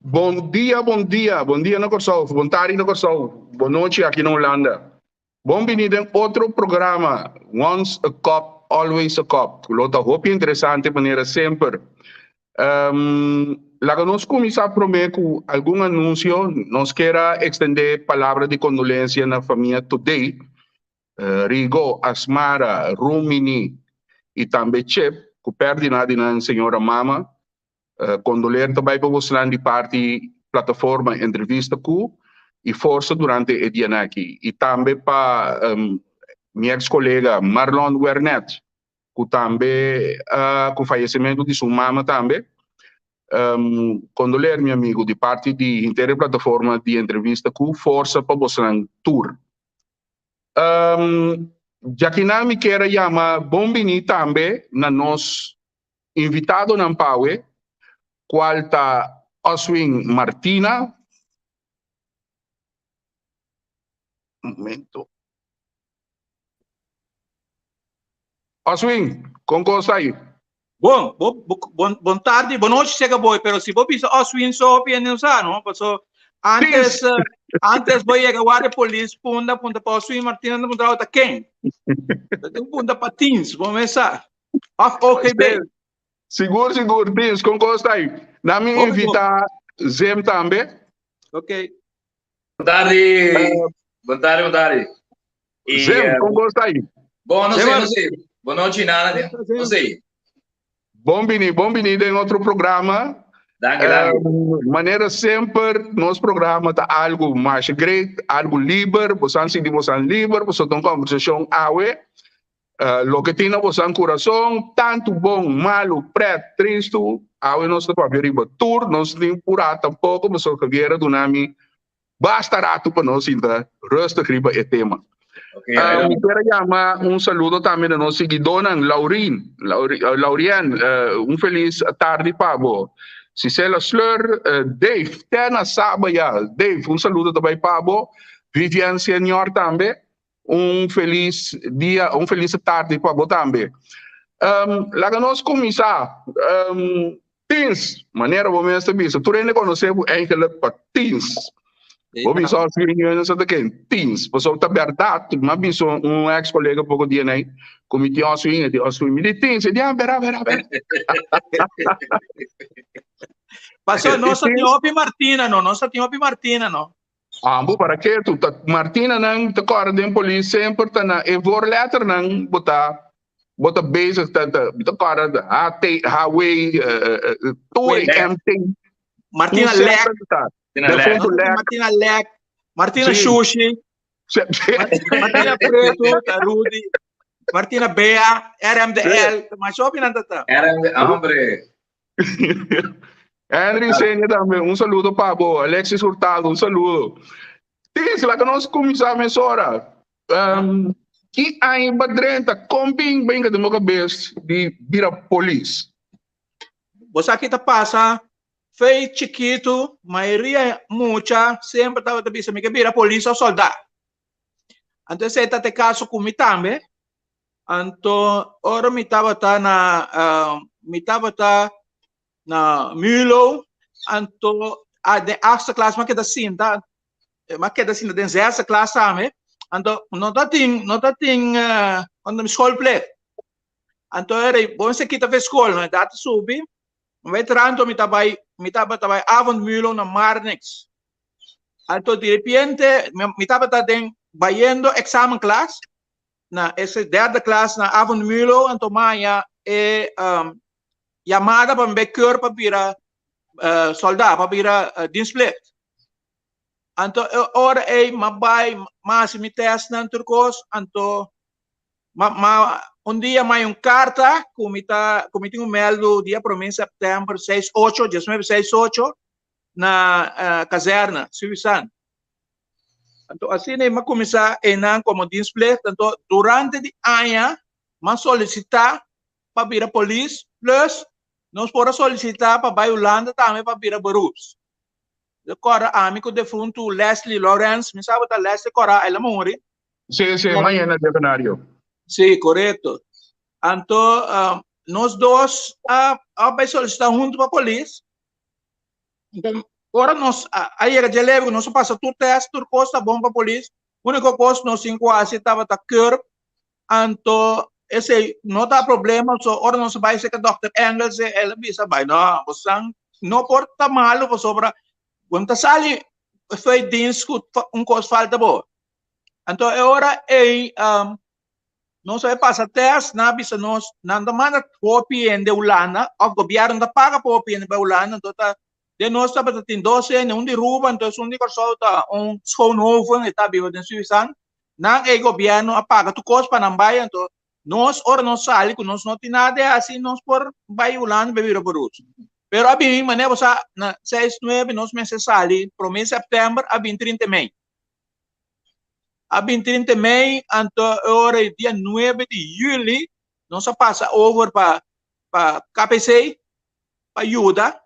Bom dia na Corsol, bom tarde na Corsol, boa noite aqui na Holanda. Bem-vindo em outro programa, Once a Cop, Always a Cop. Lota roupa interessante maneira sempre. Lá que nós começamos com algum anúncio, nós queremos estender a palavra de condolência na família Today, Rigo, Asmara, Rumini e também Chep, que perde nada na senhora Mama. Condoler também para você de parte plataforma entrevista com e força durante o dia aqui. E também para minha ex-colega Marlon Wernet, que também com o falecimento de sua mama também. Condoler, meu amigo, de parte de inteira plataforma de entrevista com força para você tour. Já que não me quero chamar Bombini também, na nos invitado na Paue, qual está Oswin Martina. Um momento. Oswin, como está aí? Bom tarde, boa noite, chega boi, pero se vou pensar, Oswin só pensar, não? Antes vou chegar a polícia, punta para Oswin Martina, não punta outra quem? Tem punta para Teams, vamos começar. Ok. Seguro, Teams, como está aí? Na minha invita Zem também. Ok. Boa tarde. Zem, como está aí? Bom, não sei. Boa noite, nada. Não sei. Bom-vindo em outro programa. Danke. Maneira sempre, nosso programa está algo mais great, algo livre, você se livre, você tem uma conversação awe. Lo que tem na vosso coração, tanto bom, malo, preto, triste, awe nós estamos a ver tour, nós temos por tampouco, mas o que vier do nome, basta rato para nós ainda, resta riba é tema. Okay, quero chamar saludo também da nossa seguidora, Lauriane, feliz tarde para você. Cicela Slur, Dave, Tena Sabaya, Dave, saludo também para você. Viviane Senhor também, feliz dia, feliz tarde para você também. Lá que nós começamos, teens, maneira como eu estou dizendo, tu ainda conhecemos eigenlijk para teens. Vamos só as reuniões aqui, teens, você está verdade, mas bicho ex-colega pouco dia aí, comitê de teens, de vera. Passou nossa Tiopi Martina, não. Ambo para que tu Martina não te corre de polícia sempre tá na evor letter não bota basic tá corre highway touring empty Martina Lek, Martina Sushi, Martina Preto, Rudy, Martina Bea, RMDL, mas só opinando tá. Hombre. Henry Senha também, saludo para você. Alexis Hurtado, saludo. Diz lá que nós começamos agora. Que aí badrenta, comping bem que de minha cabeça de vira polícia. Você aqui tá passa, fez chiquito, maioria muita, sempre estava te pensando que vira polícia ou soldado. Então você tá te caso comigo também. Então, ora me tava na Milo, então a classe mas que da cinta, den zesde classe também. Então não tem quando me escola play. Então era bom se kita ve escola, né? Data subi, vai tranto me tava avond Milo na Marnix. Então de repente me tava vayendo examen classe na essa derde classe na avond Milo, então Maia chamada para me cur para virar soldado, para virar dienstplicht. Então, ora mas me teste na turcos, então, dia mais carta, como tem meldo dia para mim, setembro 6-8, 19-6-8, na caserna, Suíça. Então, assim, eu começar a como dienstplicht, então, durante o ano, eu solicitar para virar polícia, plus, nós podemos solicitar para a Holanda também para virar beroeps. Agora, amigo de fundo Leslie Lawrence, me sabe que Leslie Cora, ela morre. Sim, amanhã no cenário. Sim, correto. Então, nós dois vamos solicitar junto para a polícia. Então, ora nós aí era de leve, nós passa tudo teste, tudo costa bom para polícia. O único coisa nós cinco assim estava tá cur, então esse não dá problema, só ora nós vai ser que Dr. Engels ela bisa vai não, você não porta mal, você sobra, quando sali foi dins coisa falta boa. Então agora nós vai passar teste, na bisa nós não manda copy de Holanda, o governo da paga copy de Holanda, então tá de nós está para ter 12 anos de ruba, então um de corsolta schoon novo, está vivo de Suíça, não é governo apaga tu costa para não vai, então nós ora nós sali, nós não tem nada assim nós por vai Holanda beber por isso. Pero a mim, mané você na 6/9 nós meses sali, pro mês de setembro a 30 de maio. A 30 de maio, então ora dia 9 de julho, nós passa over para KPC, para ajuda.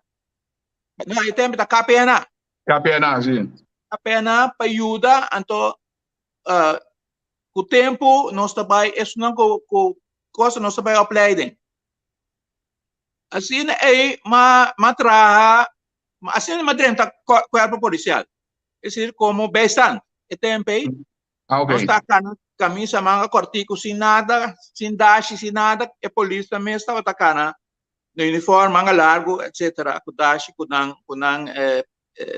Não, é tempo da KPNA. KPNA, sim. KPNA para ajuda, então o tempo nós trabalha, isso não coisa nós trabalha opleiding. Assim é assim é madrenta corpo policial. É dizer, como bastante. É tempo aí. Ok. Nós está com camisa manga cortico sem nada, sem dash, sem nada, e a polícia também estava atacando no uniforme, manga largo, etc. Com dash, com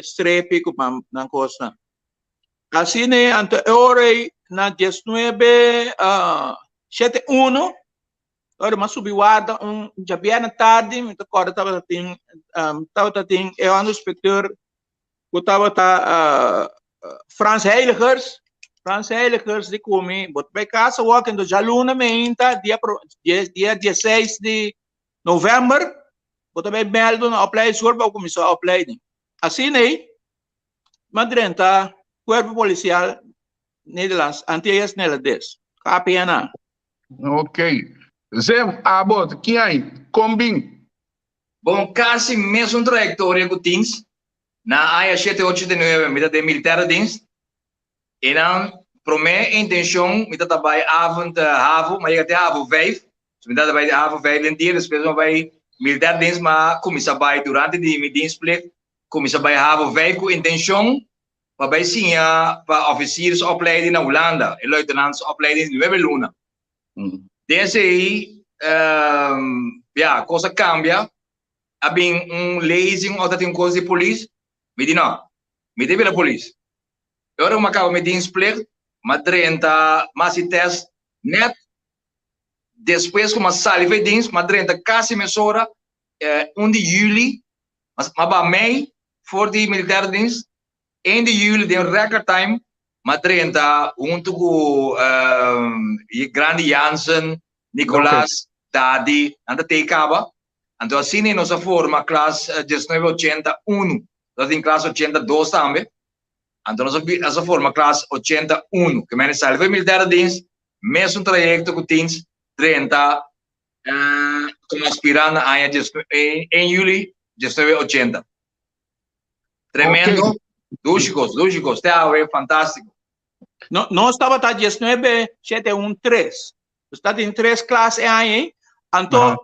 strepe, com não coisa. Assim, ante hora na 19/71, ora mas subiu já bem na tarde, agora estava tem é um inspetor que estava Frans Heiligers de comi, bot bij casa walking do Jaluna meinta dia 16 de novembro, bot bij meldo na opleiding school para começar a opleiding. Assim aí, madrenta corpo policial Nederlands antigas Nederlands, KPNA. Ok. Zé, abot, quem aí? Combin. Bom, quase mesmo trajetória que tens na área 789, me de militar dienst. E dan, para minha intenção, me trabalhar avond haven, maar je gaat haven 5. Dus me trabalhar de haven 5 en die, depois me vai militar dienst, maar começar bij durante die mijn dienstplicht, começar bij haven 5 com intenção para sim para officiersopleiding na Holanda en luitenantsopleiding in Nueva Luna. Desde aí, ja, coisa cambia. Abin lezing ou tem coisa de polícia, me diz não, me deve a polícia. Agora eu acabo me dienstplicht, mas 30 mas se teste net, depois como sali vai dienst, mas 30 quase mesora, 1 de julho, mas para mei voor die militaire dienst, 1 de julho de record time, mas 30 junto com Grande Jansen, Nicolas, Dadi, anda te acaba. Então assim é nossa forma classe 1981, nós tem classe 82 também. Então nossa forma classe 81, que menos salve militar dienst, mesmo trajecto que tens 30 como aspirante em julho 1980. Tremendo, okay. Lúgicos, é fantástico. Nós estava até 1973, está em 3 classes aí, então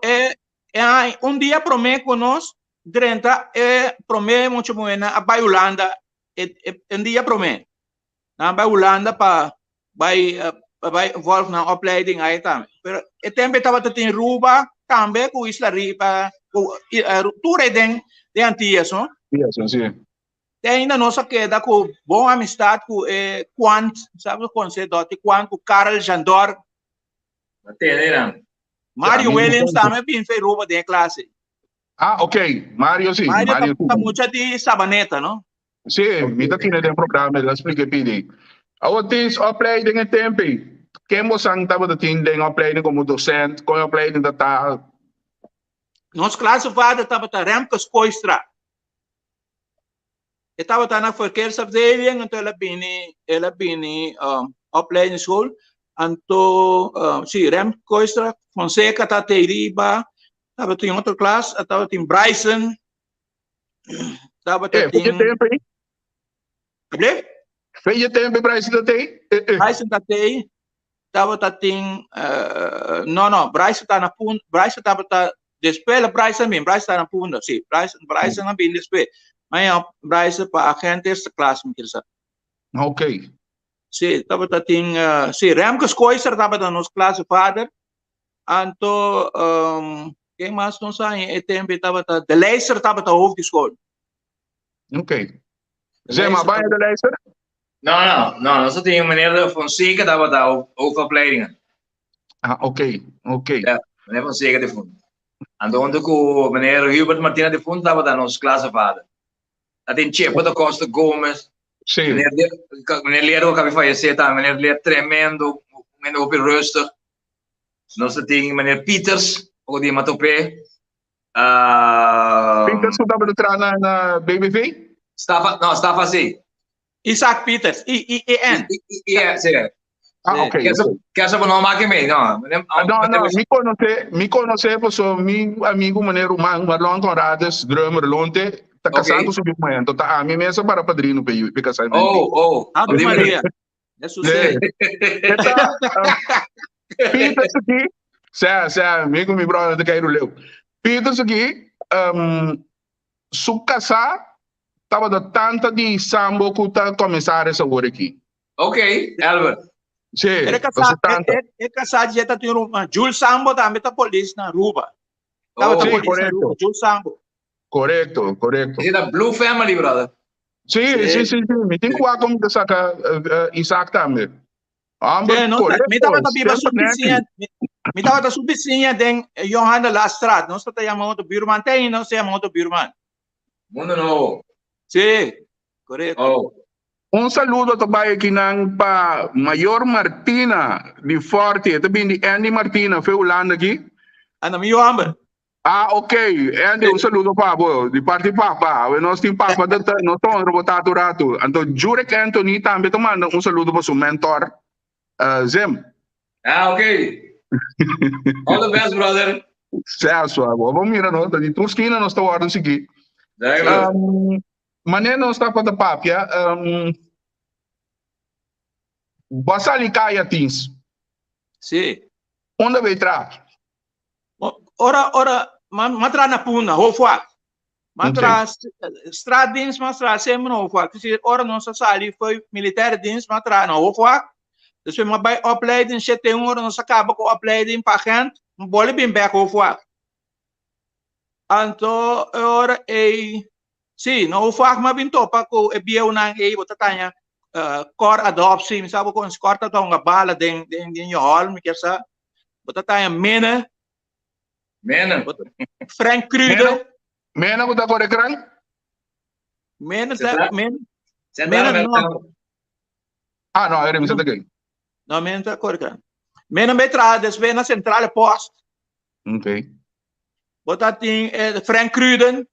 dia promete conosco, 30 promete muito buena a vai Holanda, dia promete, na vai Holanda para vai envolver na opleiding aí também. Pero o tempo estava tem ruba também com Isla Ripa, tudo de antigas, não? Sim. Ainda nossa queda com boa amizade com Quant, sabe o conceito de Quant, com Karel Jandor. Mario Williams também bem fez roupa de classe. Ah, ok. Mario sim. Mario está muito de sabaneta, não? Sim, me tá tendo um programa, eu explico pedi. Agora tens opleiding em tempo. Quem você estava tendo opleiding como docente, com opleiding da tá? Nossa classe vada estava tá Remkes Koistra. Estava na verkeersafdeling, então ela bini opleiding school, então Rem Koistra, Fonseca, tá Riba, estava em outra classe, estava em Bryson, estava em... Fez tempo Bryson da tem? Bryson da tem, estava em... não, Bryson está na punta, Bryson estava depois, Bryson está na punta, sim, Bryson na bem depois. Mas Bryce para a gente esta classe me quer Ok. sim tava tem sim Remkes Koiser tava da nossa classe father anto quem mais não sabe é tempo tava de Leiser tava da hoofd school Ok. Zé, maar ben je de lijster? Não, nós temos meneer Fonseca dat daar overopleidingen. Ah, ok. Ok. Ja, meneer Fonseca de fundo. En dan ook meneer Hubert Martina de fundo dat daar ons klassenvader. Dat in Chepa da Costa Gomes. Sim. Meneer Lero que vai fazer tá, meneer Lero tremendo, meneer op rustig. Nós temos meneer Pieters, ook die Matope. Pinter estudava de trás na BBV? Estava assim. Isaac Peters IEN Ja, sim. Ah, ok. Quer saber não maken mee? Não, Não, me conhece, por meu amigo maneiro Marlon Conrades, drummer Lonte, tá casando com o momento, tá a mim mesmo para padrinho para casamento. Ave Maria. É sucesso. Peter aqui, se amigo meu brother de Cairo Leu. Peter aqui, su casar tava da tanta de sambo que tá começar essa hora aqui. Ok, Albert. Sim, é casado já tá tendo Jules Sambo também tá polícia na Ruba. Tava sim, polícia na Ruba, Jules Sambo. Correto. Is dat Blue Family, brother? Sim. Me tem que falar como que saca Isaac também. Me tava da biba me tava da subvizinha den Johanna Lastrat, não está chamando Birman, tem não se chama Birman. Mundo não. Sim, correto. Saludo também aqui para Maior Martina de Forte, também de Andy Martina, foi Holanda aqui. Ana meu amor. Ah, ok. Andy, saludo para de parte papa. Nós temos papa, nós estamos robotado rato. Então, Jurek Anthony também manda saludo para seu mentor, Zem. Ah, ok. All the best, brother. Certo, vamos mirar nós, de tua esquina nós estamos a seguir. Maneira não está para papia. Basali kaya tins. Sim. Onde vai entrar? Ora, matra na puna, hofwa. Matra stradins, matra sempre no hofwa. Se ora nossa sali foi militar dins, matra na hofwa. Dus we bij opleiding zitten jongeren, dan acaba com opleiding para gente, bole bem back hofwa. Então, ora sim, no hofwa mas bem topa com e bieu na bota tanya cor adoptie, me sabe com corta tá uma bala den your hall, me quer sa. Bota tanya mena. Frank Kruder. Mena o da Corecran? Mena. Ah, não, era isso daqui. Não, mena tá Corecran. Mena metralhas, vem na central post. Ok. Bota tem Frank Kruder.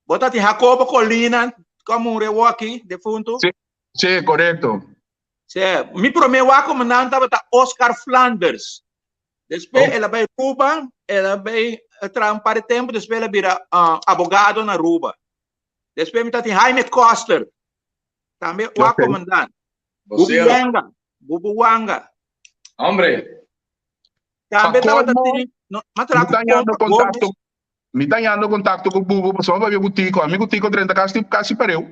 Bota tem Jacobo Colina, como um reu aqui, defunto. Sim, correto. Sim, me promeu a comandante estava Oscar Flanders. Depois ela vai Cuba, ela vai entrar um par de tempo, depois ela vira abogado na Ruba. Depois me tem Jaime Koster, também o comandante. Bubuanga. Hombre. Também estava me dando contato com o Bubu, mas só vai ver o Tico, amigo Tico 30 casi pareu.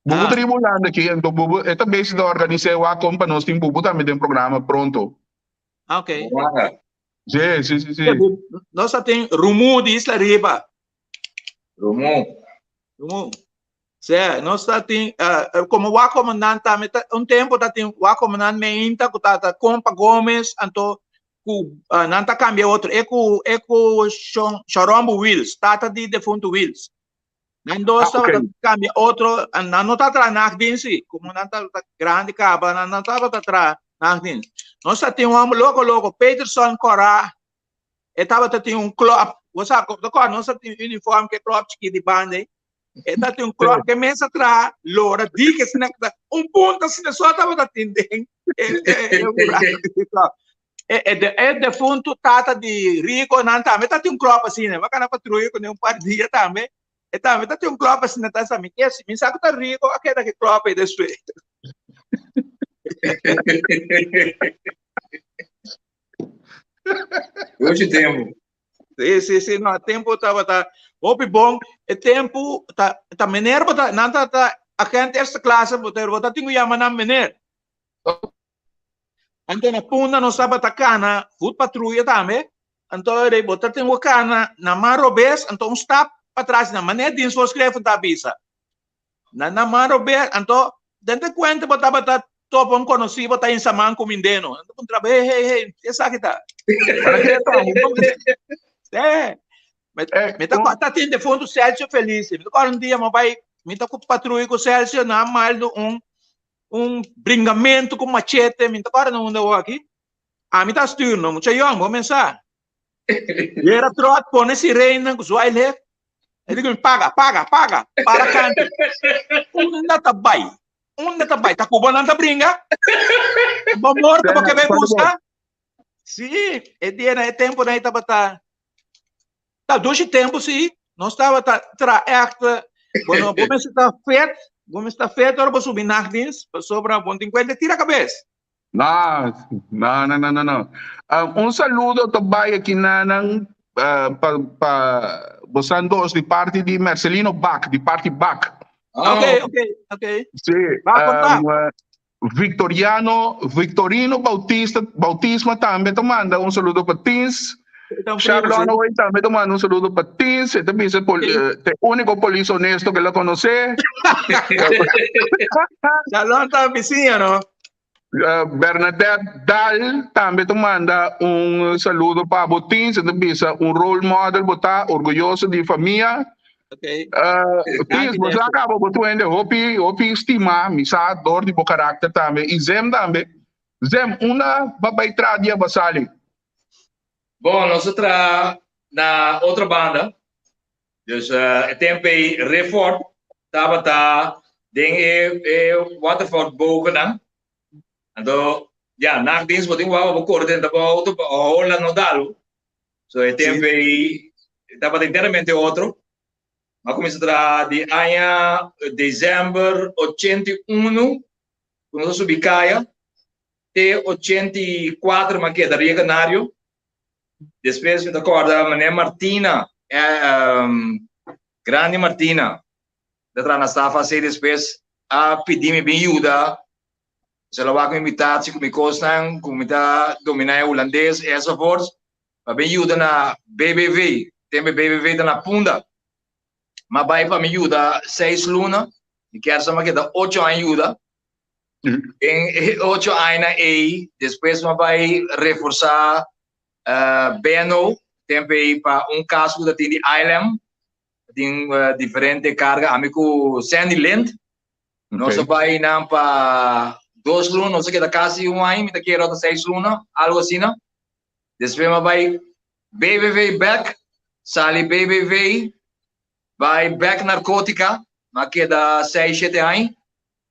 Bubu tribulando aqui, então Bubu, é também se organizar o acom para nós tem Bubu também tem um programa pronto. Ok. Sim. Nós temos Rumu de Isla Riba. Rumu. Sim, nós temos, como o comandante também, tempo tem o comandante Meinta, que está Compa Gomes, então, não está cambiando outro, é com Chorombo Wills, tata de defunto Wills. Não está cambiando outro, não está atrás na Ardinsi, como não está grande caba, não está atrás na Ardinsi. Nós temos um louco, Peterson Corá, estava tendo um clube, você sabe, nós temos um uniforme que é clube de banda, estava tendo um clube que começa a atrás, loura, diga assim, ponto assim, só estava atendendo, é defunto tata de Rico, não também, está tendo um clube assim, né, mas não patrulha com um par de dias também, também está tendo um clube assim, né, tá sabendo, que assim, me sabe que está Rico, aquele clube aí desse jeito. Hoje temos. Sim, no tempo tá opi bom, é tempo tá menor bota nanta tá aqui esta classe bota tinha yama na menor. Então na punda não sabe tá cana, food patrulha também. Então ele bota tem o cana na marobes, então stop para trás na maneira de se escrever da bisa. Na marobes, então dentro conta bota topo conhecido bota em saman comindeno. Então trabalho hey, essa que tá. Para que me tá tendo de fundo Celso feliz. Agora dia me tá com patrulha com Celso na mal bringamento com machete, me tá agora não ando aqui. Me tá sturno, muito young, vou pensar. E era trot põe sirene com sua ele. Ele diz paga, para canto. Onde tá bai, tá cubano tá brinca. Bom morto porque vai buscar. Sim, é tempo daí tá bata. Tá dois tempos sim, não estava tra acta. Bueno, vamos estar feito, agora vou subir nachtins, sobra bom 50 tira a cabeça. Não. Um saludo também aqui para vocês de parte de Marcelino Bach, de parte Bach. Ok. Sim. Victorino Bautismo também te manda um saludo para Tins. Charlotte hoy também te manda um saludo para Tins. Também é o único polícia honesto que ela conhece. Charlotte tá vizinha, não? Bernadette Dal também te manda um saludo para Botins. Também é um role model, botar orgulhoso de família. Ok. Tins, você acaba botando hopi estima, misa dor de bom caráter também. E Zem também. Zem, uma babaitradia basali. Bom, nós outra na outra banda, dus tempo Refort, tava Waterford boven, então ja nachtdienst wat ik wou recorden, tava auto Holland no dalo, so tempo tava inteiramente outro, mas começou de ano dezembro 81, quando nós subi caia, até 84 mas que da Rio Canário. Depois me acordo, a Mané Martina, grande Martina, da estava fazendo depois a pedir-me bem ajuda, se ela vai com imitar, se me costam, com imitar dominar holandês, essa força, para bem ajuda na BBV, tem BBV na Punda, mas vai para me ajuda 6 lunas, e quero saber que dá 8 ajuda, em 8 anos aí, depois vai reforçar Beno, tem para caso da tem de Island, tem diferente carga, amigo Sandy Lind, nós vai não para 2 lunas, não sei que da quase ano, me daqui era 6 lunas, algo assim, não? Depois vai BBV back, sali BBV, vai back narcótica, mas que da 6, 7 anos,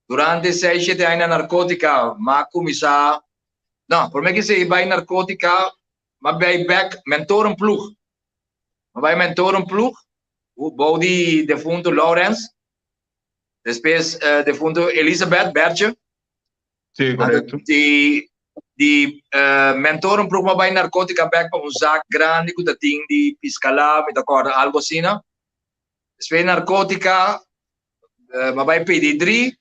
durante 6, 7 anos narcótica, mas começar, não, por mim que se vai narcótica, maar bij back mentoren ploeg. Maar bij mentoren ploeg, bouw die de fundo Lawrence, depois de fundo Elisabeth Bertje. Sim, correto. Die mentoren ploeg maar bij narcotica back para zaak grande que tem de piscala, met acorda algo assim, não? Depois narcotica, maar bij PD3,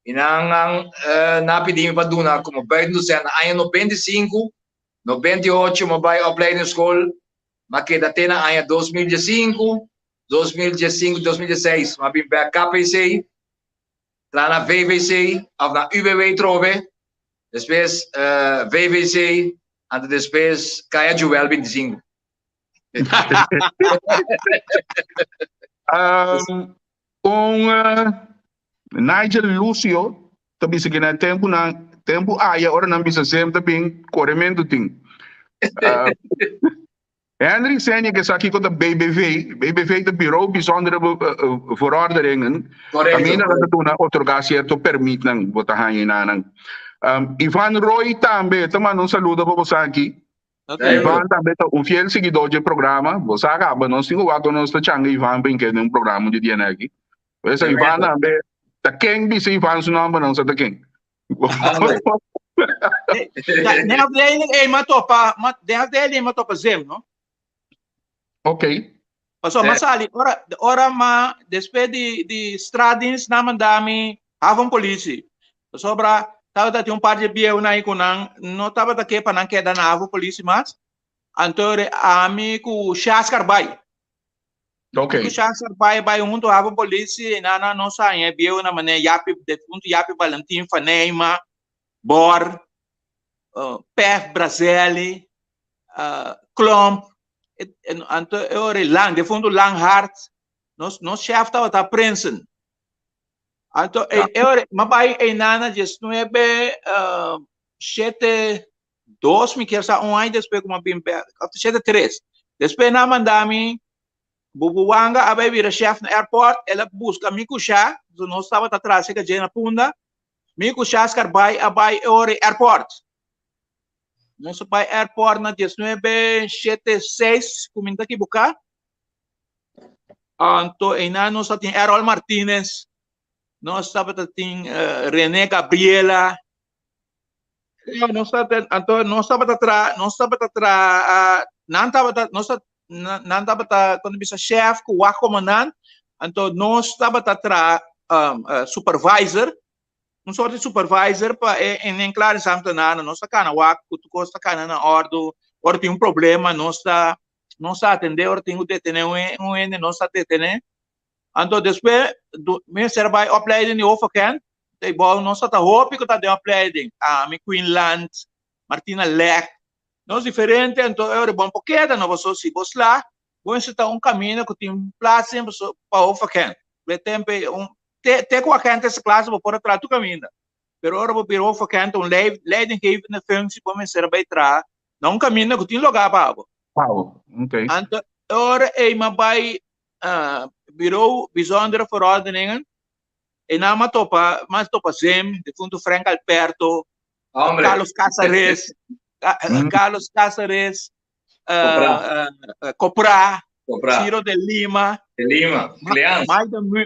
e na PD para duna como buiten docent, ano 95. 98 mo bij opleidingsschool, maar que da tena ano 2005, 2006, maar bin bij KPC, lá na VVC, of na UWW trove, depois VVC, e depois Caia Joel 25. Nigel Lucio, também se na tempo agora não precisa sempre bem corremento tem. Henry Senja que aqui com a BBV de bureau bijzondere verordeningen. Camina dat doen otorgar certo permit nang botahan nang. Ivan Roy também, tama um saludo para você aqui. Ivan também é fiel seguidor do programa. Você acaba nós temos o nós está changa Ivan bem que um programa de dia aqui. Esse Ivan também tá quem disse Ivan seu nome não sabe quem. De afdeling 1 matopa Zem, no? Okay. So, masali, ora después de stradins naman dami havang polisi. Sobra, tao dati yung par de biyaw na ikunang, no taba da ke panang queda na havang polisi mas. Antore, ami ku Shaskar Bay. Okay. Ku Shaskar Bay, junto havang polisi, nana no sa niya, biyaw na man yapi, junto yapi Valentim Faneima, Bor, Pef Brazili, Klomp, anto ore lang, de fundo lang hart, nos chef tava tá prensen. Anto ore mabay nana 19 7 2 me quer sa ano después como bimpe, 7 3. Después na mandami bubuanga abay vira chef na airport, ela busca miku siya, so nós tava atrás que na punda, miku siya skarbay abay ore airport. Nosso pai airport na 1976 kuminta ki buka. Anto ina nós tem Errol Martinez, nós tem René Gabriela. Nós quando bisa chef ku wa comandante, anto nós estava atra supervisor. Um sorte de supervisor para em claro samta na nossa cana wa kutu costa cana na ordo tem um problema nossa atender or tem o detener nossa detener então depois me serve opleiding overcan tem bom nossa tá hope que tá de opleiding me Queenland Martina Leck nós diferente então é bom porque da nova se vos lá você tá caminho que tem place para overcan le tempo te com a gente essa classe vou por trás do caminho. Pero ora vou virar o canto leiding geven na functie para me ser betra. Não caminho que tem lugar para. Wow. Okay. Anto ora mabai bureau bijzondere verordeningen. Na topa Zem, de fundo Frank Alberto, Carlos Casares, Copra, Ciro de Lima,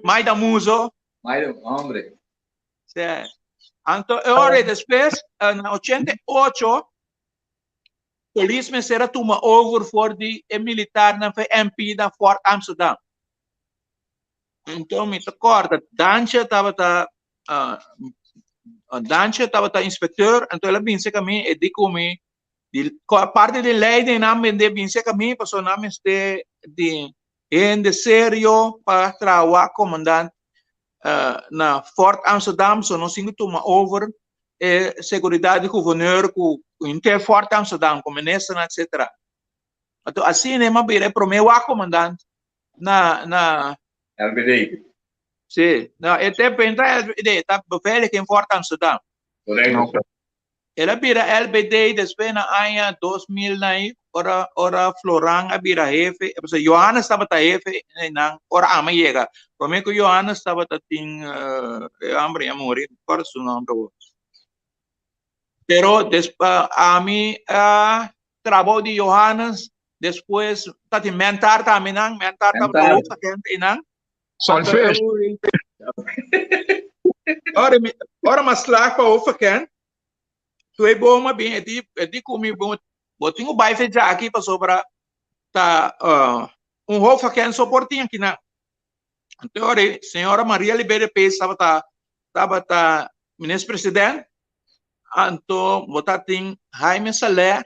Maida Muso. Hombre. Sí. Então, ora depois, na 88, polícia me será toma over for de militar na MP da Fort Amsterdam. Então, me recorda, Danche estava inspector, então ela vinha a mim e disse a parte de lei de nome de vinha a mim, passou nome de sério para trabalhar comandante na Fort Amsterdam, so nós temos toma over seguridade do governo com inter Fort Amsterdam, como nessa, etc. Então, assim, né, mas bem, para mim, o comandante na LBD. Sim, não, até para entrar LBD, tá befehle que em Fort Amsterdam. Correto. Ela vira LBD depois na ano 2000 aí, ora Florang abira jefe, Johannes estava jefe, ora ama chega. Para mim que Johannes estava tem hambre a morrer, por isso não ando. Pero después a mim trabalho de Johannes depois tá tem mentar também não, mentar tá outra gente não. Solfeж. Ora mas lá para outra gente. Tu é bom, mas bem, comigo bom. Botinho o bairro já aqui para sobrar tá roupa que é suportinho aqui na. Então, senhora Maria Libera Pes estava ministro presidente. Então, botar tem Jaime Salé,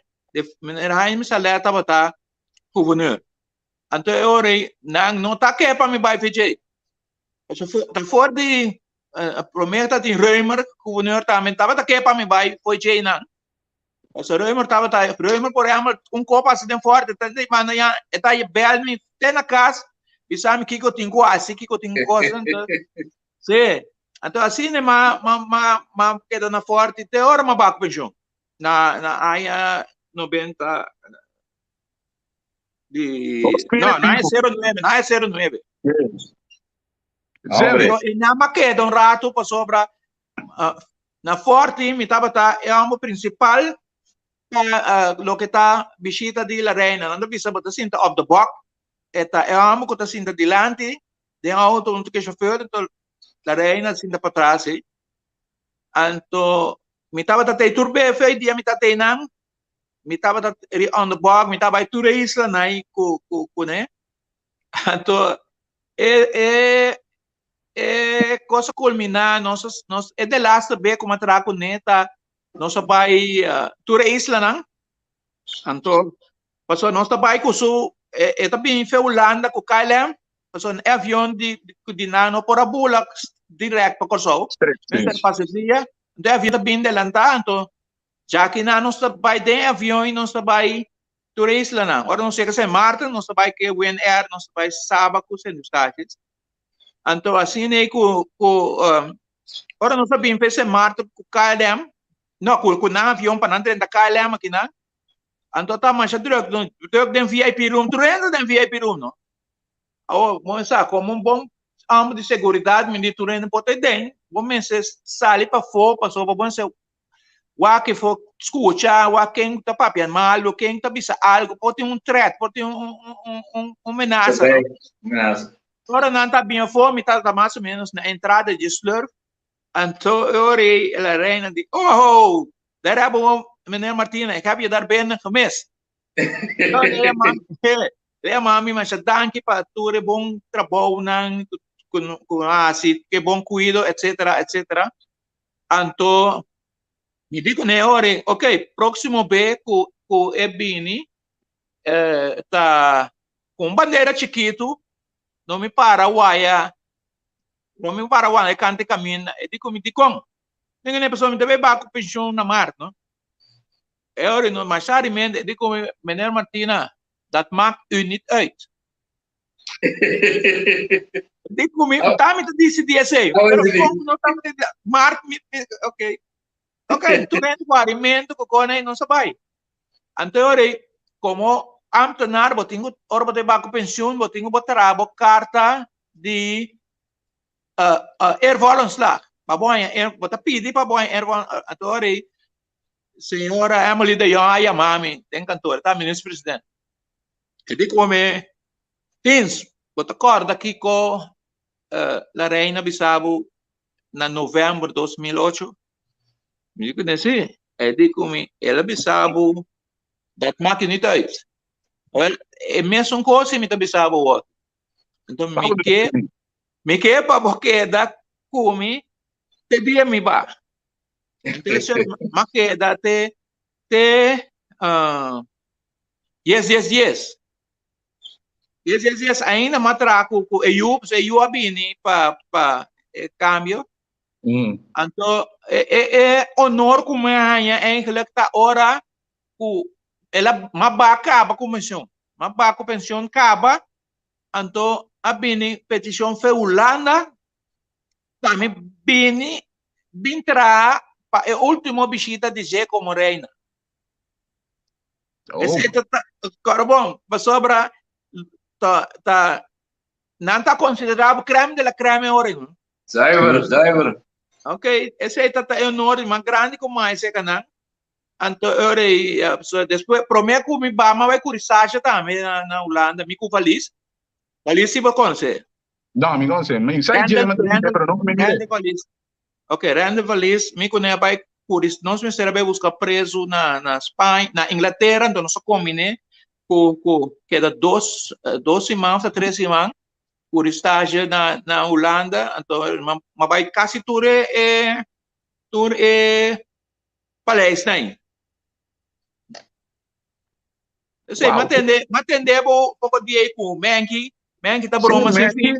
Jaime Salé estava governador. Então, não tá que para me bairro já. Tá fora de prometa de Reumer, governador também estava que para me bairro foi já não. So Reumer por exemplo, copo assim de forte, tá de maneira, tá aí bel me tem na casa, e sabe que eu tenho quase, que eu tenho coisa, então, sim. Então assim né, mas queda na forte, te hora uma back pension, na área 90 de, não é 09, Zero. E na maqueda rato para sobra, na forte, me tava é o principal. Lo que está visita de la reina, não visa bota cinta off the box, é amo que está cinta delante, de auto onde que chauffeur, então la reina cinta para trás, então me tava tatei turbe feio dia me tatei não, me tava on the bog, me tava tudo isso lá né, né? Então, coisa culminar, nós é de last be como trago neta, nós vai tudo isso lá não? Então, passou nós vai com o também foi Holanda com KLM, passou avião de nano por a bula direto para Kosovo, nessa passeia, então avião também de lantar, então já que nós vai de avião e nós vai turista lá não, agora não sei que é Marta, nós vai que Wien Air, nós vai sábado com os Estados. Então assim né agora nós sabemos que é Marta com KLM, não com o avião para não entrar da KLM aqui não. Então tá mais druk den VIP room, tu renda den VIP room, não? Oh, mas como bom âmbito de segurança, me diz tu renda pode den, vamos se sair para fora, passou para bom se o que for escutar, o quem tá papiando mal, o quem tá bisa algo, pode ter threat, pode ter ameaça. Ameaça. Agora não tá bem fome, tá mais ou menos na entrada de Slurf. Então eu ela reina de, oh, daar hebben we meneer Martina, ik heb je daar binnen gemist. Mami, mas danke para tudo bom trabalho com assim, que bom cuido, etc, etc. Então, me digo né, ora, ok, próximo B com Ebini, tá com bandeira chiquito, não me para uaia, cante caminha, e digo me digo ninguém pessoa me deve baco pensão na mar, não? Eu não mais seriamente digo meneer Martina, dat maakt u niet uit. Digo me, tá me disse DSA, pero não tá me mar, ok, ok, tu vem do alimento que cone não sabe. Então como ambtenaar, botingo orba de baco pensão, botingo botar carta de ervalanslag. Paboy, bota pidi paboy, atore, senhora Emily de Yoaya, mami, tem cantora, tá, ministro presidente. E digo come, tins, bota corda aqui com la reina Bissau na novembro de 2008. Me digo assim, e digo me, ela Bissau, dat maakt niet uit. Well, é mesmo coisa me tá Bissau. Então me que para porque da come te dia me ba. Então mas que da te yes ainda matraco com eu abini para cambio. Então honor como é eigenlijk tá hora ku ela mabaka comissão mabaka pensão acaba então abini petição foi Holanda também bintra para a última visita de Zé como reina. Esse é bom, para sobra não está considerado creme de la creme ouro. Zuiver. Ok, esse é um ouro mais grande como esse canal. Então, depois, prometo que me vai curisar também na Holanda, me com valise se você conhece. Não, me conhece, me sai de pero não me rende valise. Ok, rende valise, me conhece vai curis, nós me serve buscar preso na Espanha, na Inglaterra, então nós combinei que da 2 semanas a 3 semanas por estágio na Holanda, então vai quase tudo Palestina. Eu sei, mas atender pouco dia com Menki tá broma assim.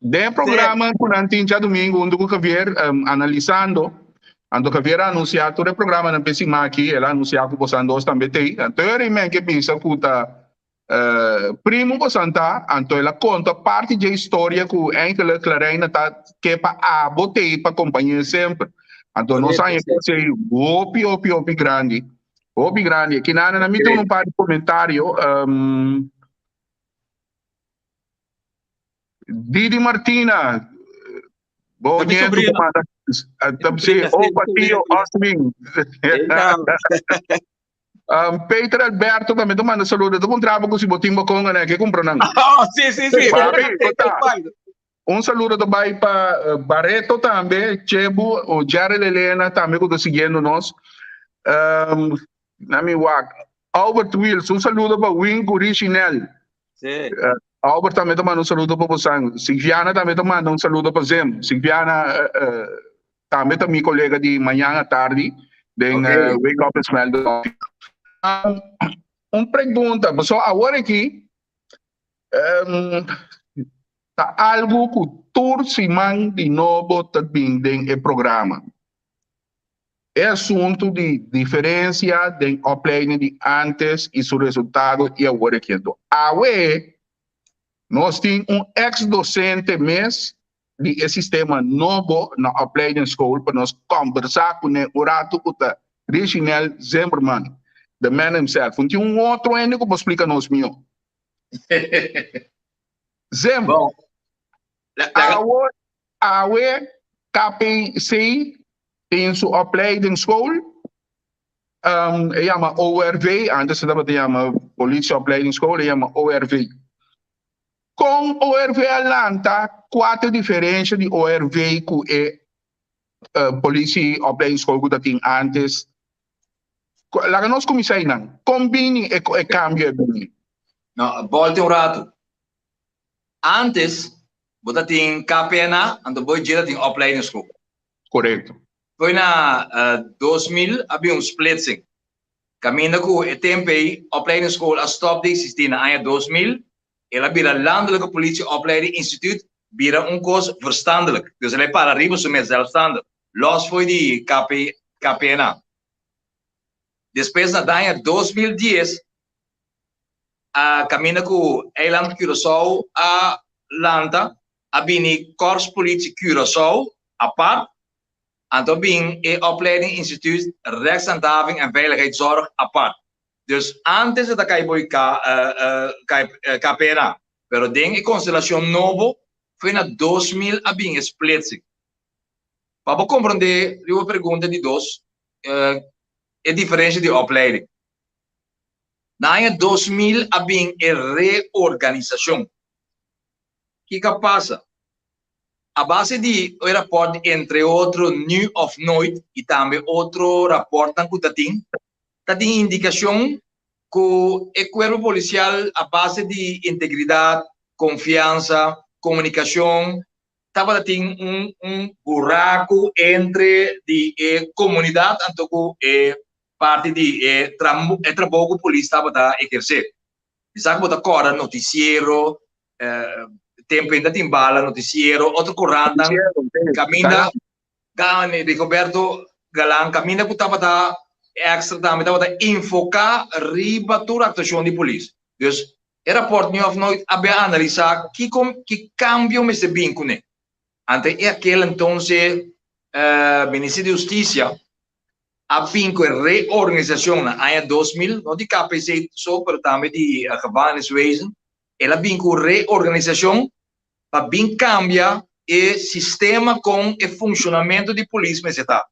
De programa com antincha domingo onde o Javier analisando, ando Javier anunciado o programa na Pesima aqui, ela anunciou que você andou também tem. Então eu Menki pensa que primo você anda, então ela conta parte da história que enkele Clarena tá que para botei para acompanhar sempre. Então nós aí que opi grande. Opi grande, que na mim tem um par de comentário. Didi Martina, bom dia, Patio Osmin. Peter Alberto também manda saludo. Tu contraba com si botim bocong né que compra não. Sim. Saludo também para Barreto também, Chebu, o Jared Helena também que está seguindo nós. Na minha Albert Wills, un saludo para Wing Original. Sí. Albert também manda um saludo para você. Silviana também manda um saludo para Zem. Silviana também é minha colega de manhã à tarde. Den Wake Up and Smell the Coffee. Uma pergunta, pessoal, agora aqui tá algo que torcimang de novo também no programa. É assunto de diferença de opleiding de antes e seu resultado e agora aqui. Agora, nós temos ex-docente mês de sistema novo na opleiding school para nós conversar com o rato com o Reginald Zimmerman, the man himself. Tem outro ainda que explica nos meu. Zem, agora KPC tem sua opleiding school, chama ORV, antes se chama Police Opleiding School, chama ORV. Com ORV Atlanta, quatro diferenças de ORV que é Police Opleiding School que tem antes. Lá que nós começamos não, combine e cambio. Não, volte um rato. Antes, você tinha KPNA, e depois você tinha Opleiding School. Correto. Foi na 2000, havia splitsing. Caminho com o tempo aí, Opleiding School a stop de existir na ano 2000. Ela vira landelijke politieopleiding instituut, vira curso verstandelijk. Dus ela para arriba zo met zelfstandig. Los foi de KPNA. Depois na ano 2010, a caminho com Eiland Curaçao a Lanta, a bini Korps Politie Curaçao, apart, en dan bin e opleiding instituut rechtshandhaving en veiligheidszorg apart. Dus antes da KPNA, pero den e constelação novo foi na 2000 a bem splitsing. Para compreender, eu vou perguntar de dois, é diferença de opleiding. Na ano 2000 a bem reorganização. O que passa? A base de o rapport entre outro Nu of Nooit e também outro rapport que tem indicação que o corpo policial, a base de integridade, confiança, comunicação, estava tendo buraco entre a comunidade, então que parte de trabalho que a polícia estava a exercer. Sabe que agora noticiero, tempo ainda tem bala, noticiero, outro corrente, caminha, de Roberto Galan, caminha que estava extra também estava enfocar riba toda a atuação de polícia. Então, o rapport Nu of Nooit abe analisar que cambio me se bem com ele. Ante aquele então, o Ministério de Justiça a bem com a reorganização na ano 2000, não de KPC só, mas também de gevangeniswezen, ela bem com reorganização para bem cambiar o sistema com o funcionamento de polícia me se tá.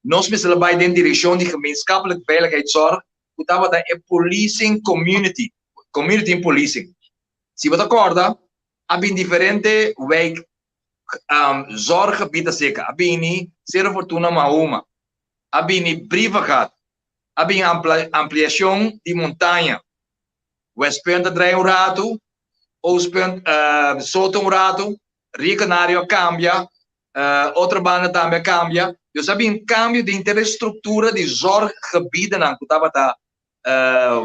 Nós me trabalhamos dentro da direção de gemeenschappelijke veiligheidszorg, que estava da policing community in policing. Se você acorda, há bem diferente wijk zorggebieden zeker. Há bem Cerro Fortuna Mahoma, há bem Brivagat, há bem ampliação de montanha. Westpunt draai rato, Oostpunt Soto rato, Rio Canario cambia, outra banda também cambia. Dus hebben een cambio de infraestructuur de zorggebieden aan kutaba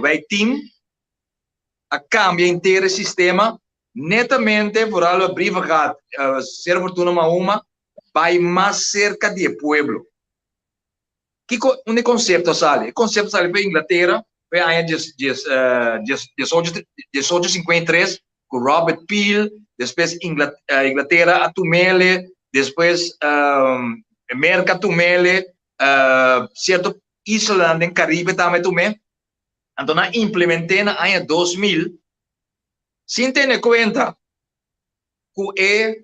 wijkteam. A cambio inteiro sistema netamente vooral a briva gaat Cerro Fortuna Mahoma vai mais cerca do pueblo. Que um conceito sale? O conceito sale para Inglaterra, foi a ano 1853 com Robert Peel, depois Inglaterra a Tumele, depois América Tumele, certo Islândia em Caribe também Tumé. Então, na implementei na ano 2000, sem ter conta que é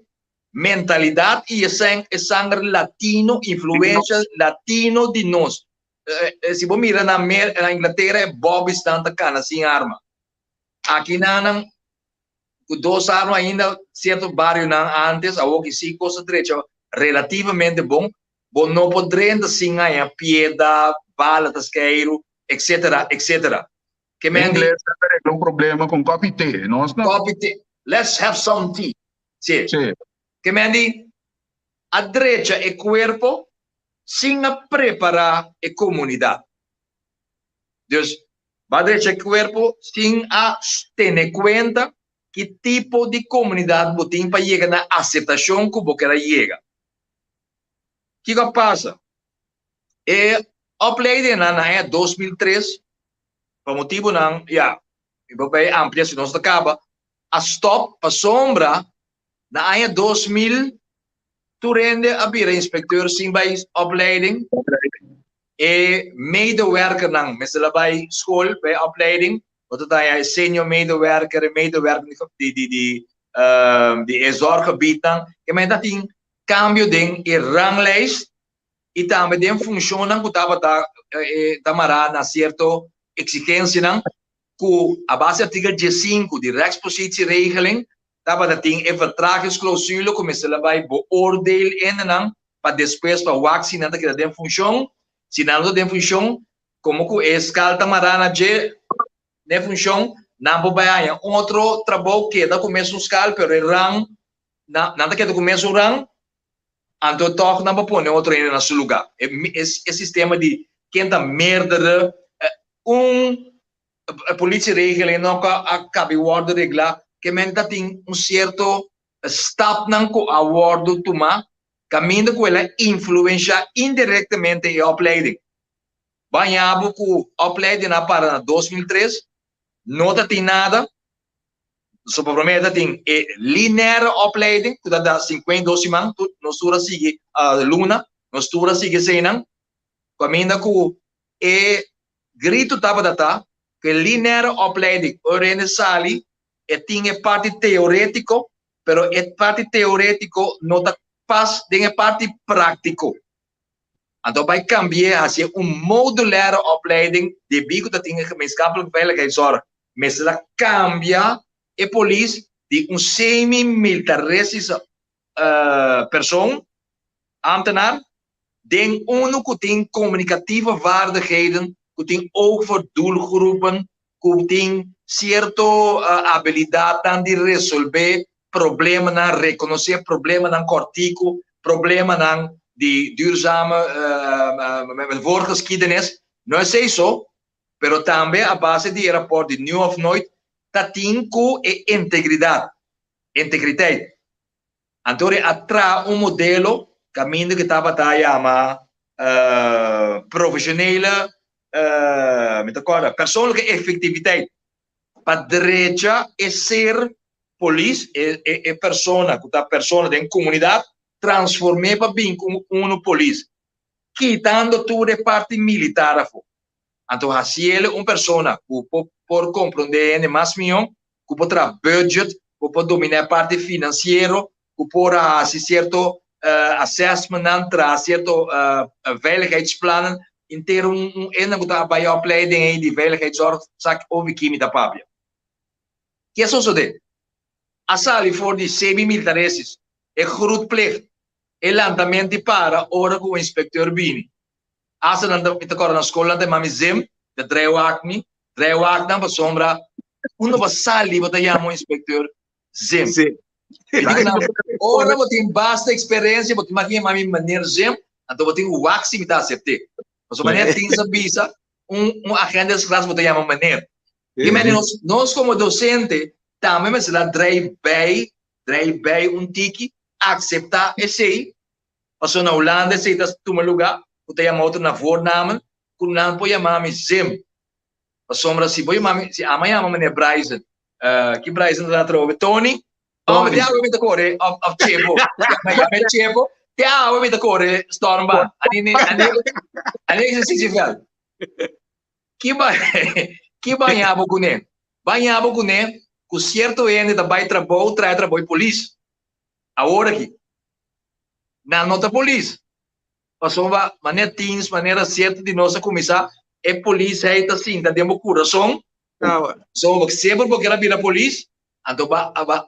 mentalidade e sangue latino, influência latino de nós. Se você mira na Inglaterra, é Bob Stanta cana sem arma. Aqui na duas armas ainda, certo bairro antes, a que sim, coisa direita, relativamente bom, não podendo assim a piedade, bala, tasqueiro, etc, etc. Que Em mendi, inglês, é um problema com copy T. Nós não. coffee tea. Let's have some tea. Sim. Sim. Que mendi, a derecha e corpo sin a preparar a comunidade. Dus, a derecha e corpo sin a ter conta que tipo de comunidade botin para chegar na aceitação que você quer chegar. O que passa? E opleiding na 2003, por motivo não, vai amplia se não se acaba, a stop, a sombra, na ano 2000, tu rende a bira inspecteur sim bij opleiding, e medewerker não, mas ela vai school, bij opleiding, wat dan ja senior medewerker, medewerker die zorggebied dan, que men dat in cambio ding e ranglijst, e também den funciona que tava tamará na certo exigência não, que a base artigo 15 de rechtspositieregeling tava da ting e vertragingsclausule como se ela vai beoordeel en não para depois para vacina da que den funciona, se não den funciona, como que escal tamará na je ne funciona, não vai aí outro trabalho que da começa escal, pero rang nada que da começa o rang então, toch não põe outro ainda no seu lugar. Esse sistema de quem está merda, a polícia regula não acaba o ordem reglar, que menta tem certo stop não com a ordem tomar, caminho com ela influencia indiretamente a opleiding. Banhado com a opleiding na para 2003, não tem nada. So promete tem linear opleiding, tu dá 52 semanas, tu nos tura sigue luna, nos tura sigue senang, caminha com grito tava data, que linear opleiding, orene sali, tinha parte teórico, pero parte teórico não tá pas tem parte prático. Então vai cambiar assim modular opleiding de bico da tinha que mescaplo veiligheidszorg, mas ela cambia e polícia de semi-militaristische persoon, ambtenaar, den uno que tem comunicatieve vaardigheden, que tem oog voor doelgroepen, que tem certo habilidade de resolver problemas, na reconhecer problemas na cortico, problemas na de duurzame voorgeschiedenis. Não é isso, pero também a base de rapport de New of Nooit tatinco e integridade. Então, atra modelo, caminho que estava chama profissionele, persoonlijke effectiviteit. Para direita é ser polícia, é persona, que a persona da comunidade, transformar para bem como polícia, quitando toda a parte militar. Então, assim, ele é uma persona que por compreender mais melhor, que pode ter budget, que pode dominar a parte financeira, que pode fazer certo assessment, certo veiligheidsplan, inteiro ene que está bij opleiding de veiligheidszorg, zak over kimi da papia. Que é isso de? A sali voor die semi-militaristas é groot plicht, é landamento para hora que o inspector bini. Asa nanda ita kora na escola de mamizem, de dreiwakni, dreiwakna pa sombra, uno pa sali pa tayamo inspector zem. Ora botin basta experiência, botin makinha mami maneira zem, então botin waxi mita acerte. So maneira tin sa bisa, agenda de classe botin yamo maneira. E meni nós como docente, também mas lá drei bei tiki, aceitar esse, passou na Holanda, se tá toma lugar, botin yamo outro na voornamen, kun nan po yamami zem. A sombra si boy mami, si amanhã mami Bryson, que Bryson da trove Tony. Oh, ti hago mit core of Chepo. Met Chepo. Ti hago mit core Stormban. Ani si vel. Que banhava com ele. Banhava com ele, com certo ende da vai trabalho polícia. Agora aqui. Na nota polícia. Passou uma maneira teens, maneira certa de nossa comissão, é polícia aí tá assim, da demo coração. So, sempre porque ela vira polícia, então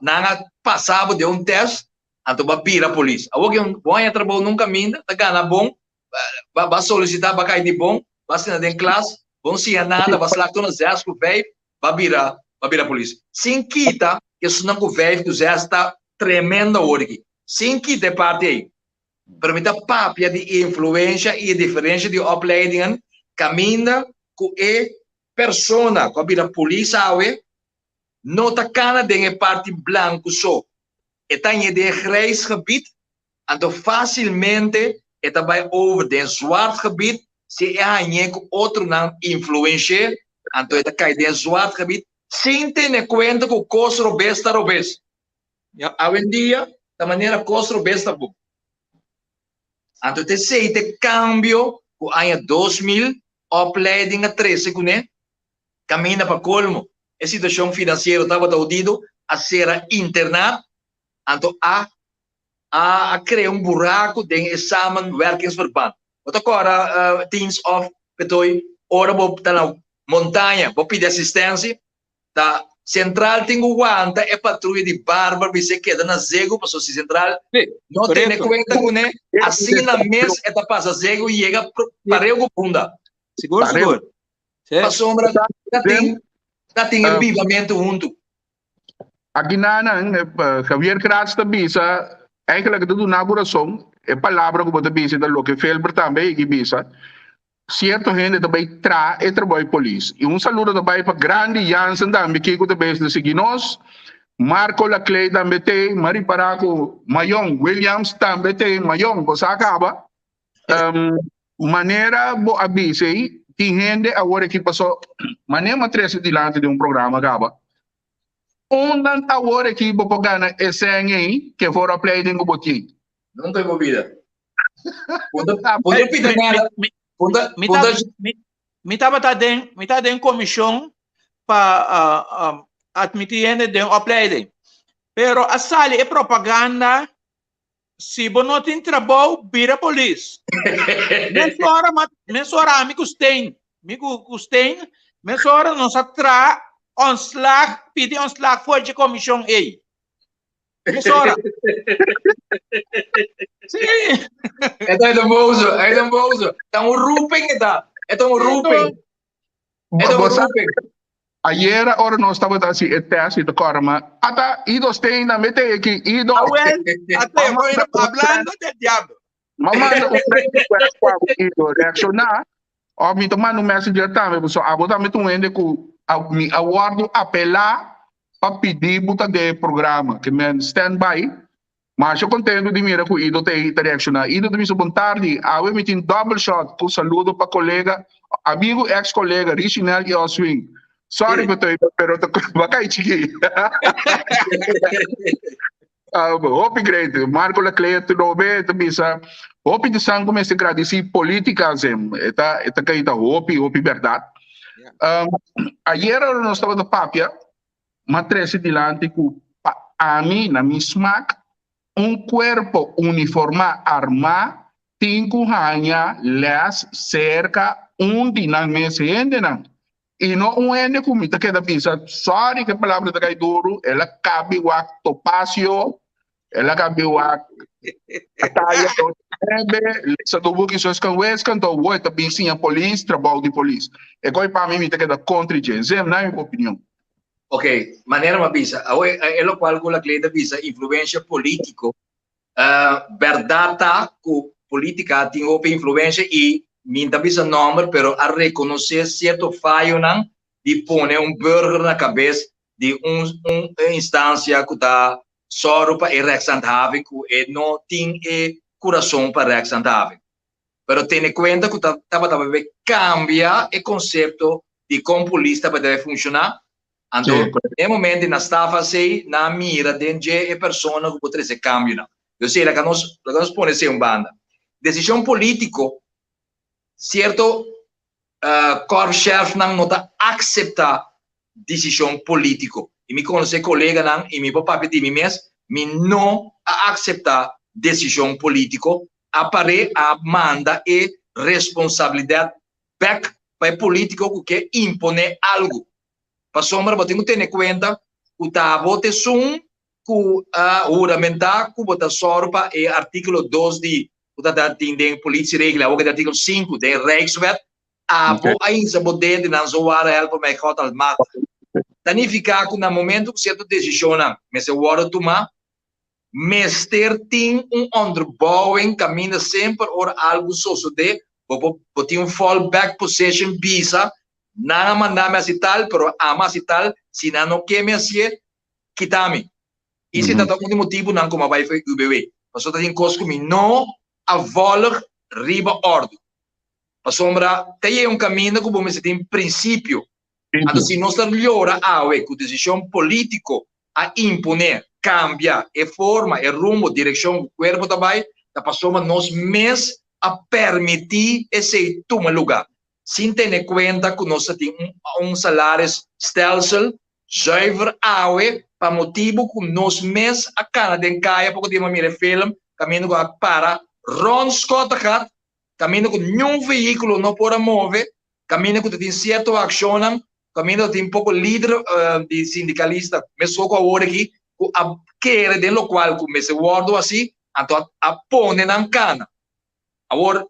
nanga passava de teste, então vira polícia. Agora que bom trabalho nunca minda, tá ganha bom, vai solicitar para cair de bom, vai ser na classe, Bom se nada, vai lá todas as que veio, vai virar polícia. Sem quita, que isso não veio, que já está tremenda hoje. Sem quita parte aí. Permita papia de influência e diferença de opleidingen, caminha com a persona, com a polícia, não tá cana de parte branco só. E tá em de grijs gebied, então facilmente eta vai over de zwart gebied, se é com outro não influencia, então eta cai de zwart gebied, sem ter conta com costo robesta. Hoje em dia, da maneira costo robesta bom. Então te sei te cambio com ano 2000, opleiding a 13 com né, caminha para colmo. A situação financeira estava audito a ser internado, então a criar buraco de examen werkingsverband. Wat agora teams of petoi ora bo na montanha, bo pedir assistência, da central tem o guanta é patrulha de barba, você queda na zego para soci central. Não tem conta com né, assim na mês é da passa zego e chega para o bunda. Seguro. A sombra da tem vivamento junto. Aqui Javier Kratz também, eigenlijk de inauguração, é palavra que você disse da lo que Felber também que bisa. Certo gente também e trabalho polícia. E saludo também para grande Jansen também que eu também de seguinos. Marco Laclay também tem, Mari Paraco, Mayong Williams também tem, Mayong, você acaba. Maneira bo abisei, tem gente agora que passou, maneira matriz dilante de programa acaba. Dan agora que bo pagana SNA que for apply din ko boti. Não tem movida. Pode pedir nada. Me tá den comissão para admitir den opleiding. Pero a sali é propaganda se não tem trabalho vira polícia. Mensora amigos tem, mensora não se tra onslag, pedir onslag voor de comissão aí. Mensora. Sim. É nervoso. Tá roeping eta. É roeping. Ayer ora nós estava assim teste de corma. Ata idos tem na mete aqui ido. Até hablando de diabo. Mama ido reaccionar. Ou me tomar no messenger também, so abota me tu ende com me aguardo apelar para pedir buta de programa que me stand by. Mas eu contento de mira com ido te reaccionar. Ido de mim tarde, awe me tin double shot. Tu saludo para colega, amigo ex-colega Richinel e Oswing. Sorry pero bakay chiki. Hope great. Marco Laclay tu dobe tu bisa. Hope de sangue me se agradeci política zem. Eta kaita hope verdade. Ayer nós estava da papia, matrese dilante com a mim na misma corpo uniformado armado, 5 anos, les cerca dinang mese ende não. E não ende comida que da pisa, sorry que palavra da cai duro, ela cabe o topácio, ela cabe o ataia do trebe, sa dubo que sós kan wes kan to wo ta bisi a polícia, trabalho de polícia. E coi para mim que da contingência, na minha opinião. Ok, maneira uma bisa. É o qual a Cleida bisa influência político. Verdade que política tem uma influência e minta bisa número, pero a reconhecer certo falho não de pôr burger na cabeça de instância que está só para representável e não tem coração para representável. Pero tem em conta que estava cambia o conceito de como polícia deve funcionar. Então, no momento na estafa sei na mira de a pessoa que pode ser cambio. Eu sei que nós põe ser banda. Decisão político, certo? Corpo-chefe não está aceitar decisão político. E me conhece colega não e me papai de mim mesmo, me não aceitar decisão político, apare a manda e responsabilidade back para político que impõe algo. Para sombra, você tem que ter em conta que está votação que juramentar que você sorpa o artigo 2 de da polícia regla, ou o artigo 5 de Rijkswet, abo ainda se poder de não zoar help me causa al mat. Danificar que no momento que você decisiona, mas eu vou tomar, Mester tem underbouwing, caminha sempre por algo suceder, tem fallback position bisa, não mandar-me assim tal, pero ama assim tal, se não quer me assim, quita-me. Isso é o único motivo não como vai fazer UBW. Mas tem coisas que não avolg riba ordem. A sombra tem caminho que você tem princípio. Então, se nós melhora a decisão política a imponer, cambia a forma, a rumo, direção do corpo também, da pessoa nós mesmos a permitir esse toma lugar. Sem ter em conta que nós temos salário stelsel, zuiver awe, para motivo que nós mesmos a cana de caia, porque temos mira film, caminho para Ron Scott gaat, caminho com nenhum veículo não pode mover, caminho que tem certa ação, caminho tem pouco líder de sindicalista, mas só com a hora aqui, a querer de lo qual como se guardo assim, então a pone na cana. Agora,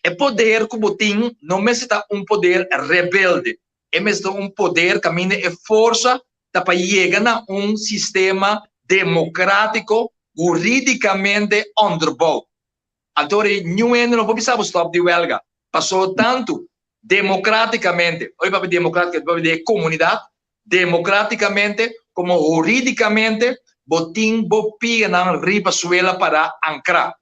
o poder que tem não necessita poder rebelde, é mesmo poder caminho e força para chegar a sistema democrático juridicamente underbouwd. Então, não precisamos stop de huelga. Passou tanto democraticamente, hoje para democrática, de comunidade, democraticamente como juridicamente, botim bopi na riba suela para ancrar.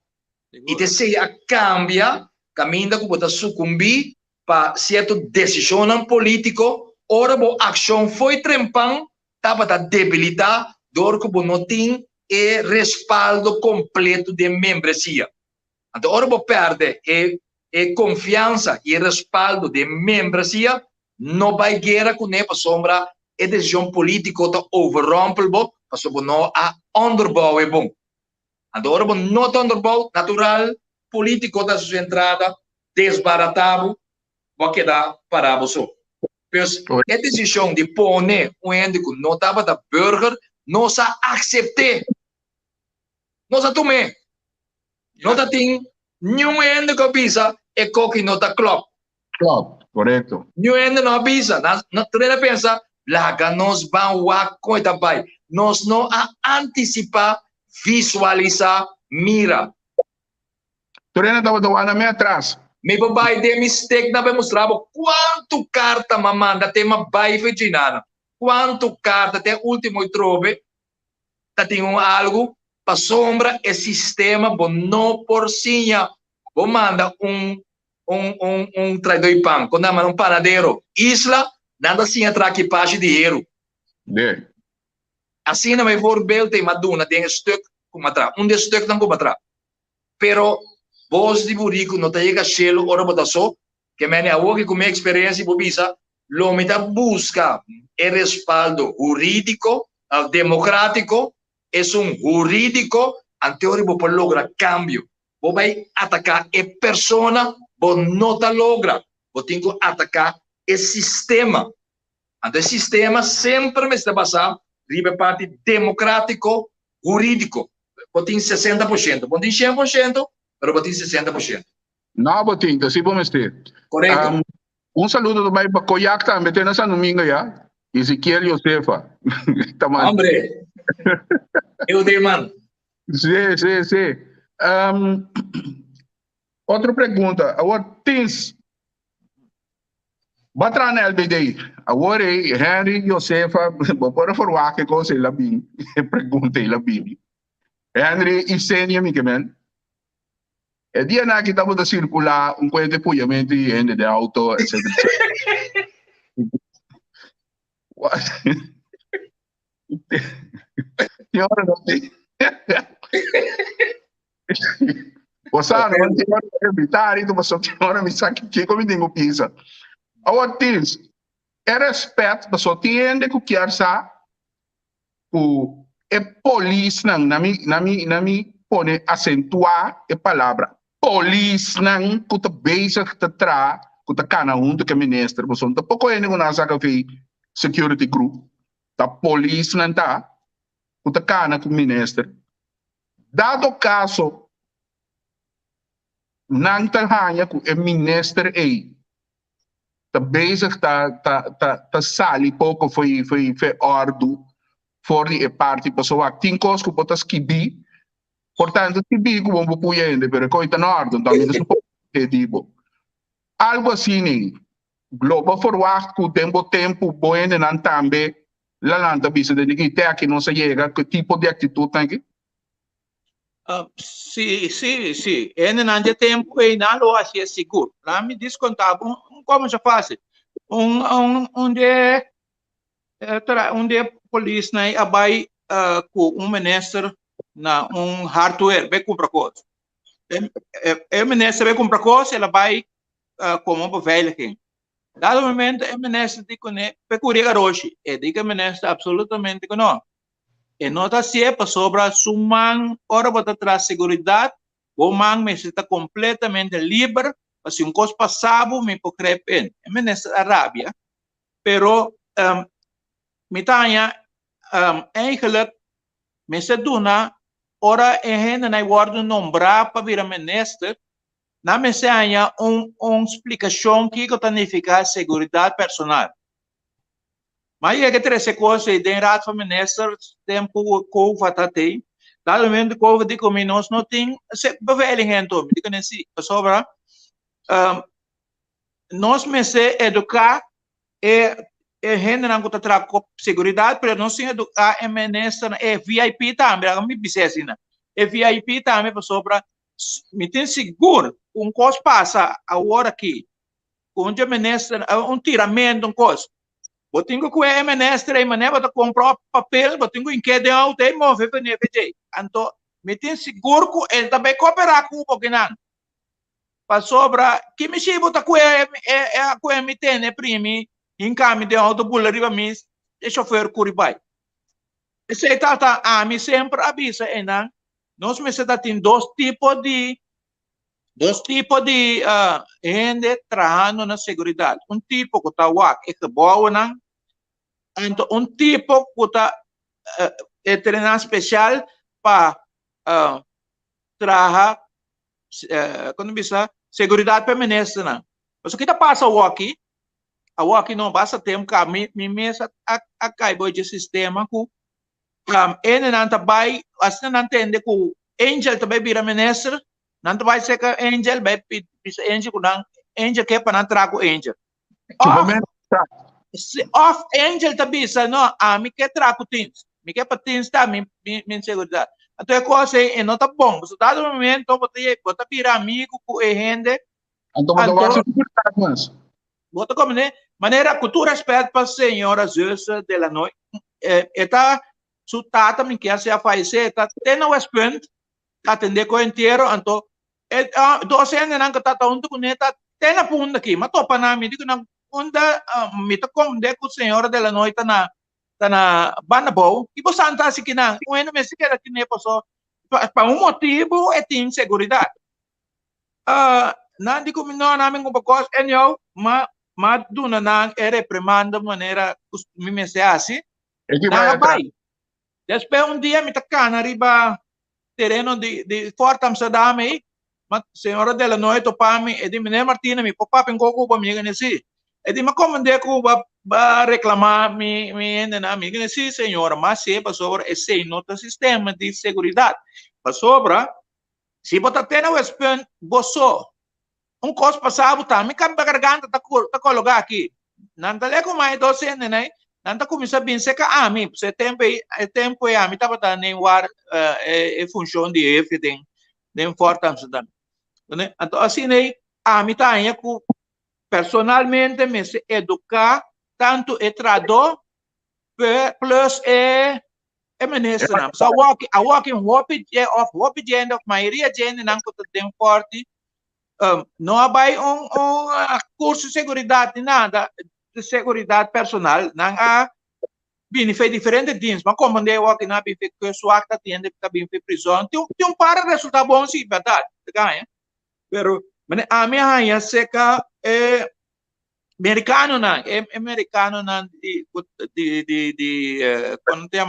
E te se cambia, caminha que bota sucumbir para certa decisão político, ora bo ação foi trempão, tava da debilitar, dor que bo não tem e respaldo completo de membresia. Então, ora bo perde e confiança e respaldo de membresia, não vai guerra com ele para sombra e decisão política está overrumpelbo, para sombra não a underbouw é bom. Então, ora bo não underbouw, natural, político da sua entrada, desbaratado, vai quedar para você. Pois, a decisão de pôr índico não estava da burger, não se aceitou. Não se tomou. Não tem nenhum índico avisa e que não está claro. Claro, correto. Nenhum índico não avisa. Não treina pensa, laga nós vamos a coisa vai. Nós não antecipar, visualizar, mira. Treina estava doando meio atrás. Me babai de mistake na mostrar quanto carta mamanda tem uma bai virginana. Quanto carta tem último trove, tá tem algo para sombra e sistema bom não por sinha. Bom manda traidor de pão, quando manda panadeiro. Isla nada assim a equipagem de dinheiro. De. Assim não vai for bel tem maduna tem stuk como atrás, stuk não como atrás. Pero vos de burico não te llega selo ora botação que me a que com minha experiência bobisa lo me busca el respaldo jurídico democrático es jurídico anterior por logra cambio vos vai atacar a persona vos não ta logra vos tem que atacar o sistema então o sistema sempre me está passando riba parte democrático jurídico vos tem 60% vos tem 100% pero botin 60%. Não, botin, assim vamos ter. Correto. Saludo também para Koyak também, tem nessa domingo já. Ezequiel Josefa. Hombre, eu dei, mano. Sim. Outra pergunta. Agora, tens... Batra na LBD. Agora, Henry Josefa, vou pôr a forma que coisa lá bem. Perguntei lá bem. Henry Isenia, mi kemen. E dia na kita mo da circular kwento po yamento y de auto, etc. Senhora não tem. Você não tem hora militar, então você tem hora me sabe que como tem o pisa. Agora tens é respeito, você tem que querer sa o é polícia na mi pone acentuar a palavra police nang kuta basic ta tra kuta kana hunto que minister boson ta pouco ene guna saka fi security group ta police nang ta kuta kana ku minister dado caso nang ta hanya ku e minister tá bezig tá sali pouco foi ordo for die parte pessoa tem coisas que botas kibi portanto kibi que vamos puia ainda pero coita na ordem também não pode digo algo assim né global forward que tempo bom não também lá lanta bisa de que até aqui não se chega que tipo de atitude tem que Sì. E non c'è tempo e non lo è sicuro. La mi discontava come si fa? Un de police na abai ku minister na hardware be compra coisa. Minister be compra coisa, ela vai como beveiliging. Dado momento, minister dico ne pecuria roxi. E dica minister absolutamente que não. E nota se para sobra sumang ora para traz seguridade, o man me está completamente livre, para se coisa passado me pode pen. Minister Arábia, pero me tanya eigenlijk mensen doen ora en hij wordt nombrado para vir minister na mensen anja explicação que significa seguridade personal. Mas é que três coisas de raad van minister tempo COVID até dado momento COVID de como nós não tem beveiliging então me diga assim sobre nós mensen educar gente não está trazendo segurança, mas não se educar em ministra é VIP também, a mim disse assim, é VIP também para sobra, me tem seguro, coisa passa a hora aqui, com o ministra tiramento coisa, eu tenho que é ministra e maneira de comprar papel, eu tenho que de alto e mover para NFJ, então me tem seguro que ele também cooperar com o pouquinho, para sobra, que me chibo tá com me tem primi em caminho de autobus arriba mim e chofer curibai esse tata a mim sempre avisa nós me está tem dois tipos de gente trabalhando na segurança tipo que está é que boa então tipo que está treinado especial para trabalhar quando bisa segurança permanente mas o que está passa aqui a não basta tempo que me mesa a caibo de sistema que ele não vai assim não entende que angel também vira ministro não vai ser que angel vai angel que angel que para não trago angel off angel também não a me que trago teams me que para teams tá me segurança então é coisa e não tá bom você dado momento você vira amigo com a gente então você vai segurar mas bota como né maneira que tu respeita para a senhora Zeus de la noite está su tata me quer se a fazer está tendo o spend atender com inteiro então docente não que está onde com neta tem a punta aqui mas topa na me digo não onde me tá como de com a senhora de la noite tá na banda boa e você anda assim que não quando me se quer aqui né passou para motivo é tem segurança não digo não namin com coisa mas duna não é reprimanda maneira me se assim não vai depois dia me toca na riba terreno de Fort Amsterdam aí mas senhora dela noite para mim e de Miné Martina me papa em coco para mim nesse e de me comandei que va reclamar me na amiga nesse senhora mas se para sobre esse nota sistema de segurança para sobre se botar tendo o spin bosso coisa passado também que a garganta tá colocar aqui não tá leco mais docente né não tá começando a pensar que a mim se tempo a mim tava dando nem war função de everything nem importante dan né então assim né a mim tá aí personalmente me se educar tanto trador plus ministro não so walking hope gente of maioria gente não que tem forte não há curso de segurança nada de segurança personal não há bem feito diferentes things mas como eu aqui na bem feito que sua acta tem de bem feito prisão tem para resultar bom sim verdade ganha pero a minha rainha seca americano não de quando tem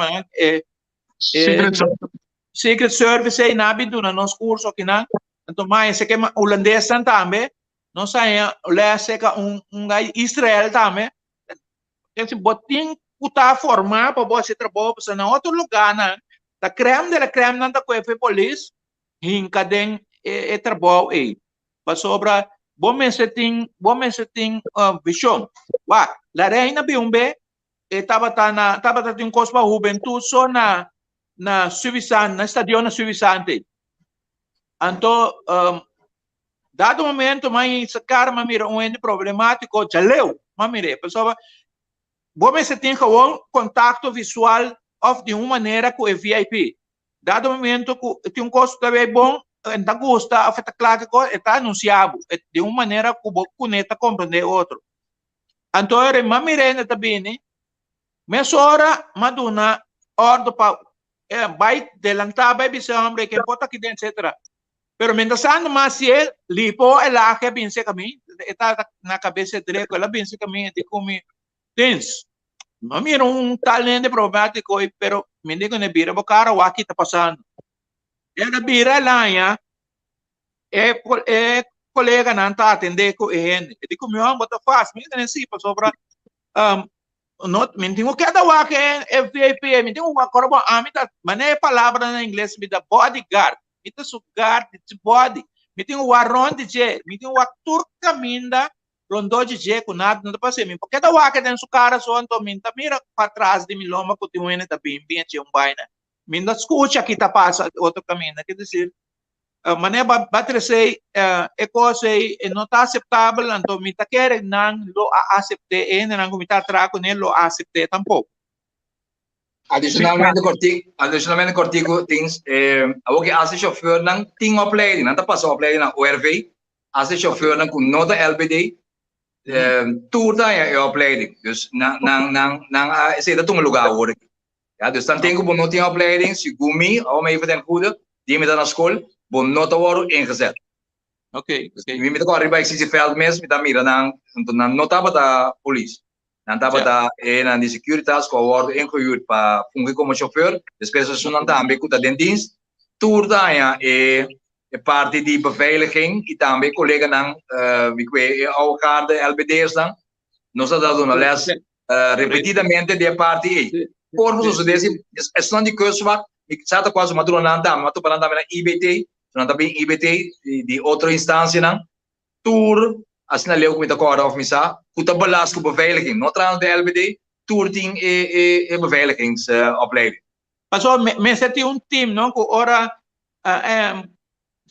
Secret Service aí na bidu na nos curso aqui na então mais se que holandês também não saia lá seca Israel também. Esse botim puta formar para você trabalhar para na outro lugar na da creme de la creme não da coisa polícia hinca den trabalho aí para sobra bom me tem visão wa la reina biumbe estava tem cospa juventude só na Suíça na estadio na Suíçante então dado momento mas cara mira problemático já leu mire pessoa você tem que um contato visual de uma maneira com o VIP. Dado momento que tem custo também bom, então gosta, afeta claro que está anunciado de uma maneira que o conecta compreender outro. Então, eu me também, mas hora, maduna, ordem para vai delantar, vai visar homem que pode aqui dentro, etc. Pero mientras tanto, mas se ele lipo, ela que pensa que está na cabeça dele, ela pensa que de comer tens. Mira talento problemático, pero me digo ne bira bo cara o aqui tá passando. Era bira lá ya colega não tá atender com ele. Eu digo meu bota faz, me diga assim para sobra not me tenho que dar o que é VIP, me tenho o agora bom a mim tá, mas é palavra na inglês me dá bodyguard, me tá sugar de body, me tenho o arron de je, me tenho o actor caminda rondo de je com nada não passa mim porque da waca dentro cara só então minta mira para trás de miloma que tem uma tá bem tinha baina minta escuta aqui tá passa outro caminho quer dizer mané batresei é coisa não tá aceitável então minta quer não lo aceitar não como tá trago nem lo aceitar tampouco Adicionalmente cortico tens o que hace chauffeur não tem opleiding não tá passando opleiding na ORV hace chauffeur não com nota LBD toerda é opleiding. Dus esse é um lugar hoor. Ja, dus dan denk ik dat die opleiding, se gumi, om even ten goede, die met na school, bom nota worden ingezet. Oké. We moeten gewoon arriba existe veldmes, met dan mira dan nota bata police. Dan bata en die securitas ko worden ingehuurd pa fungir como chauffeur. Después is dan também kuta den dienst. Toerda ja parte de beveiliging e também colega não ao garde LBD's não nós dando uma les repetidamente de parte aí por isso desse é de coisa va certa quase maduro não dá mas tu falando também na IBT não também IBT de outra instância não tour assim na leu com muita corda of missa kuta balas com beveiliging não trans de LBD tour tem beveiligings opleiding mas só me senti team não com hora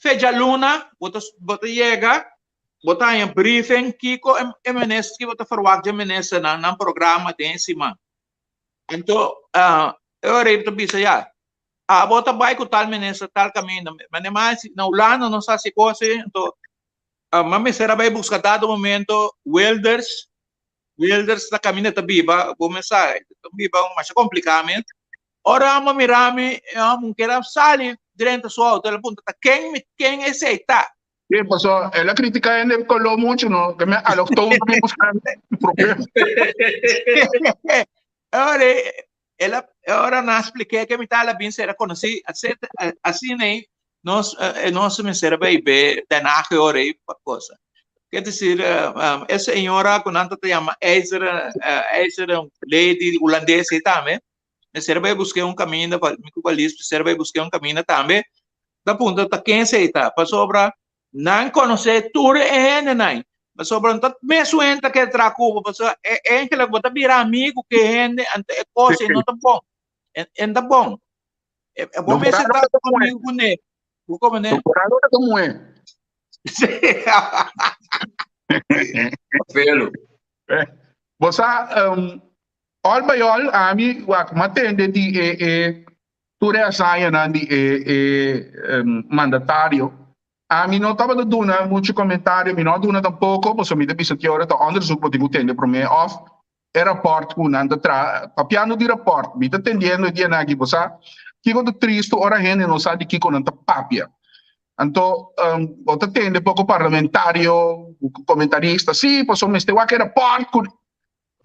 Feja Luna, bota chega, bota em briefing, Kiko MNS, que bota forward de MNS na programa de cima. Então, eu reito to bisa ya. Bota vai com tal MNS, tal caminho, mas mais na Holanda não sabe se coisa, então, mas será vai buscar dado momento welders na caminho da biba, começar, biba mas complicadamente. Ora, mirami, quero sair direto só o telefone tá quem aceita Sim, passou ela critica ele colou muito não que me alocou no buscando problema ela não expliquei que me tá lá bem será conheci assim né nós me será bem da naque hora aí coisa quer dizer essa senhora quando anda te chama Eiser lady holandesa também será vai buscar caminho para me cubalista será vai buscar caminho também da ponta tá quem aceita para sobra não conhecer tudo não mas sobra não mesmo entra que trago para é que ela bota virar amigo que ande ante coisa não tá bom tá bom é bom mesmo tá comigo com ele como né como é pelo você all by all, ami wak matende di ture asaya na di mandatario. Ami não estava dando muito comentário, mi não dando tampouco, mas mi devi sentire ora onderzoek wat ik utende pro me of e rapport ku nanda tra papiano di rapport, mi attendendo di anagi bosa, kiko do tristo ora hene non sa di kiko nanta papia. Anto bota tende poco parlamentario, comentarista, sì, posso meste wak rapport ku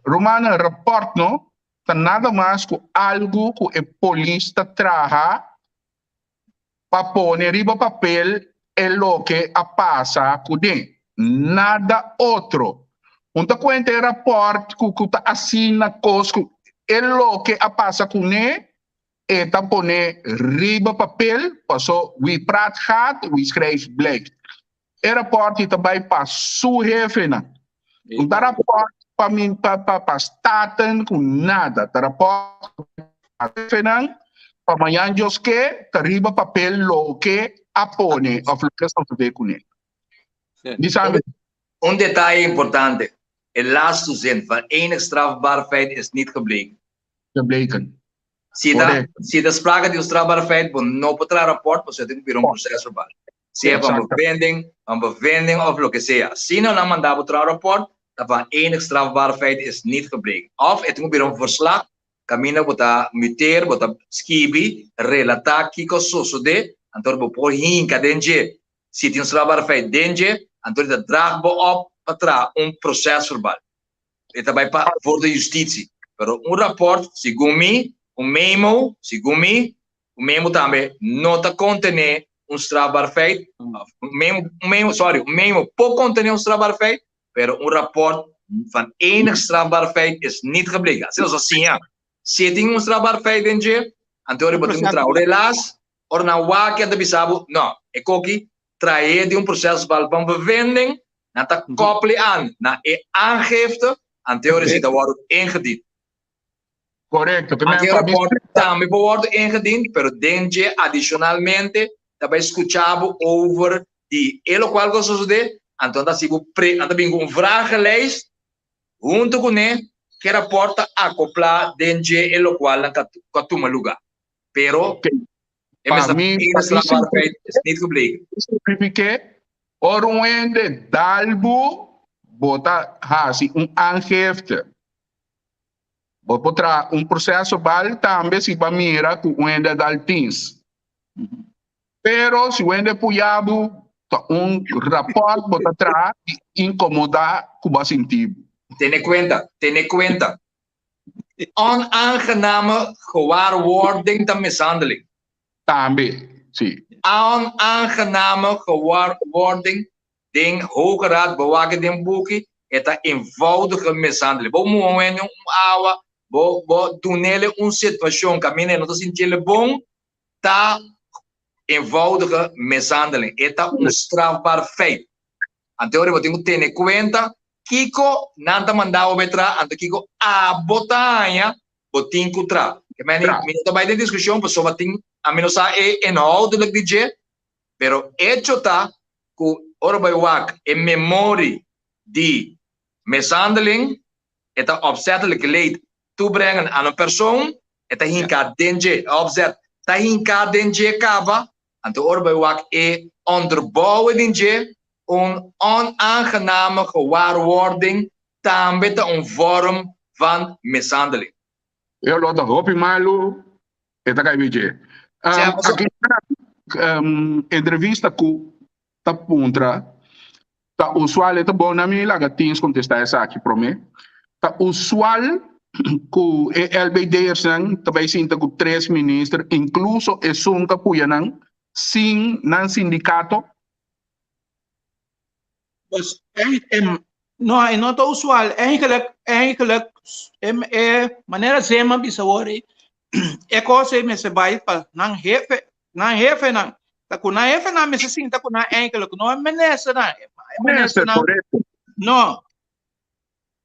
Romana report no, tá nada mais que algo que o polícia traja para pôr riba papel é lo que a passa com dem. nada outro. Unta cuenta o rapport que tá assina cosco, é lo que a passa com né, e tá pone riba papel, passou, we praat gaat, we schrijf blijft. E rapport e também para su jefe, na. Unta rapport para mim, para staten com nada, tá rapport para jefe, na, para amanhã Deus que, tá riba papel lo que a pone, of lo que estão fazendo com ele. Sabe? Detalle importante. Het laatste zin van enig strafbaar feit is niet gebleken. Gebleken. Se da sprake de strafbaar feit, no potrá rapport, pues eu tenho que vir processo verbal. Se é uma bevinding of lo que sea. Se não mandava o rapport, dan van enig strafbaar feit is niet gebleken. Of het moet weer verslag, camina bota muter, bota skibi, relata kiko soso de, antor bo por hinka denje. Se tem strafbaar feit denje, antor dat draag bo op para processo verbal. Het vai para voor de justitie. Pero rapport, segundo mim, memo, segundo mim, memo também não está contendo strafbaar feit. Memo pode conter strafbaar feit, pero rapport van enig strafbaar feit is niet gebleken. Zelfs assim, ja. Se tem strafbaar feit in je, anterior botem relaas, or na wakia de bisabo, não, é coque traer de processo verbal van bevinding, na ta koppelen aan, na aangifte, anterior zit dat wordt ingediend. Correcto. Rapport também wordt ingediend, pero denje adicionalmente, daarbij escuchado over die hele qual cosa sucede, então bingo vragenlijst, junto com ele, que rapporta acoplar denje ele qual na katuma lugar. Pero, para mim, is niet gebleken. Significa, oriënte dalbo, bota hasi aangifte. Potrà processo verbal também se va mira com o ende daltins. Pero se o ende puyabo rapport bota tra incomodar cuba sentido. Ten cuenta. Onaangename gewaarwording de mishandeling. Também, sim. Onaangename gewaarwording ding Hoge Raad bewaken den boekie. Het is eenvoudige mishandeling. Bo momento awa, bo tunele situatie camine no sintile bom, ta eenvoudige mishandeling. Het is strafbaar feit. Anterior we tenho ter cuenta, Kiko nanta mandava betra, ante Kiko a botanya, botin kutra. Que minuto bij de discussão, pessoa tem a menos a inhoudelijk DJ, pero hecho ta ku ora by wak in memorie die mishandeling, het opzettelijk leed toebrengen aan een persoon, het hinka denje opzet, ta hinka denje kaba, en de orbewak onderbouwen denje, een onaangename gewaarwording, também een vorm van mishandeling. Eu lo da hopi malu, eta kai bije. Aqui entrevista com ta puntra. Ta usual é bom na minha laga tens contestar essa aqui para mim. Ta usual com LBDers também sinta com 3 ministros, incluso é sunca puyanang sim nan sindicato. Mas não é não tão usual. Eigenlijk maneira zema bisawori é coisa me se vai para nan jefe nan. Ta kuna jefe nan me se sinta kuna eigenlijk não é menesa nan. No.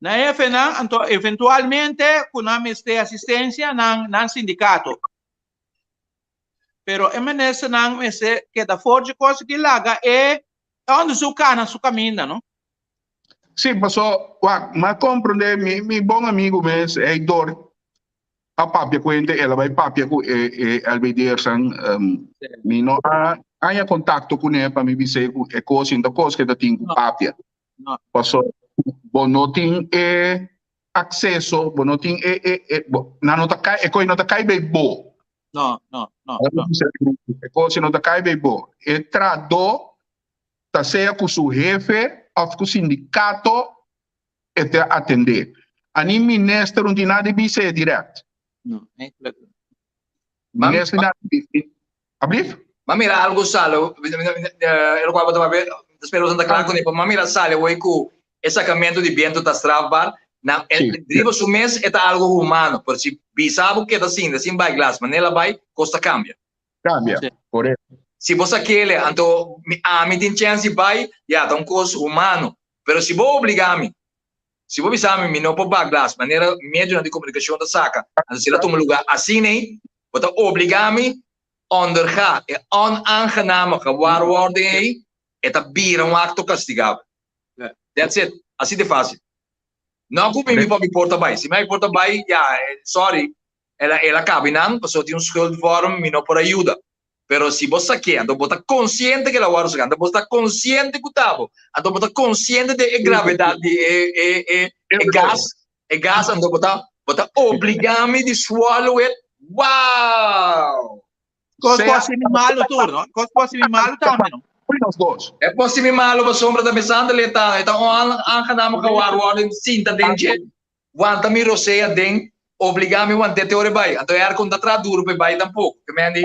Na EFNA, então, eventualmente, kunamos de assistência na sindicato. Pero MNS não é que da forte coisa que laga é onde su cana su caminha, não? Sim, mas compreende, meu bom amigo mesmo, é dor. A papia cuente, ela vai papia com LBDersan, me não há contato com ele para me dizer que coisa que da tem papia. Passou, bom não tem acesso, bom não tem não tá cai, coisa não tá cai bem bom. Não. Coisa não tá cai bem bom. E trado tá seja com o jefe ou com o sindicato e atender. Ani ministro não tem nada de ser direto. Não, é claro. Ministro nada. Abrir? Mas mira algo salo, eu quando espero Santa Clara com para mira sale hoje com esse sacramento de viento está strafbar na driva su mês é algo humano por se bisabo que assim vai glass mas nela vai costa cambia correto. se você aquele então a mim tem chance vai então costo humano pero se vou obrigar-me se vou bisamo me não pode glass maneira médio de comunicação da saca então se lá toma lugar assim nem vou obrigar-me onderga é onaangename gewaarwording aí é vira acto castigável that's it assim de fácil não culpa me para me porta bem se me porta bem sorry ela acaba não passou tem schuld vorm me não por ajuda pero se você quer então você consciente que ela vai usar então você está consciente que estava então você está consciente de gravidade gas então você obriga-me de swallow it wow Cosa può essere malo turno? Cosa può essere malo também? É possível malo para sombra da pesada leta então aangename gewaarwording cinta dentje want me roseia den obrigar-me want de teoria vai então é com da duro para vai tampouco que me andi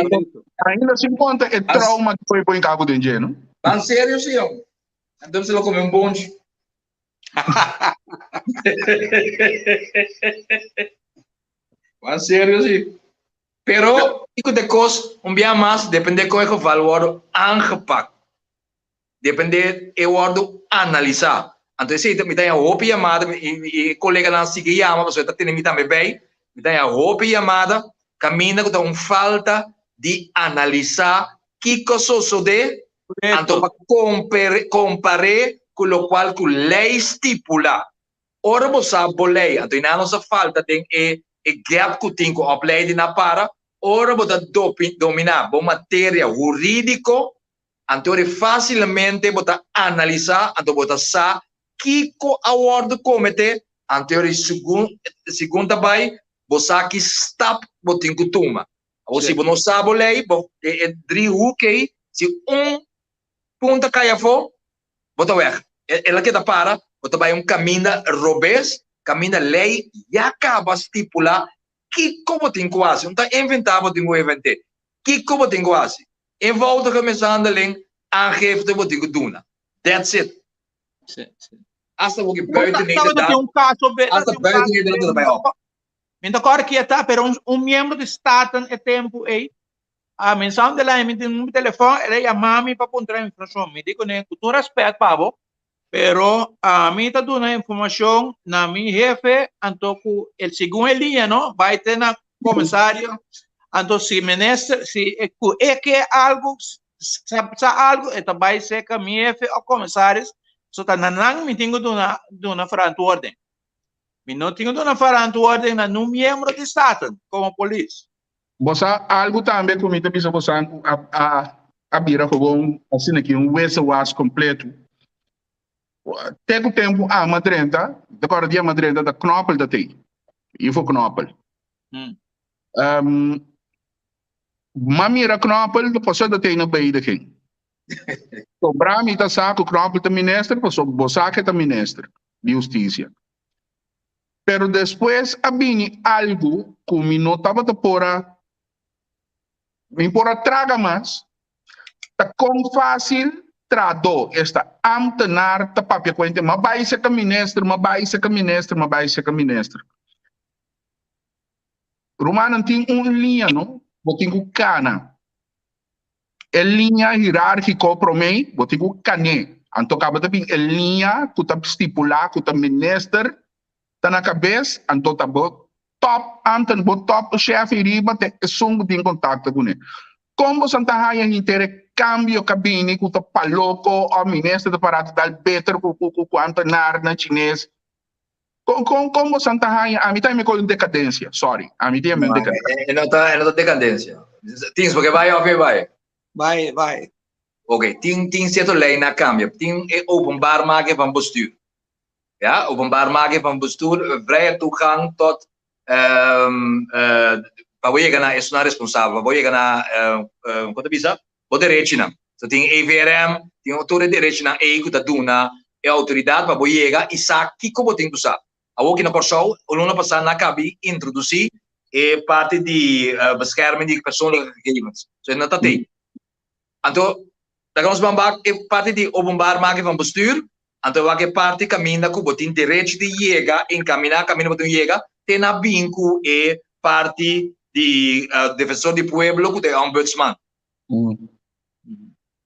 ainda se conta é trauma que foi põe em cabo dentje não van sério senhor então se lo come um bonde van sério sim pero ico de cos dia mais depende como é que o valor aangepakt depende eu word analisar então se me tem a roupa chamada e colega lá se que chama você está tendo me também bem me tem a roupa chamada caminha com falta de analisar que coisa sucede então para comparar com o qual que lei estipula ora você bolei então não nossa falta tem gap que tem com a lei de na para ora você dominar a matéria jurídico então facilmente você analisar então você sabe que a ordem comete então segunda vai você que stop você tem que tomar ou se você não sabe a lei é que se ponto cai fora você vai ela que para você vai caminho robês caminho lei e acaba estipular que como tem quase não está inventado tem que inventar que como tem quase em volta começando a aangeeft wat ik doen. That's it. Als er ook in buiten Nederland als er buiten Nederland erbij op. Minta agora que está, pero membro do Estado é tempo aí. A mensagem dela me tem um telefone, ela chama-me para encontrar informação. Me digo, né, com todo respeito, Pablo, pero a mim está dando informação na minha jefe, então o segundo linha, não, vai ter na comissário, então se ministro, se é que algo algo então vai ser que a minha jefe ou comissários, só tá não me tenho dona verantwoording. Me não tenho dona verantwoording na um membro do Estado como polícia. Você algo também comigo bisa você a bira com assim aqui was completo. Tem o tempo a madrenta, depois dia madrenta da knoppel da tem. E foi knoppel. Mamira knoppel do posso da tem na beide king. So brami ta saco knoppel da ministro, posso bosaque da ministro de justiça. Pero depois abini algo que me notava da pora traga mais, tá com fácil trado esta ambtenaar te papia kwente, mas vai ser que ministro, mas vai ser que ministro, mas vai ser que ministro. Romano tem linha, não? Botem o cana. É linha hierárquica para mim, botem o cane. Então acaba também é linha que tá estipular, que tá ministro, tá na cabeça, então tá top, anten top chefe riba te sungo din contatto con ele. Como Santa Haya intercambio cabine com o paloco o ministro do aparato dal better com antenar na chinês. Como Santa Haya a mim tá me com decadência, sorry. A mim tem decadência. Não tá decadência. Tins porque vai. Vai. Ok, tem certo lei na cambio. Tem openbaar maken van bestuur. Ja, openbaar maken van bestuur, vrije toegang tot Pavoyegana é uma responsável, Pavoyegana, quanto bisa? Pode rechina. So tem EVRM, tem autoridade rechina, que tá duna, é autoridade Pavoyega e sabe que como tem que usar. A outra na pessoa, o luna passar na cabe introduzir é parte de bescherming de persoonlijke gegevens. So não tá tem. Então vamos bambak é parte de openbaar maken van bestuur. Então, a parte caminha que botin direito de chegar, encaminhar caminho botin chegar, tem a vinco é parte de defensor do pueblo que é ombudsman.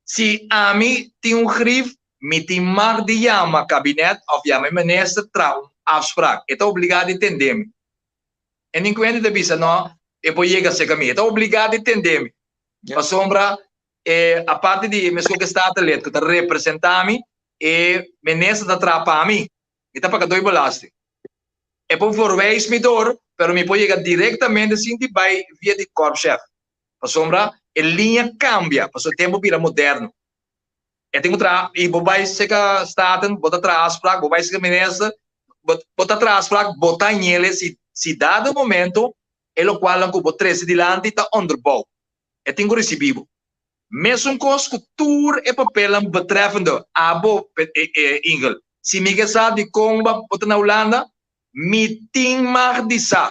Se a mim tem grif, me tem mar de chama cabinet of chama minister trouw afspraak. É obrigado a entender-me. E nem quando de vista não, eu vou chegar a caminho. É obrigado a entender-me. A sombra a parte de mesmo que está atleta que está representando-me e minister da trapa a mim. Então para dois belasting. É por forweis me dor, pero me pode chegar diretamente assim de vai via de corpo-chefe. A sombra a linha cambia, para o tempo vira moderno. Eu tenho e vou vai ser que staten, bota atrás para, vou vai ser que minister, bota atrás para, botar em ele se dado momento, é o qual eu vou trazer dilante está underbow. Eu tenho recebido. Mesmo com cultura e papel betreffende abo ingel. Se me gesta de comba bota na Holanda, me tem mais de sa.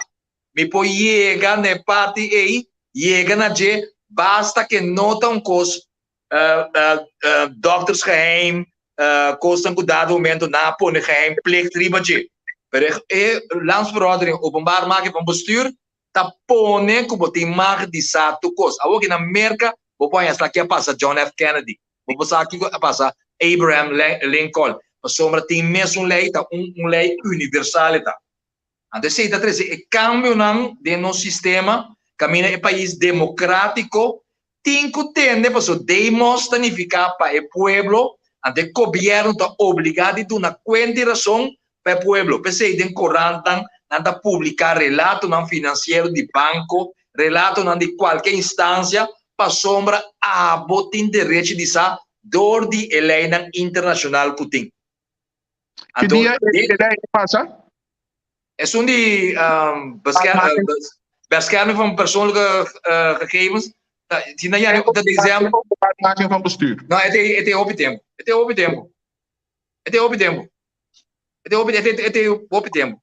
Me pode chegar na parte aí, chega na G, basta que nota cos dokters geheim, kosten dado momento na pone geheim, plicht ribaje. Maar landsverordening openbaar maken van bestuur, ta pone como tem mais de sa tu cos. Awo na América, vou pôr essa aqui a passar John F. Kennedy, vou passar aqui a passar Abraham Lincoln. A sombra tem mesmo lei, tá lei universal tá. Então se tá treze, e cambio não de nosso sistema, caminha em país democrático. Tem que ter, para demostrar para o pueblo, ante o governo está obrigado a dar uma conta razão para o pueblo. Pensei em corranta, nada publicar relato não financeiro de banco, relato não de qualquer instância, para sombra a botin direito de sa dor de lei internacional que tem. Que dia passa? É um de bescherming van persoonlijke gegevens. Tina ja op dat examen. Van bestuur. Nou, het is op tempo. Het is op tempo. Het is op tempo. Het is op tempo.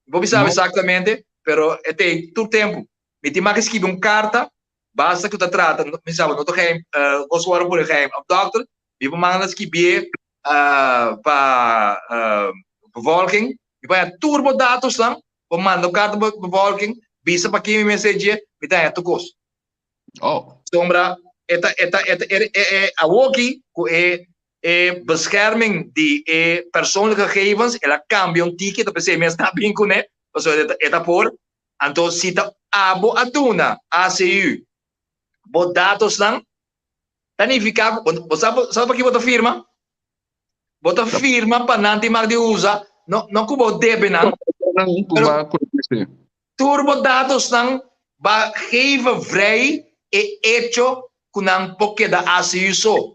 Vou saber exatamente, pero het is todo tempo. Me tem que escrever carta, basta que tu trata, me sabe, não tô geheim, gosto por geheim, op dokter, me vou mandar escrever para bevolking, me vai turbo dados lang, vou mandar carta para bevolking, bisa para quem me mensagem, me dá tu gosto. Oh. Sombra, a woki bescherming die persoonlijke gegevens, ela cambia ticket, dat pensei men está bem com né, so eta por, então cita abo atuna, ACU, bot dados lang, tanifica, sabe aqui bota firma? Bota firma para nanti mag de usa, não kubo debe nan, turbo dados lang, ba geven vrij e hecho con un poco da ACU so.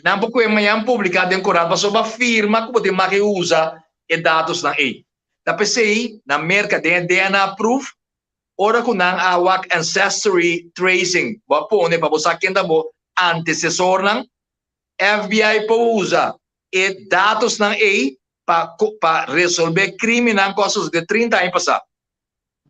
Não porque amanhã publicado em corado, mas só a firma que pode mais usa e dados na aí. Da PCI, na América tem DNA proof, ora com a WAC ancestry tracing, vou pôr para você quem tá bom antecessor não, FBI para usa e dados na aí para resolver crime não coisas de 30 anos passado.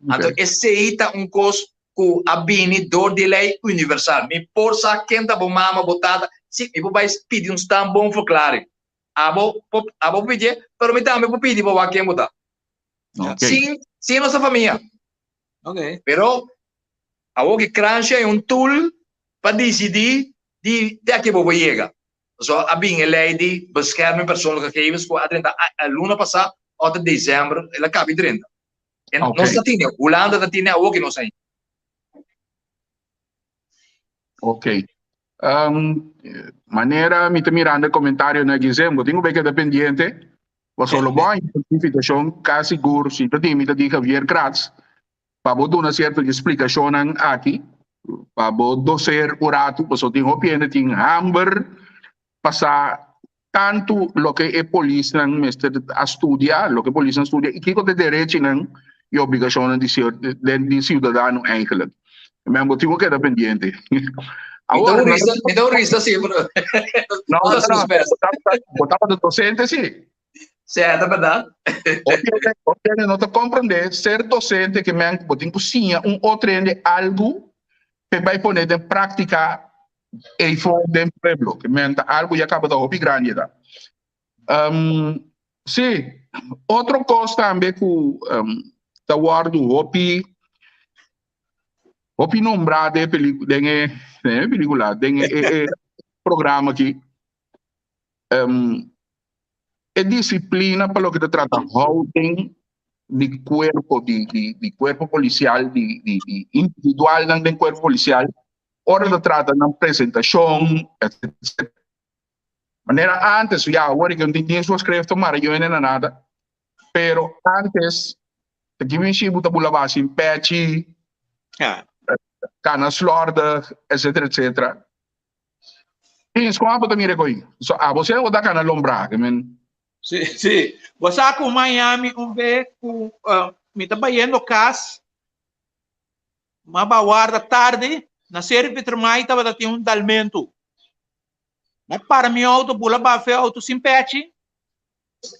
Então esse aí tá coisa que a bini dor de lei universal. Me por sa quem tá bom mama botada. Se eu vou pedir tão bom forclare, abo pedir, pero me também vou pedir para quem botar. Sim nossa família. Okay. Pero a que crunch é tool para decidir de que vou chegar. So a bem lei de bescherming persoonlijke gegevens voor a luna passada 8 de dezembro, ela acaba 30. En nós tá tinha, Holanda tá tinha o que nós aí. Ok. Maneira, me mirando comentário na dizendo, tenho bem que dependente, mas só bom identificação quase seguro, se tem me diga Javier Kratz, para dar uma certa explicação aqui, para doser o rato, mas só tem opinião, tem hamburger, passar tanto lo que é polícia a estudar, lo que a polícia estudia, e que tem direito e obrigação de cidadão eigenlijk. Mas motivo que é dependente. Então, rista sim, bro. Não, botava do docente, sim. Certo, é verdade. Porque não te compreender, ser docente que me botem cozinha, outro algo que vai pôr em prática e foi del pueblo, que menta algo e acaba da hopi grande da. Sim, outro coisa também que da guardo hopi nombrado de película, de programa aqui, é disciplina para o que se trata holding de cuerpo, de cuerpo policial, de individual del cuerpo policial, ora se trata de una presentación, etc. Manera antes, ya, ahora que no tenía su escrito, yo no nada, pero antes, aquí me chivo de la base, pechi, canas florda, etc, etc. E isso como também recoi. So, você não dá cana lombra, que men. Sim, sim. Você com Miami vez com me trabalhando cas, mas guarda tarde, na série Petromai estava tendo dalmento. Mas para mim auto pula bafe auto simpete.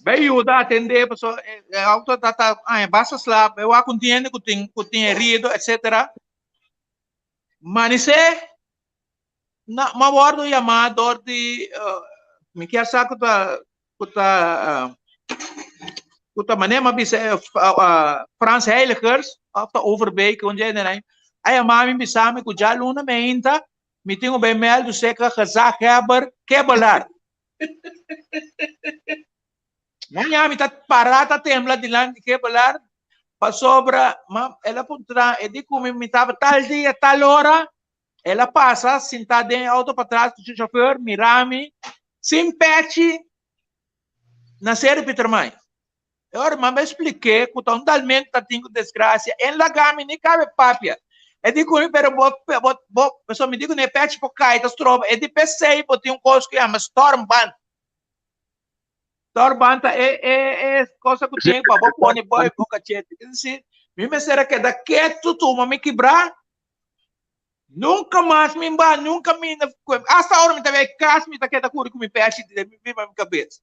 Bem ajuda a atender pessoa auto tá basta slap, eu a compreendo que tem rido, etc. Mas na ma guardo chamado de me quer saco kuta manema bisa Frans Heiligers after overbeek onde é né aí a mami bisa me kuja luna me inta me tenho bem mel do seca casa quebrar minha me tá parada tembla de lá de quebrar para sobra ela contra e de como me tava tal dia tal hora ela passa sentada em auto para trás do chauffeur mirame sem pete na série Petromai. Agora, mas me expliquei que totalmente está tendo desgraça. Em Lagami, nem cabe papia. É de comigo, pero pessoal me diga, né, pete por cair, das trobas. É de PC, tem coisa que chama Stormband. Stormband é coisa que tem para pôr boy com cachete. Me será que daqui tudo, me quebrar? Nunca mais me embora, nunca me. Hasta agora me também casa, me tá que da cura com me pete de minha cabeça.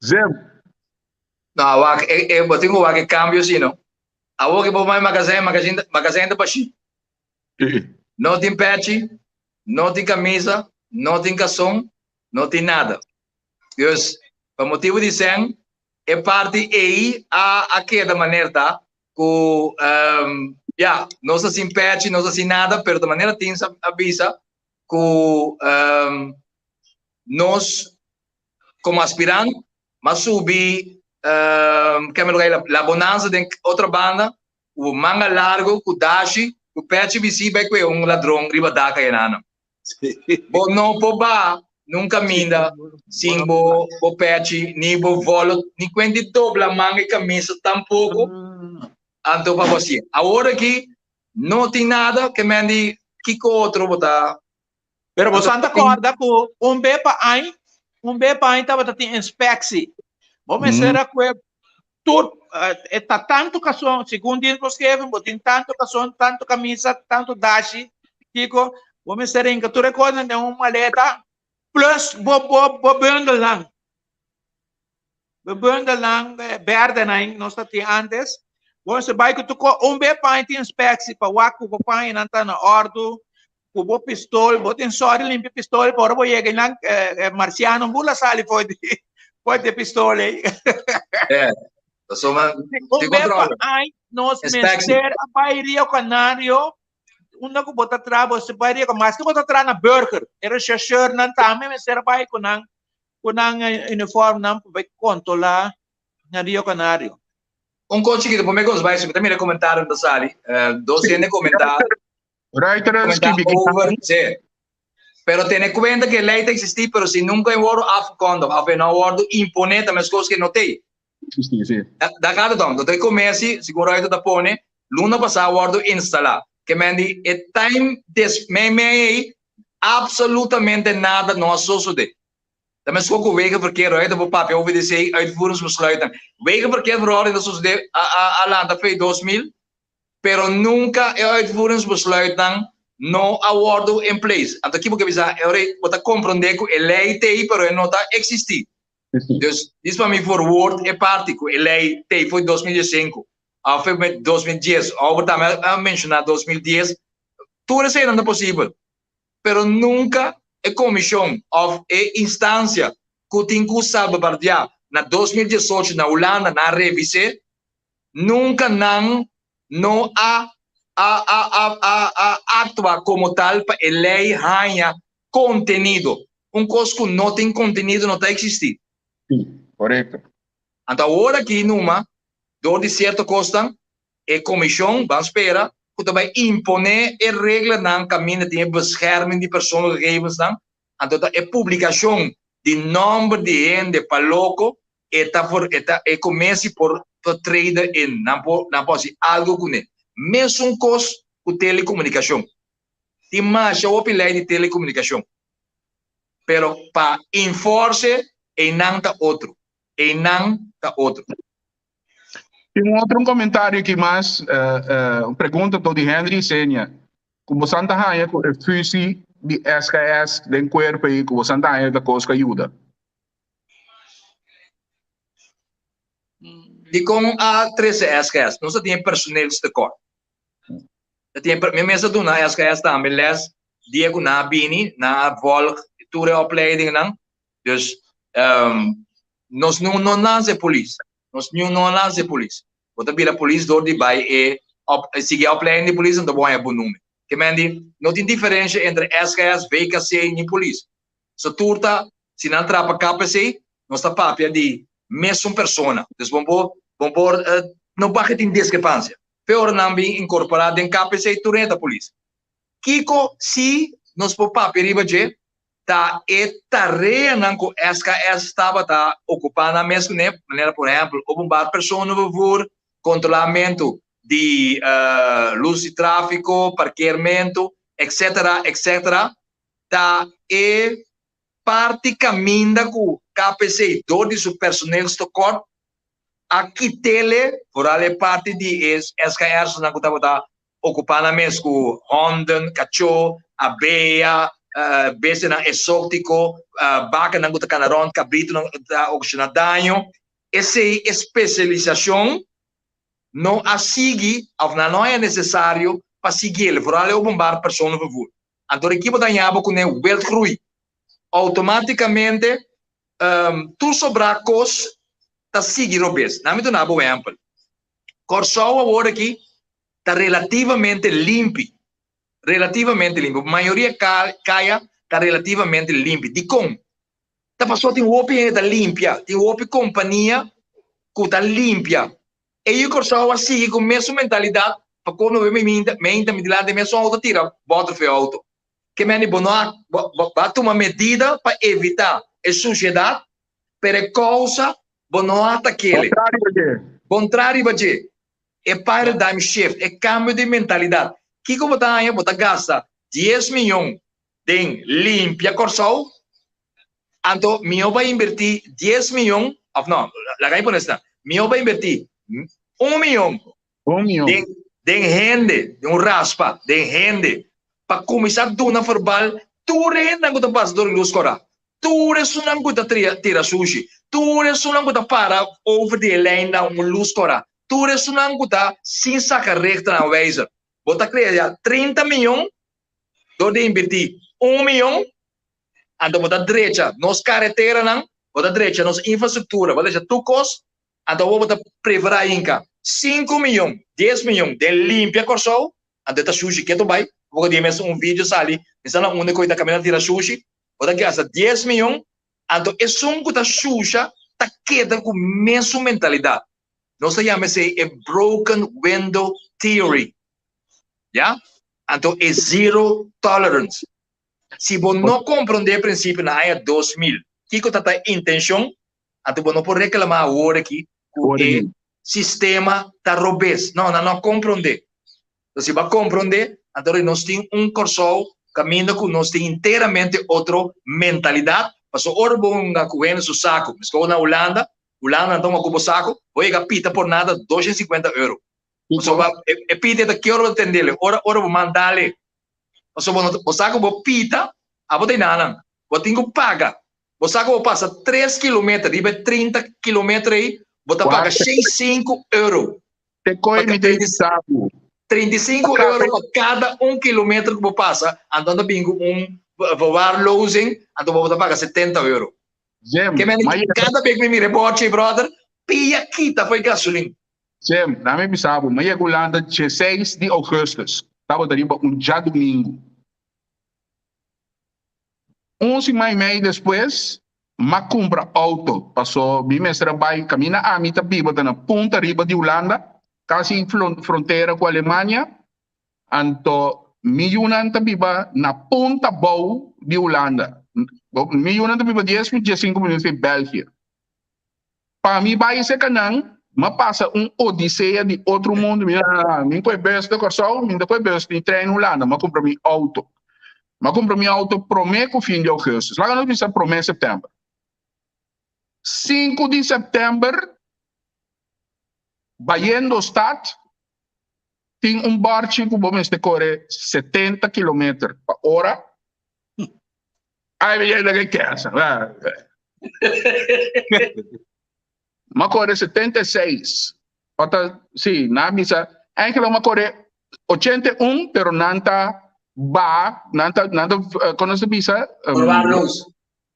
Zé. Não, eu tenho que cambio sim, não. A o que vou mais magazine da baixi. Não tem patch, não tem camisa, não tem calção, não tem nada. Então, por motivo de ser, é parte aí a que da maneira tá, que não está sem patch, não está sem nada, mas da maneira tem avisa que nós como aspirante, mas subi la bonanza de outra banda, o manga largo, o dashi, o pet visível que é ladrão riba da caiana. Bo não poba, nunca minda, sim bo pet, ni bo volo, ni quindi dobla manga e camisa tampouco. Então para você. Agora que não tem nada que mande que outro botar. Pero você anda acorda com bepa aí estava tendo inspeção. Vamos ser a coisa tudo está tanto cação, segundo eles escrevem, tem tanto cação, tanto camisa, tanto dashi, Kiko, vamos ser em que tu recorda de uma maleta plus bundle lang verde não está tendo antes. Vamos ser vai que tu bepa tem inspeção para waku papai não está na ordem. Kubo pistol, botin sorry limpi pistol, para bo yega lang marciano bula sali pode pistole. So man, ti controllo. Ai, nos menser a Rio Canario, una ko bota trabo se Rio ko mas ko bota tra na burger. Era chauffeur nan tame menser bai ko nang uniform nan po konto la na Rio Canario. Coach que depois me gosta vai, me também comentário da sali, 200 comentários. Sí. Pero ten cuenta que lei existe, pero si nunca en word afcondo, no word impone também as coisas que não tem. Sim. Da cada tom, do te comece, seguro da pone, luna passar word instalar. Que mendi e time des me absolutamente nada não sucede. Também só que wegen verkeer uit op papel obedecer uitvoeringsbesluiten. Wegen verkeer vooral in de sucede a landa foi 2000. Pero nunca é uitvoeringsbesluit não acordo em place. Então, aqui porque bisa, eu vou compreender que a lei tem, pero não está existir. Então, isso para mim forward é parte que a lei tem foi 2005, foi 2010, agora também a mencionar 2010, tudo isso não é possível. Pero nunca a comissão ou a instância que tem que salvaguardar na 2018 na Holanda na revise nunca não atua como tal para a lei ganha conteúdo. Coisa que não tem conteúdo não está existir. Sim, correto. Então agora aqui numa de certa coisa a comissão vai esperar que vai impor a regra na caminho de bescherming de persoonsgegevens dan. Então a publicação de nome de gente para loco comece por trade in não pode algo com ele. Mesmo coisa com telecomunicação. Tem mais a lei de telecomunicação. Pero para enforcer e não tá outro. E não tá outro. Tem outro comentário aqui mais, uma pergunta do Henry Senha. Como Santa Raia, com a física de SKS, do corpo aí, como Santa Raia, da coisa que ajuda. De como há 13 SKS, não só tem personal de cor. Minha mesa do na SKS também, les, Diego na Bini, na Volk, toda a opleiding não. Dus, nós não nasce polícia. Nós não nasce polícia. Quando vira polícia, door die bij seguir a opleiding de polícia, então vai bom nome. Que mendi, não tem diferença entre SKS, VKC e polícia. Se turta, se não trapa KPC, nós está papia de mesma persona. Então, vamos por, não vai ter discrepância. Pior não bem incorporado em KPC e turenta polícia. Kiko, se nós por papia riba de tá tarefa não que SKS estava tá ocupando a mesma maneira, por exemplo, o bombar pessoas no favor controlamento de luz de tráfego, parqueamento, etc, tá parte caminho com KPC, todo o personal de corpo, aqui tele, por ali parte de SKS não que tá ocupando a mesma com Honda, cachorro, abeia, besena exótico, vaca não está canaron, cabrito não está ocasionando dano. Essa especialização não a seguir, ou não é necessário para seguir, por ali o bombar pessoas no favor. Então, a equipe da Nhabo com o weltgroei, automaticamente, tu sobrar coisas, está seguindo o bes. Não me dá um exemplo. Corsol agora aqui está relativamente limpo. Relativamente limpo. A maioria caia está relativamente limpo. De como? Tá passou tem outra está limpa, tem outra companhia que está limpa. E eu corso assim com a mesma mentalidade, para quando eu me lá de mesmo auto tira, bota o auto. Que me vai tomar medida para evitar a sociedade, per causa bonoata aquele. Contrário a que é paradigm shift, é cambio de mentalidade. Que como tá aí, bota gasta 10 milhões de limpia corso, então meu vai invertir 10 milhões, não, lá por esta, meu vai invertir 1 milhão. 1 milhão. De gente, de raspa, de gente, para começar a dar verbal, tudo não está passando luz cora. Tudo não está tira sushi. Tudo não está para over the line na luz cora. Tudo não está sem sacar recta na wijzer. Bota criar 30 milhões, de invertir 1 milhão, então bota direita, nos carretera não, bota direita, nos infraestrutura, bota já tucos, então bota preparar inca 5 milhões, 10 milhões de limpia corso, então tá sushi que tu vai, vou dar mesmo vídeo sali, pensando na única coisa caminhando tira sushi, bota gasta 10 milhões, então é só um que tá sushi, tá queda com mesma mentalidade. Nós chamamos a broken window theory. Já? Então, é zero tolerance. Se você não compreender o princípio na área 2000, que está a intenção, então você não pode reclamar agora aqui que o sistema está robusto. Não compreender. Então, se você compreender, então nós temos corso caminho que nós temos inteiramente outra mentalidade. Mas o orbo que vem no saco, mas na Holanda então ocupa o saco, vai pita por nada, 250 euros. So, e pita da que hora atendele, ora vou mandar-lhe. So, o saco vou pita, a botar nada, vou ter que pagar. O saco vou passar 3 km, de 30 km aí, vou pagar 65 euros. Te coi me dei saco. 35 euro para cada 1 kilometro que você passa, então também voar losing, então você paga 70 euro. Jem, Que mas cada vez que me reporte, brother, pia quita foi gasolina. Jem, na minha bisabo, mas é Holanda, 16 de agosto, estava dariba dia domingo. 11 meses depois, ma compra auto, passou, mi mestre trabalho, camina a mim tá viva na ponta riba de Holanda, quase fronteira com a Alemanha, anto mi yunan tá viva na ponta boa de Holanda. Mi yunan tá viva 10 minutos, 5 minutos de Bélgica. Para mim, vai ser canang, mas passa odisseia de outro mundo. Minha foi besta de corção, minha foi besta de trem Holanda, mas compra mi auto. Mas compra mi auto prometo fim de agosto. Lá não precisa prometo setembro. 5 de setembro, Bayendo Stad, tem barco que vamos correr 70 km por hora. Aí me llega que essa. Mas corre 76. Sim, na missa, é que vamos correr 81, pero nanta quando se pisa, Provarlos.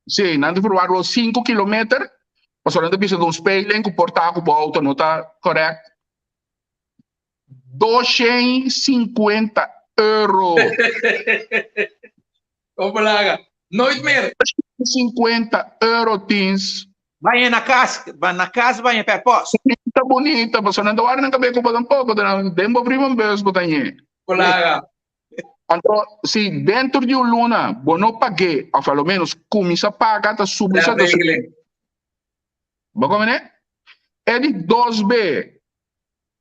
sim, nanta provar os 5 km, mas nanta pisa de um espelho, que portar com o auto, não está correto. 250 euro. Vamos lá, nooit meer. 50 euro tins. Vai na casa, vai per posto. Tá bonita, mas não dá nem caber com um pouco, não dembo primo bes botanhe. Colega. Então, se dentro de luna, bom não paguei, a pelo menos começa a pagar, tá subir essa doce. Bom como é? É de 2B.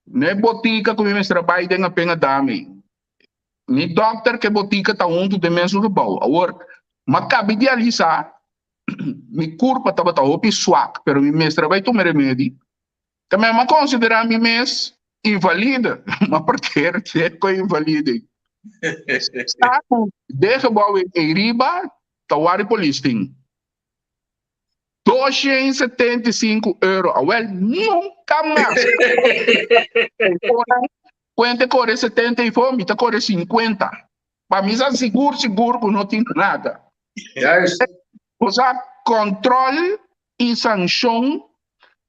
Né botica como mestre trabalho tem a pena dame. Ni doctor que botica tá de mesmo do bom. Agora, mas cabe de alisar. Mi curva estava opi swak, pero mi mestre vai tomar remédio. Também mas considerar mi mes invalida, mas por que é que invalida? Deixa boa e riba, tawari polisting. 275 euro. Well, nunca mais. Quando corre 70 e fome, tá corre 50. Para mim, seguro, não tem nada. Juist. Usar controle e sanção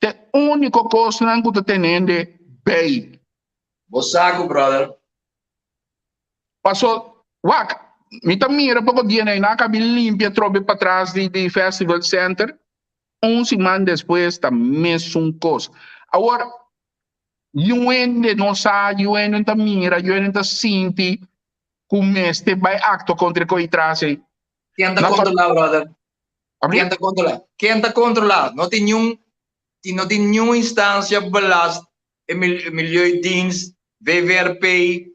é a única coisa que você tem bem. Bosaco, brother. Passou, me mira para o dia, na cabine limpia, trobe para trás de Festival Center. Semana depois, está mesmo coisa. Agora, eu ainda não sabe, eu ainda não mira, eu ainda sinto como este vai acto contra o traje. Quem está controlado, brother? Quem está controlado? Quem está controlado? Não tem nenhuma instância belast, milieudienst, WWRP,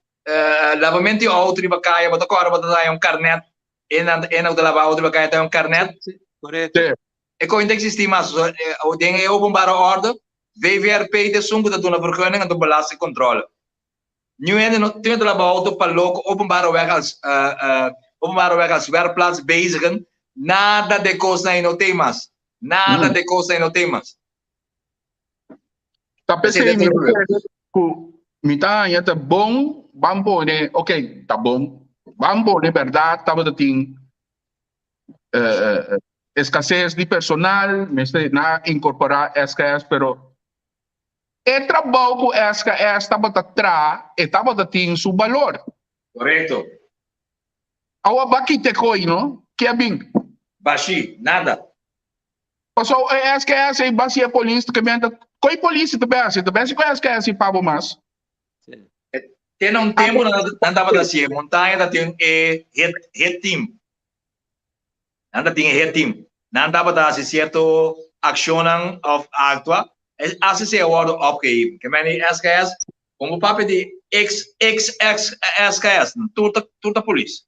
lavamento de auto, riba kaya, bota agora, bota daí carnet, e o de lavar auto, riba kaya, tem carnet. Correto. E com ainda existir mais, o dinheiro é openbare orde, WWRP de sungo da dona vergunning en de belasting controle. Nu en de lavar auto para loco openbare weg als werkplaats bezigen, nada de costa en no temas. Nada de costa en no temas. Tá pensando que tá bom, vamos né, ok, tá bom. Vamos né, verdade, tava tem escassez de personal, mas na incorporar SKS, pero é trabalho com SKS estava atrás, estava tem seu valor. Correcto. Awa bakit ko no? Kaya bing. Bashi, nada. So SKS ay basi a polícia que manda. Koi polícia também se conhece SKS e pabo mas. Tem tempo não dava da cia, montanha da tem head team. Nada tem head team. Não dava da certo accionam of actua. Assim se award opgeven. Que meni SKS como papel de SKS, tudo polícia.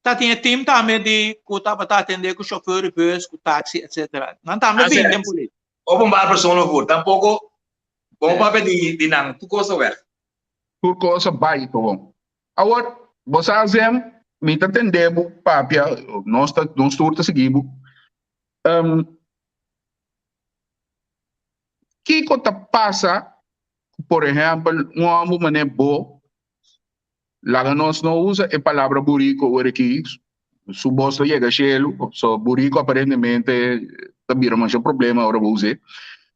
Tá tinha time também de que tá para atender com o chauffeur, bus, com táxi, etc. Não também bem tempo ali. Openbaar persoonlijk voer. Tampouco como papel de nang tu coisa ver. Por coisa vai to. Agora, você azem, me tá entendendo, papia, nós turta seguimos. Que coisa passa por exemplo, um amo mané bo, lá nós não usa a palavra burico ou aqui, suposto chega chelo, so burico aparentemente também não é um problema agora vou usar.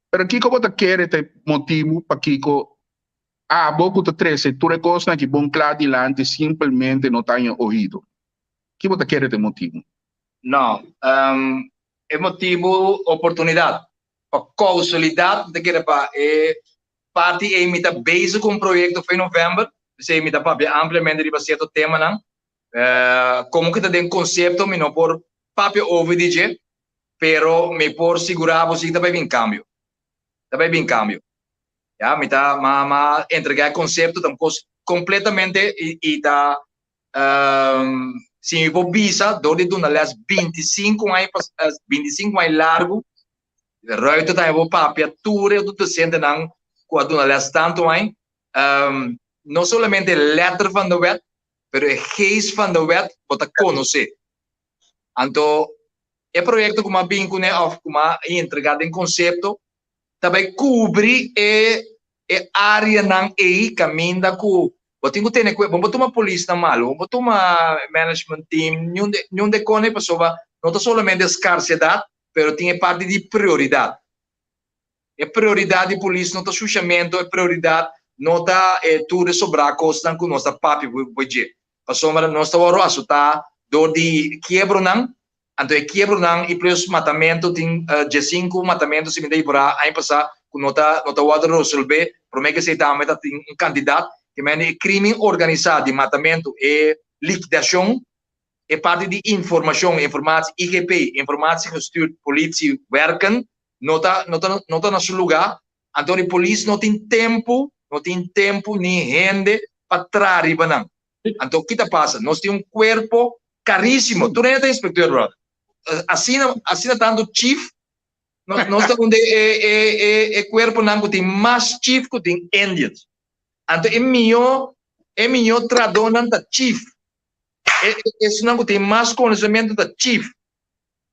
Pero Kiko bota quer ter motivo para Kiko boco te trece, tu recosta que bom claro dilante simplesmente não tenha ouvido. Kiko bota quer ter motivo. Não, é motivo oportunidade. Para causalidade de que é parte é mita base com o projeto foi em novembro, se mita para ampliamente de certo tema não. Como que tem conceito, me não por papel over DJ, pero me por segurar você também vem cambio. Também vem cambio. Já, me tá entregar conceito tam completamente e tá se me for visa, dori do nas 25 anos largo, ruimte tá eu papel ture do te sente não quando nas tanto anos, não somente letter van de wet, pero é geest van de wet wat conhecer. Então, é projeto como a vincune of como entregado em conceito, também cobre área não caminha com botinho tem que vamos tomar polícia malo, vamos tomar management team, nenhum de cone pessoa não tá somente escassidade, pero tem parte de prioridade. É prioridade de polícia, não tá suscitamento, é prioridade, não tá tudo sobrar costa com nossa papi budget. Pessoa não está oroso tá do de quebro não, então quebro não e plus matamento tem G5 matamento se me dei para aí passar com nota water resolver, promete que se tá meta tem um candidato que é crime organizado de matamento e liquidação é parte de informação IGP, informatie gestuurd politie werken, nota na seu lugar, então a polícia não tem tempo nem gente para trás riba. Então o que está passa? Nós temos um corpo caríssimo, tu nem tem inspector, brother. Assim tanto chief, nós temos corpo não que tem mais chief que tem Indians. Então é melhor traduzir da chief. Isso não tem mais conhecimento da chief.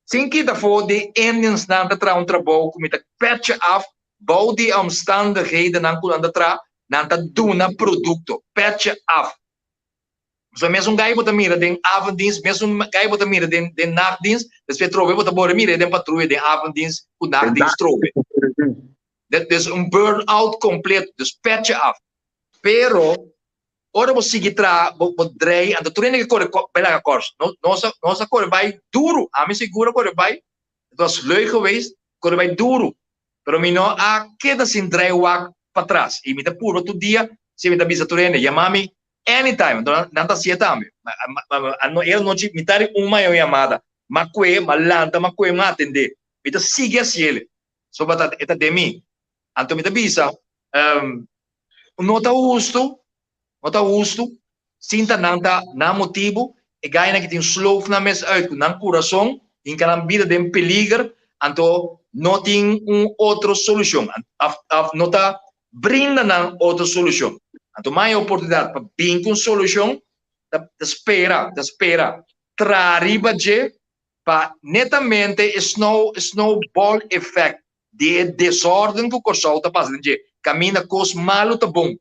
Sem que da for de Indians não tra um trabalho como está patch af, bouw die omstandigheden não quando tra não tá duna produto patch af. So mesmo gai bota mira den avonddienst, mesmo gai bota mira den nachtdienst, depois trove bota bora mira den patrulha den avonddienst o nachtdienst trove. Dat is burn-out completo, dus patch af. Pero ora você seguir drei, anda tu nem que corre pela course. Nossa corre vai duro. A mim segura corre vai. Het was leuk geweest, corre vai duro. Pero mi no a queda sin drei wak para trás. E me tá puro todo dia, se me tá bisa tu rene, chamame anytime. Não tá certo também. Eu não te me tá uma chamada. Macue, malanta, macue me atender. Me tá sigue assim ele. Só bata eta de mim. Então me tá bisa. Não tá justo, sinta na motivo, e ganha que tem sloof na mesa uit, na coração, em que a vida tem peligro, então não tem outra solução, não tá brinda na outra solução. Então mais oportunidade para vir com solução, espera, trariba de para netamente snowball effect de desordem que o corso está passando, caminha cos malo tá bom.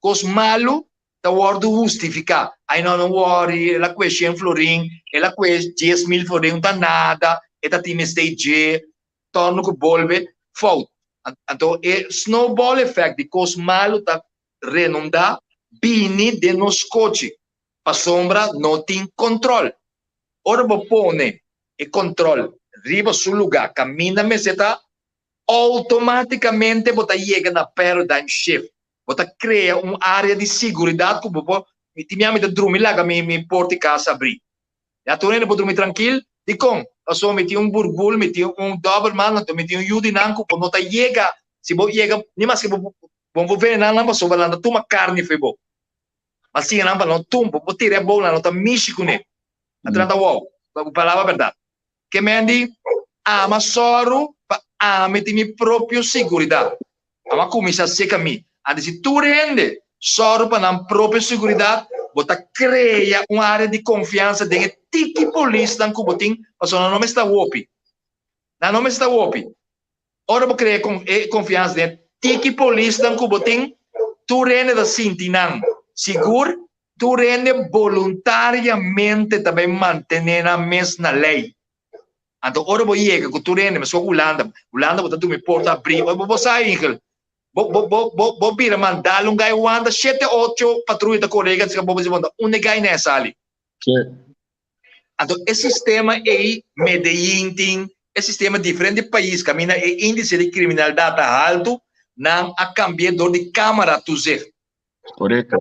Cos malo da word justificar. I don't worry, la question florin, la question 10.000 florin tá nada, eta time stage, torno que volve, fault. Então, é snowball effect de cos malo tá renondar, bini de nos coche. Pa sombra não tem controle. Ora vou pôr e controle, riba sul lugar, caminha meseta, automaticamente você chega na paradigm shift. Você cria uma área de segurança que você tinha que dormir lá, me porta casa abrir. Já tu não pode dormir tranquilo, de como? Eu meti burbul, meti doberman, meti yudi nanco, quando não chega, se você chega, nem mais que você ver não mas sobre lá, toma carne foi bom. Mas se não tumba, você tira a bola, não tá mexi com ele. Atrás wow, palavra verdade. Que me andi, ama soro, ama minha própria segurança. Ama começar a ser caminho. Se tu rende só para a própria segurança, você cria uma área de confiança de que polícia que você tem, mas não está wopi. Não está wopi. Ora você cria confiança de que polícia que você tem, tu rende da sintinang, seguro, tu rende voluntariamente também manter a mesma lei. Então, ora vou ir que tu rende, mas só Holanda, botar tu me porta abrir, vou sair, vou vir a mandar um gai wanda 7, 8 patrulha da colega, se vou dizer, onde gai nessa ali. Então, esse sistema é Medellín, esse sistema diferente de país, caminha é índice de criminalidade alto, não a cambiador de câmara tu ser. Correto.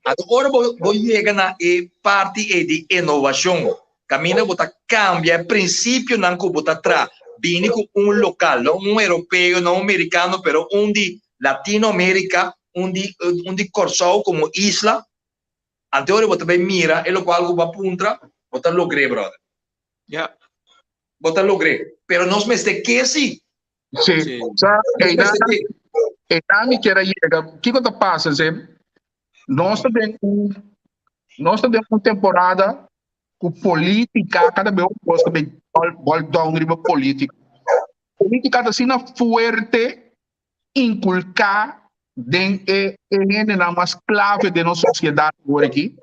Agora vou chegar na parte de inovação. Caminha botar cambia princípio não que botar atrás. Vini com local, não europeu, não americano, pero de Latinoamérica, de Corsão como isla. Agora botar bem mira, é o qual vai apuntar, botar logré, brother. Yeah. Botar logré. Pero nós me esqueci. Sim. E também quero chegar. O que está passando, Zé? Nós também uma temporada com política, cada vez mais também down riba política. Política está sendo forte inculcar dentro na mais clave da nossa sociedade agora aqui.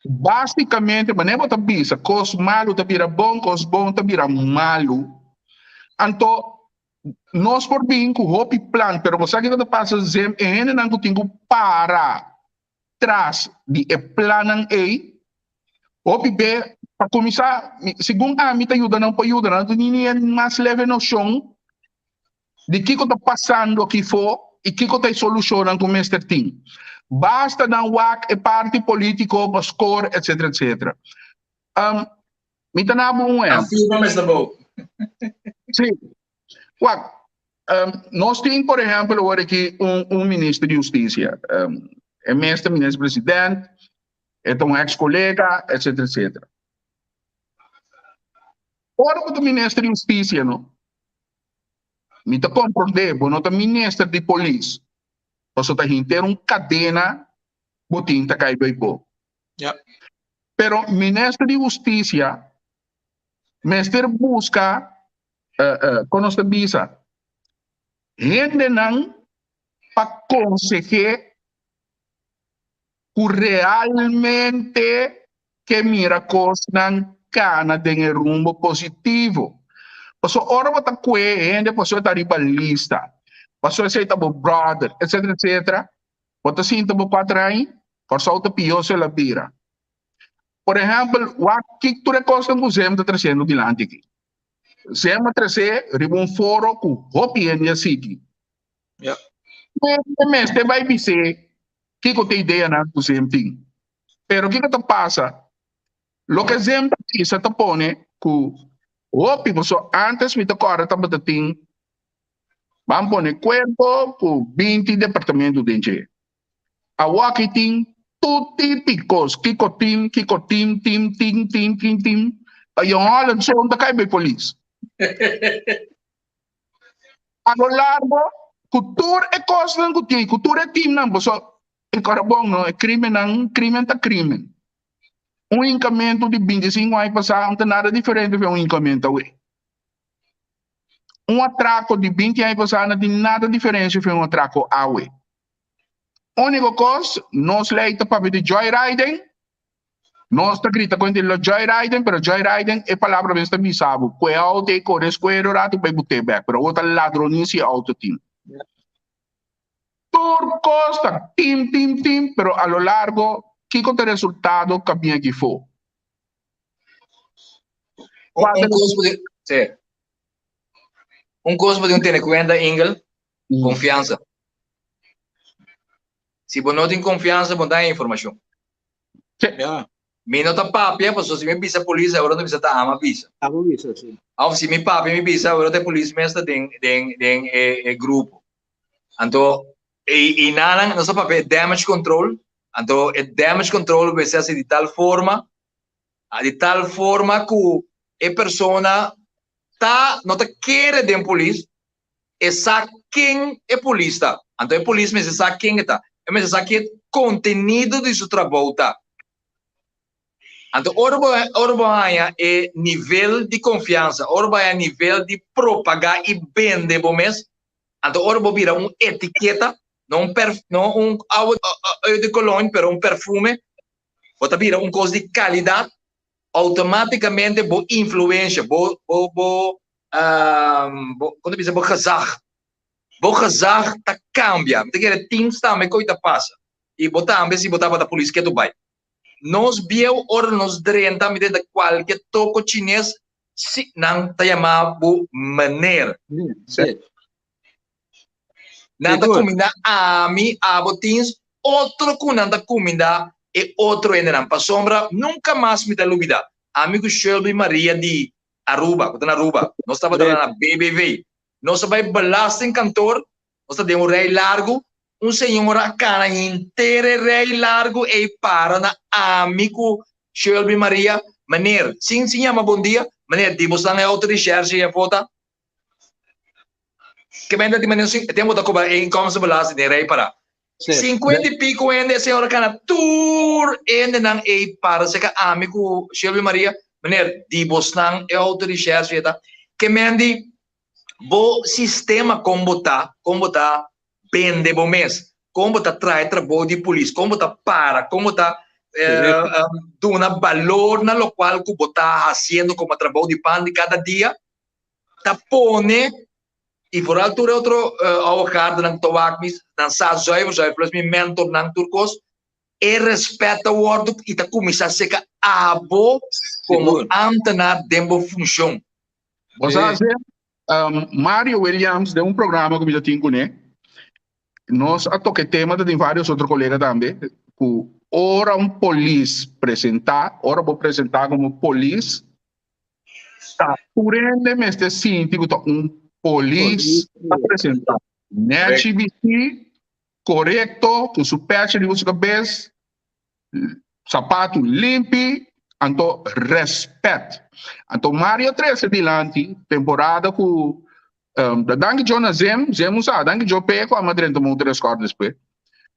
Basicamente, mas não é bisa, cos malo tá vira bom, cos bom tá vira malo. Então, nós por bem com hope plan, pero você que está passando zem não tenho para trás de planan aí, hope be para começar, segundo a mim tá ajuda não ninguém mais leve noção de que está passando aqui fora e que está solucionando com este thing. Basta não wak e parte político, pastor, etc, etc. Me tá na bom é. Afirma mas tá bom. Sim. Wak, nós temos, por exemplo, agora aqui ministro de Justiça, é ministro-presidente, é um ex-colega, etc, etc. Ora, o ministro de Justiça, não? Me tá compreender, bom, não tá ministro de polícia. Você está inteiro cadena, botim tá caindo aí bom. Pero ministro de Justiça, ministro busca, conosco bisa, gente não para conseguir que realmente que miracos não cana de rumbo positivo. Paso ora bota que gente paso tá ribalista. Paso esse tá brother, etc, etc. Bota sinta bo patrai, por solta pioso la bira. Por exemplo, o que tu recosta com zem tá trazendo dilante aqui. Zem tá trazer ribo foro com hopi en city. Mas te vai dizer que eu tenho ideia na do zem ting. Pero o que que passa? Lo que zem tá tá pone com hopi, so antes me tocara tá batating. Vamos poner cuerpo com 20 departamentos de enche. A wakiting tudo típicos, kikotim, tim. Ayong alam sa unta kay may police. A lo largo, cultura e costa ng kuting, cultura e team ng so e karabong no, e krimen ta krimen. Um incremento de 25 ay pasar, não nada diferente de um incremento away. Um atraco de 20 ay pasar, não tem nada diferente de um atraco away. Único coisa, nós leita para de joyriding, nós está grita com ele joyriding, pero joyriding é palavra bem estabelecido. Que auto e corre esquerdo rato para botar back, pero outra ladronice auto team. Por costa, team, pero a lo largo, que conta resultado caminha aqui for. Um coisa de ter em conta, Ingel, confiança. Se você não tem confiança, você dá informação. Me nota papia, porque se me pisa a polícia, agora não precisa estar ama pisa. Ama pisa, sim. Se me papia me pisa, agora tem polícia mesmo tem grupo. Então, e nada, nosso papel é damage control. Então, o damage control vai ser de tal forma que a pessoa não quer de polícia, e sabe quem é polícia. Então, a polícia me sabe quem está. Mas aqui é conteúdo de seu trabalho. Então, ora é nível de confiança, ora é nível de propagar e vender bom mês. Então, ora vira uma etiqueta não água de colônia, pero perfume, bota vira coisa de qualidade, automaticamente bo influência, quando diz bo gezag tá cambia, te quer team está me coita passa, e botar ambos e botar para a polícia que é Dubai. Nós viu ora nos drenta me de qualquer toco chinês se não tá chamado maneira. Nada comida a mim a botins outro com nada comida e outro ainda para sombra nunca mais me dá dúvida. Amigo Shelby Maria de Aruba, na Aruba, nós estava na BBV, nós vai belasting cantor, nós de rei largo, senhor a cara inteira rei largo e para na amigo Shelby Maria, maneira, sim mas bom dia, maneira, de você na outra recherche e foto. Que vende de maneira temos da cobra em como se belasting de rei para 50 e pico ainda a senhora cana tour ainda não é para se que amigo Shelby Maria maneira de Bosnan é outra recherche que mende bo sistema como tá pende bom mês como tá trai trabalho de polícia como tá para como tá dona valor na lo qual que botar fazendo como trabalho de pan de cada dia tá pone e por altura outro avocado ng tawagmis ng sazoy plus mi mentor ng turcos e respeita o ordo e ta kumisa se ka abo como antena dembo função. Você Mario Williams de programa que eu tenho, né? Nós a toque tema tem vários outros colegas também. Que ora police ora vou apresentar como police. Tá, porém, mestre sim, tipo police apresentar. NetBC, correto, com superche de uso cabeça, sapato limpo, então respeito. Então, Mario 13 dilante, temporada com danke Jonas Zem usa, danke Joe Peco, a Madrid do motor score depois.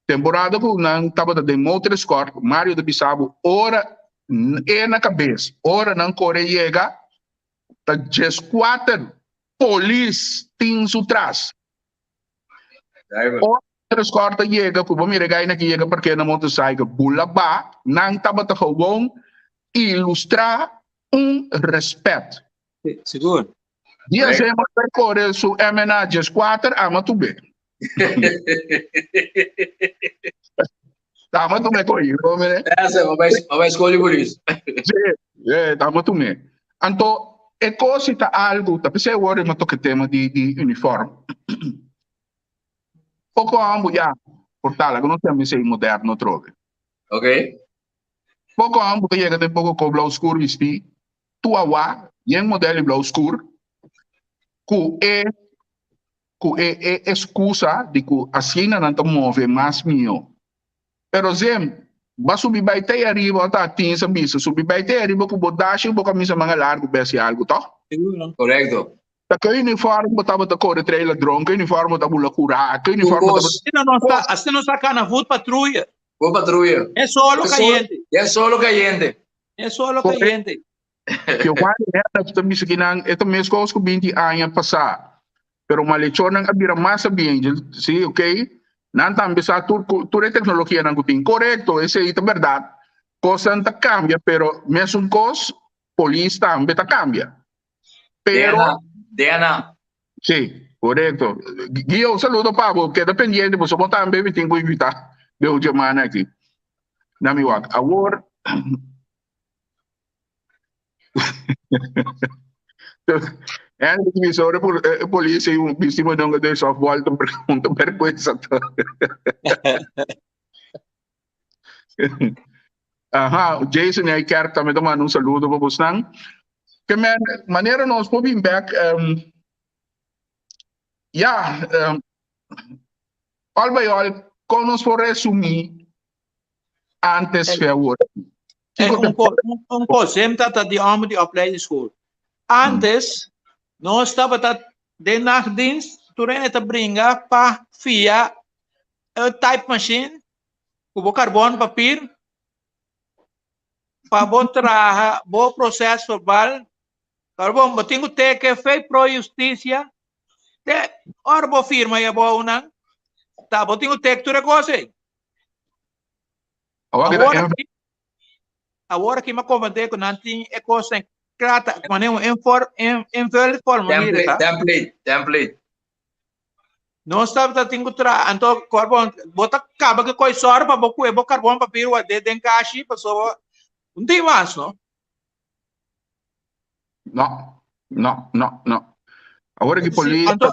Temporada com não tava de motor score, Mario de Bissabo, ora é na cabeça, ora não Coreia, tá just 4 police tins atrás. Ora score tá chega, que vamos regar na que chega porque na motorcycle bula ba, não tava tá gewoon ilustrar respeito. Seguro. Dia se ma percorre su MNA just 4 ama tu bem. Tá, mas tu me coi, né? Essa vai escolher por isso. Tá, mas tu me. Então, é coisa tá algo, tá pensei agora mas toque tema de uniforme. Pouco amo já, portala, que não tem sei moderno troca. Ok. Pouco amo que chega tem pouco com blau escuro vesti. Tu awa, yen modelo blau escuro. Ku é excusa de que assim não te move mais mio. Pero zem, ba subir vai ter arriba tá tinha missa, subir vai ter arriba com bodache e boca missa manga largo besse algo tá? Correto. Tá que uniforme botava da cor trailer drone, que uniforme da bula cura, que uniforme da assim não está na voz patrulha. Vou patrulha. É solo caliente. É solo caliente. É solo caliente. Que eu vale essa também se que não, é mesmo coisa que 20 anos passar. Pero uma lechon ng abira masa bien, sim, ok? Não tá bisa tu tecnologia não tem correto, esse é a verdade. Coisa não cambia, pero mesmo coisa polícia também tá cambia. Pero Diana. Sim, correto. Guio, saludo Pablo, que dependendo, você botar também tem que evitar de hoje semana aqui. Na minha wak. Agora é que me sobre polícia e um vítima não de softball então pergunta percoisa. Aha, Jason aí quer também tomar um saludo para você não. Que maneira nós podemos back all by all, como nós for resumir antes de agora. Conceito de homem de opleidingschool. Antes, nós estava de nachtdienst, toen het bringa pa via type machine, com carbono, papel, para bom trabalho, bom processo verbal, carbon, batingo teke, fei pro justiça, de orbo firma ya bo unang, tá, botem o texto de coisa. Agora que me convidei com nanti é coisa crata, quando em forma mira, tá? Template. Não estava tá tingo tra, então corpo bota acaba que coisa só para bocu e bocar bom papiro a de encaixe, pessoa não tem mais, não? Não. Agora que polícia. Então,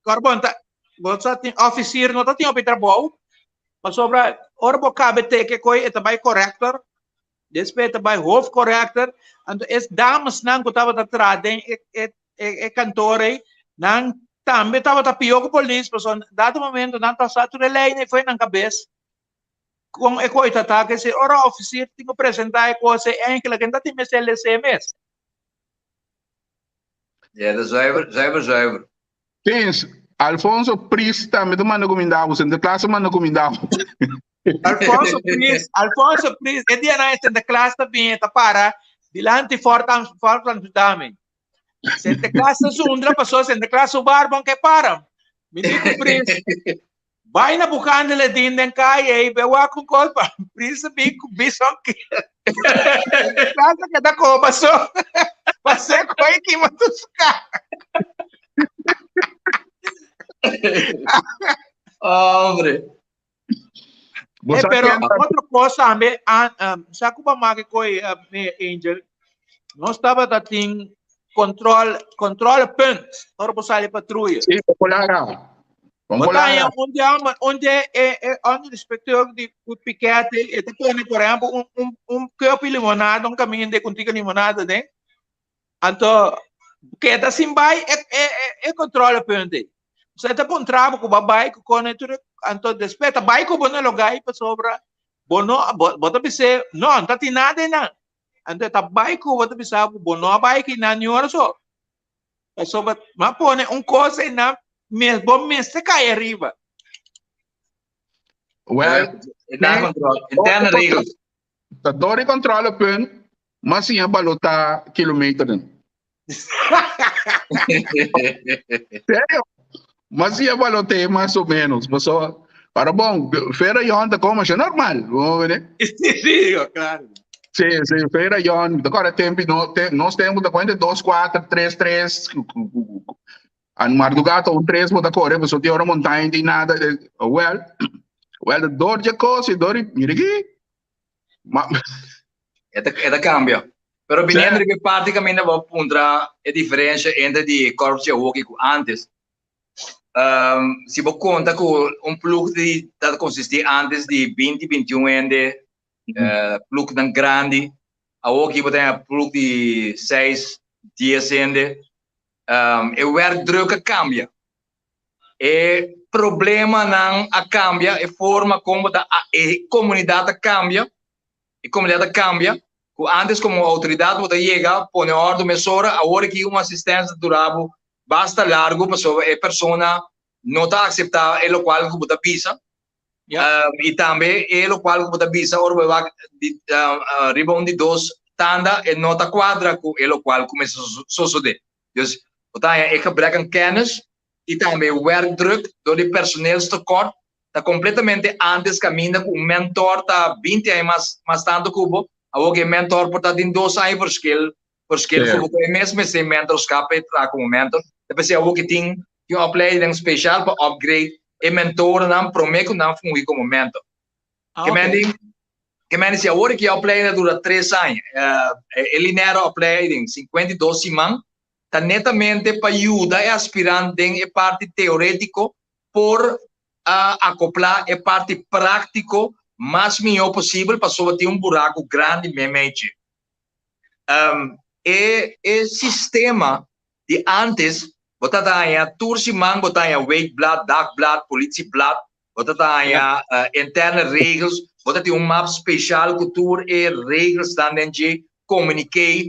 corpo tá, você tem oficial, não tá tem o trabalho, mas sobre ora boca bete que coi é também corrector. Despeita by hoofdcorrector en is dames nang kutaba ta tradeng kantore nang tambe tava ta pio com police person dado momento nang ta sa ture lei ne foi nang cabeça com e coita tá que se ora oficial tinha apresentar e coisa em que la gente tem CLCMS. Ja, dat is zuiver. Tens Alfonso Pris também do mano comendavo, sendo classe mano comendavo. Alfonso Pris, e dia na esta classe também tá para dilante fortan dame. Sente classe sundra passou sente classe barbon que para. Menino Pris. Vai na bucana le dinden kai e bewa com coisa Pris bico bison que. Classe que da co passou. Passei coi que matusca. Hombre. Pero outra coisa também, sabe como é que Angel, nós estava tendo controle ponto, para passar a patrulha. Sim, popular. Onde onde respectivo de piquete, e depois, por exemplo, copo de limonada, caminho de contigo limonada, né? Então, que é assim, vai, controle ponto. Você está com trabalho com o babai, com o neto, então, despeita, vai com o bono lugar para sobra, bono, bota bisa, não tem nada, não. Então, tá vai com o bota bisa, bono, vai que não, não, só. Para sobra, mas põe coisa na mesmo, você cai arriba. Well, interne regels. Tá dori controla pen, mas sim a balota quilômetro. Sério? Mas sim a balota mais ou menos, pessoal. Para bom, feira yon da como é normal, né? Sim, claro. Sim, feira yon, agora tempo nós temos da conta 2, 4, 3, 3. An Mardugato un 3 mo da corre, mas tem hora montanha de nada. Well, dor de coisa, dor, mira aqui. É cambia. Pero binendo que praticamente vou puntra a diferença entre de corpo de hockey antes. Se você conta com plug de consistia antes de 20, 21 ende, plug tão grande, a hockey tem plug de 6, 10 ende, o werkdruk cambia. E problema não cambia, a forma como a comunidade cambia, Antes, como autoridade, você chega, põe ordem, mesura, agora que uma assistência durável basta largo, para a pessoa não está aceitar o qual você pisa. E também, o qual você pisa, agora vai ribon de 2 tanda e não está quadra com o qual começa a suceder. Então, você gebrekken kennis e também o werkdruk door de personeelstekort, está completamente antes caminha com mentor, está 20 anos mais tanto cubo. Alguém mentor por estar em 2 anos por skill, porque mesmo sem mentorskap para como mentor, depois se alguém tem uma opleiding speciaal para upgrade e mentor não promete não funge como mentor. Que men se agora que a opleiding dura 3 anos, linear opleiding 52 semanas, está netamente para ajudar a aspirante em parte teórico por acoplar a parte prático mais melhor possível para só ter buraco grande mesmo. E sistema de antes, você tem turciman, você tem weight blood, dark blood, politie blood, você tem interne regels, você tem map speciaal cultuur e regels dan de communiquer,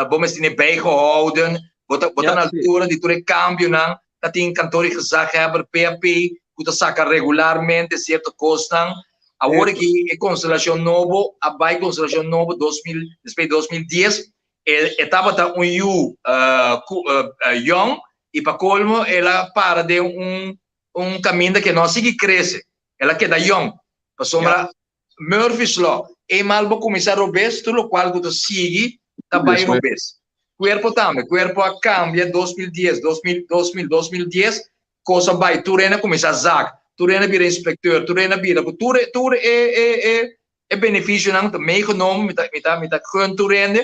vamos ter bijgehouden, você na altura de todo cambio, dat tem cantor gezaghebber, PAP, você saca regularmente certo custo. Agora que a Constelação Novo, a Bai Constelação Novo, depois de 2010, estava young, e para colmo, ela para de caminho que não sigue cresce. Ela queda young. Para sombra Murphy's Law. E mal vou começar a obes, tudo o qual tu sigue, também obes. Cuerpo também. Cuerpo cambia 2010, 2010, coisa vai. Tu rena começa a zag. Tu rena vira inspector. Tu rena vira. Tu é benefício não, meio econômico, me tá com tu rende.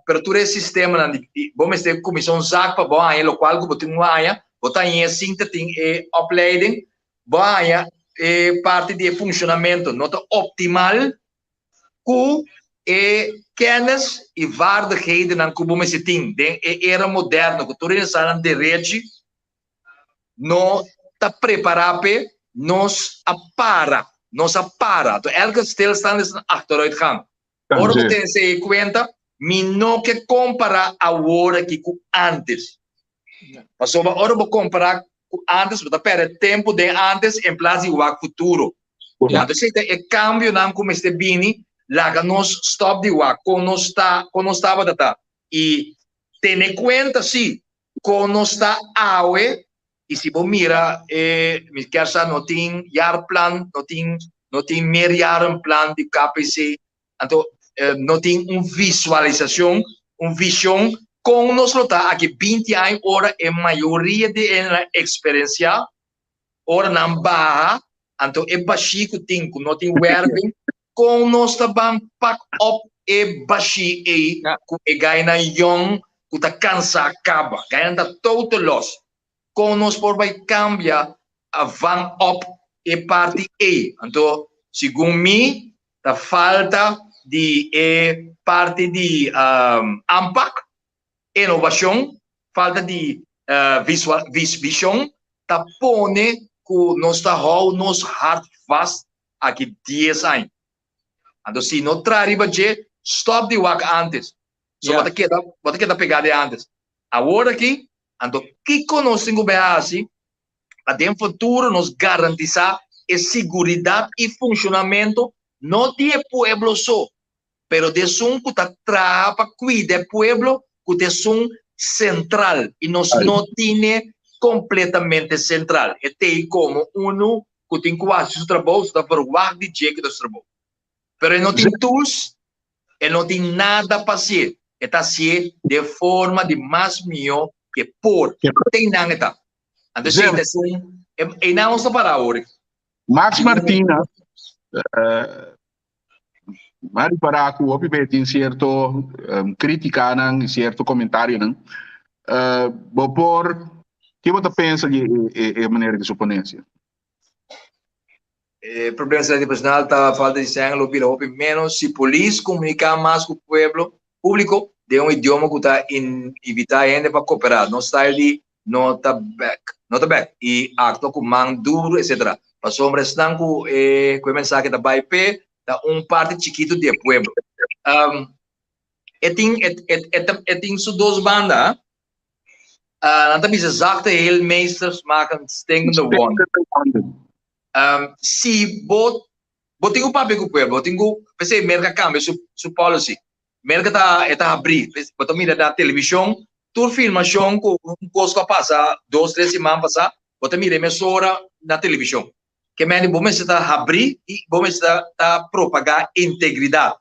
Pero tu sistema não, vamos ter comissão zag para bom aí, o qual tu tem lá, botar em assim tem opleiding, bom parte de funcionamento nota optimal com kennis e vaardigheden na como se tem era moderno que tudo isso na direito não está preparado nos apara então elke stilstand is een achteruitgang ora que tem se conta me não que comparar agora que com antes mas ora vou comparar antes, mas perde tempo de antes em place de o futuro. Então, é cambio não como este bini, lá que nós stop de o quando estava data e tem conta sim, quando está aue e se você mira, me quer saber não tem year plan, não tem meio plan de KPC, então não tem visualização, visão com nós lutar aqui 20 anos ora a maioria de experiência ora não barra então é baixo tem não tem werving com nós também pack up é baixo é ganha young que tá cansa acaba ganha da total loss com nós por vai cambia a van up é parte A então segundo mim a falta de parte de impact inovação, falta de visão, tá pone que nós tá nos hard fast aqui 10 anos. Então, se não trariba de stop de work antes. So, bota que da pegada antes. Agora aqui, então, que conhecemos bem assim, até no futuro nos garantizar a segurança e funcionamento não de pueblo só, pero de um que tá para cuidar do pueblo que é um central e nós não tem completamente central. É como que tem quase o trabalho, está por o de jeito do trabalho. Mas ele não tem tools, ele não tem nada para ser. Está ser de forma de mais melhor que por. Tem nada. Então, é não está para agora. Max Martina, Mari para aku opi betin certo crítica nang certo comentário nang bopor que você pensa de maneira de suponência problema de personal tá falta de sangue lo pila opi menos se polícia comunicar mais com o pueblo público de idioma que está evitar ainda para cooperar não está ali nota back e acto com mão duro etc para sombra estão com mensagem da BIP da parte chiquito de pueblo. Tem so duas bandas. Não tem exato ele meesters maken sting the one. Se bot tenho papel com o pueblo, tenho pensei merca cambia su policy. Merca tá abrir, botar mira da televisão, tu filmação com coisa passa 2-3 semanas passar, botar mira emissora na televisão. Que meni bom está abrir e bom está propagar integridade.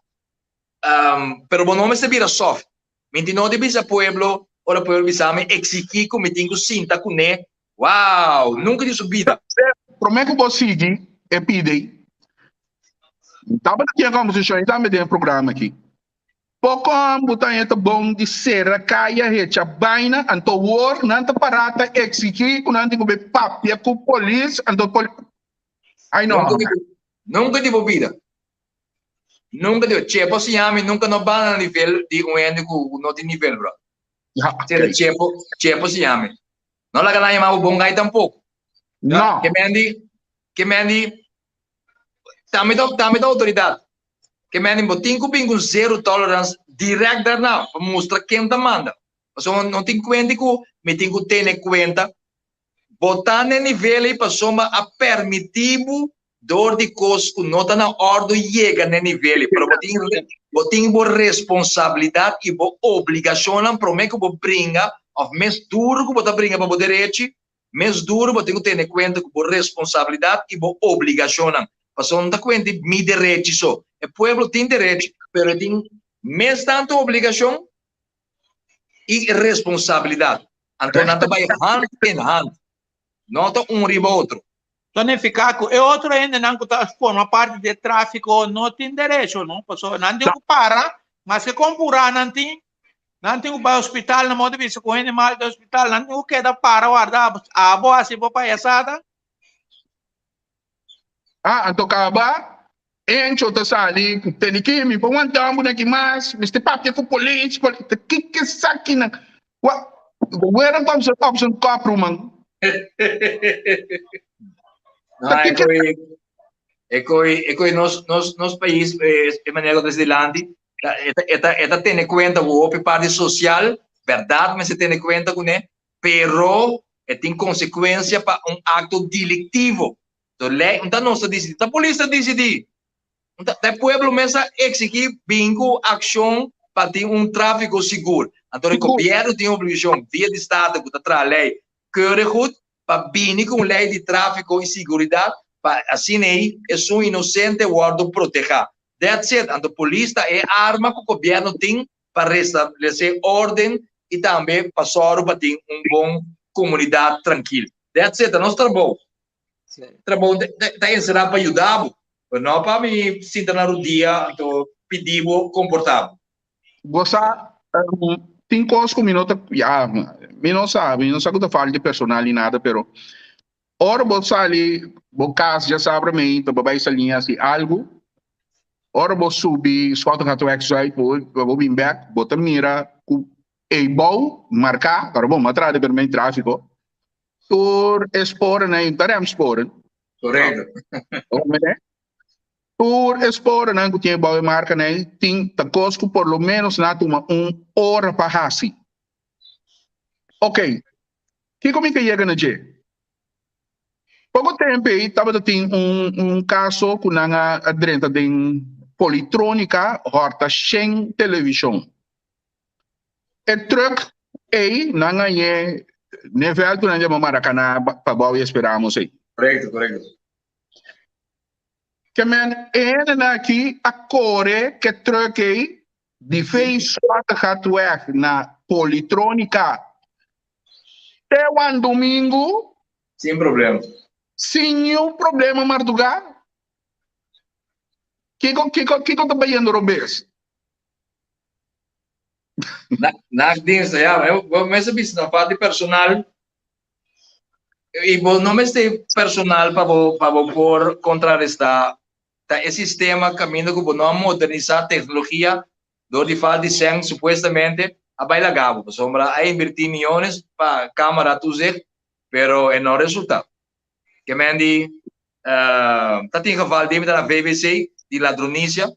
Pero bom não se vira soft. Menti não deve ser pueblo, ora pueblo bisa me exigir como tenho sinta com né. Uau, nunca de subida. Prometo que você siga e pide. Tava aqui a composição, estava dentro do programa aqui. Pouco botar é bom de ser a caia recha baina, anto war, nanta parata exigir, com nanti gobe papia com polícia, anto I know. Nunca de bebida. Nunca de. Chepo se chama, nunca não vai no nível de que não tem nível, bro. Chepo se chama. Não lá ganha mais o bom gai tampouco. Não. Que mendi. Também da autoridade. Que mendi, botinho com zero tolerance direto daarna. Para mostrar quem tá manda. Não tem conta que me tem que ter conta. Botar no nível aí para soma a permitivo dor de custo não está na ordem chega no nível para botar boa responsabilidade e boa obrigação para mim que vou brincar of mes duro que vou brincar para o direito mais duro, você tem que ter em conta com a responsabilidade e a obrigação. Porque não está conta de meu direito só. O povo tem direito, mas tem mais tanto obrigação e responsabilidade. Então, não está hand in hand. Não está riba outro. Então, ficar e outro ainda não forma parte de tráfico, não tem direito, não? Porque não tem que parar, mas se comprar, não tem que ir ao hospital, não pode vir com animal do hospital, não tem que para guardar a boa assim para passada. Então acaba, encho ta sali, tem que me pôr um tambo aqui mais, Mr. Papi com polícia, que saque na, where comes the option capro man? Não, é que nos países, de maneira brasileira, esta tem em conta o parte social, verdade, mas se tem em conta com ele, pero tem consequência para acto delictivo. Então, não se decide, a polícia decide. Então, o povo mesmo exigir bingo, ação para ter tráfico seguro. Então, o governo tem a obrigação, via de Estado, que está a lei, que para vir com lei de tráfico e segurança, para assim aí, é um inocente guarda proteger. That's it. Então, a polícia é a arma que o governo tem para restabelecer ordem e também para ter bom comunidade tranquila. That's it. Nós trabalhamos. Trabalhamos para ajudar, mas não para me sentar no dia, pedir comportável. Você tem coisas que me não sabe o que eu falo de personal e nada, pero ora você ali, você já sabe mim, para vai sair assim algo. Ora você subir, squat hat exercise, vou vir back, bota mira, e bom marcar, para bom atrás de mim tráfico. Por expor, né? Então expor. Correto. Por expor, né? Que tinha boa marca, né? Tem coisa por lo menos na toma hora para assim. Ok. Que como que chega na G? Pouco tempo aí, estava tem caso com a adrenta de politrônica, horta sem televisão. E truck aí, não é nível do nível Maracanã para boa esperamos aí. Correto. Que men aqui a core que truck aí de fez hardware na politrônica. Até um domingo. Sem problema. Sem nenhum problema, Marduga. Que tá bem, Robes? Na dinheiro, eu começo a pensar na parte personal e não me tem personal para por contrarrestar esse sistema caminho que não modernizar a tecnologia do de falta de sangue supostamente a baila gabo, sombra a invertir milhões para câmara tuzer, pero não resulta. Que mendi tá tinha que falar na BBC de ladronícia,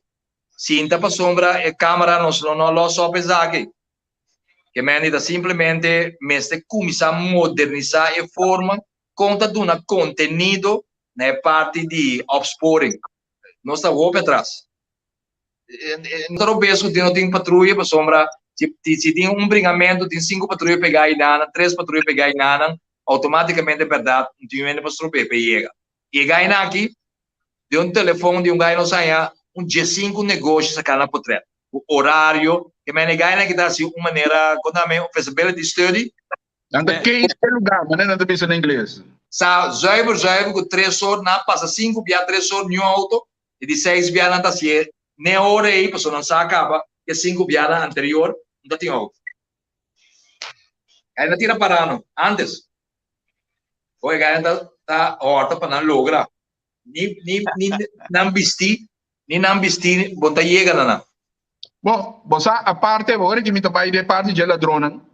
sinta para sombra a câmara não lo só pesar aqui. Que mendi simplesmente mestre começar a modernizar a forma conta de conteúdo na parte de opsporing. Não está o atrás. Não tem patrulha para sombra. Se tem brigamento, tem 5 patrulhas pegar aí nana, 3 patrulhas pegar aí nana, automaticamente é verdade, não tem nem para subir para chega. E aí aqui, de telefone de gajo não saia, G5 negócio sacar na portrait. O horário, que me negai que dá assim uma maneira, quando a minha feasibility study. Anda que é lugar, mas não pensa em inglês. Zuiver, com 3 horas, não passa 5 via 3 horas no auto, e de 6 via não tá assim, nem hora aí, a pessoa não se acaba, que 5 via anterior, não tem auto. Aí não tira parando, antes. O gajo tá horta para não lograr. Nem não vestir, bota chega não. Bom, você a parte agora que me tá de parte de ladrona.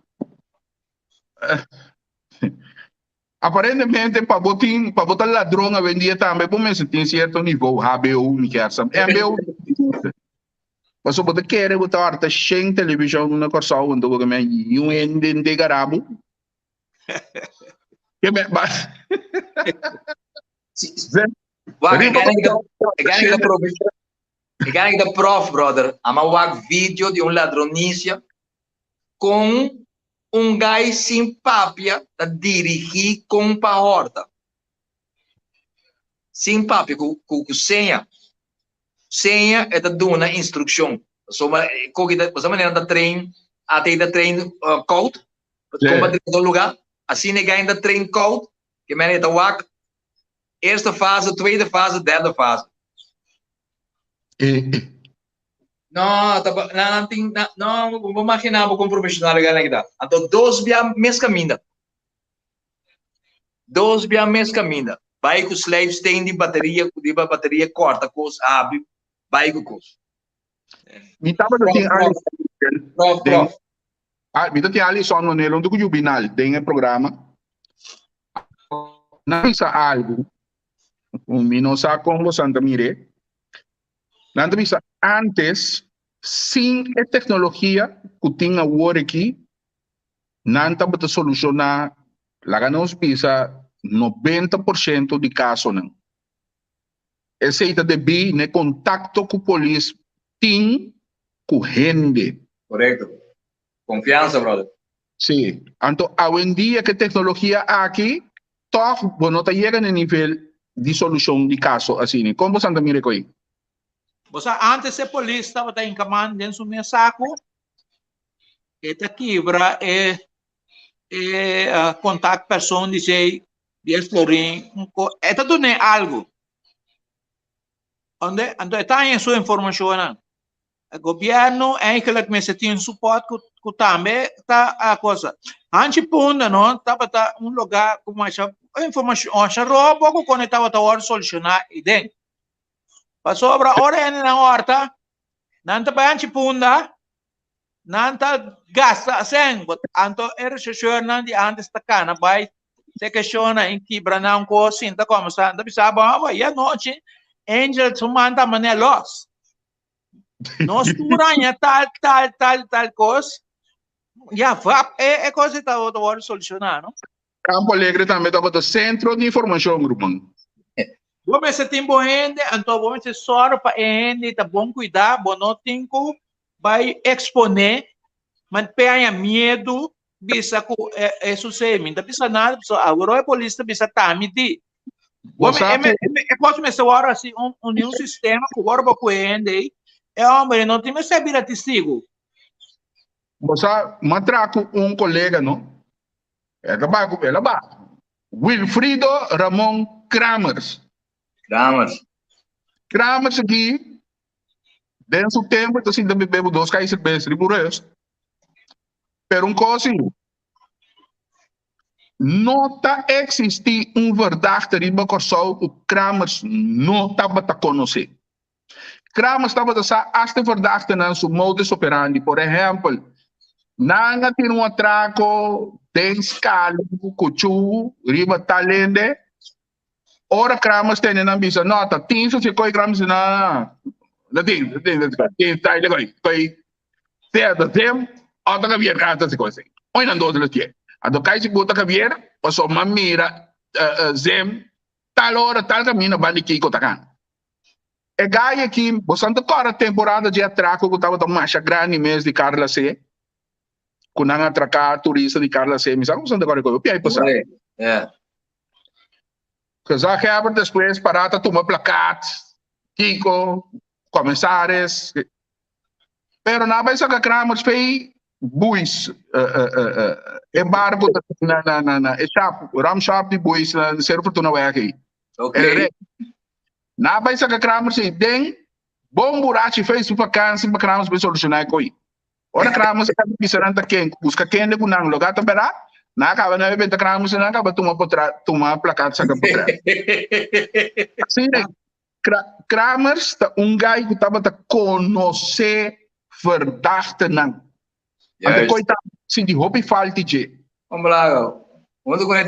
Aparentemente para botar ladrão a vender também, por menos tem certo nível, HBO, me quer saber. HBO. Mas você quer botar arte sem televisão na corção, quando eu me de garabo. Que me Ik ga prof, brother. Ama wag vídeo de ladronícia com gai sem papia a dirigir com a horta. Sem papia, com senha. Senha é da dona instrução. Essa maneira da trein, até da trein code, como do lugar, assim ninguém da trein code, que é da WAC, eerste fase, tweede fase, derde fase. Não, não vou imaginar com profissional que dá. Então, dois via mês caminho. Vai com os leves tem de bateria corta, com os abre, vai com os. Me tava assim, me tem ali só no nelo do juvenil, tem programa. Não isa algo, minosa com Santa Mire. Não bisa antes, sem a tecnologia que tinha agora aqui, não estava a solucionar, lá não bisa 90% de casos não. Esse aí de bi, né, contato com a polícia, tem com gente. Correto. Confiança, brother. Sim. Então, hoje em dia que a tecnologia aqui, toch, não está chegando no nível de solução de caso assim. Como você anda mire com aí? Você antes a polícia estava em comando dentro do meu saco, esta quebra é contato pessoa dizer de florim, esta não é algo. Onde está em sua informação, o governo é que ele tem suporte que também está a coisa. Antes ponta não estava um lugar como a informação, a roupa que conectava a hora solucionar ideia. Passou a hora na horta, não está bem antes ponta, não está gasta sem, então era chegou não de antes da cana, vai se questiona em que branão coisa, sinta como está, não precisa bom, e a noite Angel manda maneira los. Nós turanha tal coisa. Já é coisa que está agora solucionar, não? Campo Alegre também está no centro de informação, grupo. Vamos se tem bom gente, então vamos se só para gente, tá bom cuidar, bom não tem que vai exponer, mas tenha medo, bisa que é sucede, não precisa nada, agora a polícia precisa tamir. É posso me agora assim um sistema que agora vai correndo homem não tem mais saber testigo. Você matraco colega não? Ela vai. Wilfrido Ramon Kramers aqui dentro do tempo então assim também bebo 2 cervejas rigorosas. Pero coisa não está existir verdade riba corso o Kramers não estava a conhecer. Kramers estava a dizer esta verdade na sua modus operandi, por exemplo, nanga tem atraco, tem escala, cuchu, riba talende, ora Kramers tem na bisa nota, tem se coi Kramers na tem tá ele coi certo tem outra que vier carta se coisa. Oi não dois que a cai se bota que vier, passou uma mira zem tal hora tal caminho vai aqui cotacan. É gai aqui, você não tá temporada de atraco que estava tomando grande mês de Carla C. Que não atracar turista de Carla C. Me sabe você agora que eu piai passar. É. Que já que abre depois parada tomar placat, Kiko, comissários. Pero na vai sacar Kramers fei buis embargo na shop, ram shop de buis na ser fortuna vai aqui. Okay. Na vai sacar Kramers e den bom buraco fez para câncer para Kramers vai solucionar coi. Ora Kramers está pisando quem busca quem de kunang lugar também lá. Na acaba na evento Kramers na acaba tomar placat saca por trás. Assim, Kramers gai que estava a conhecer verdade não. Até coitado, se de roupa e falta de. Vamos lá, quando conhece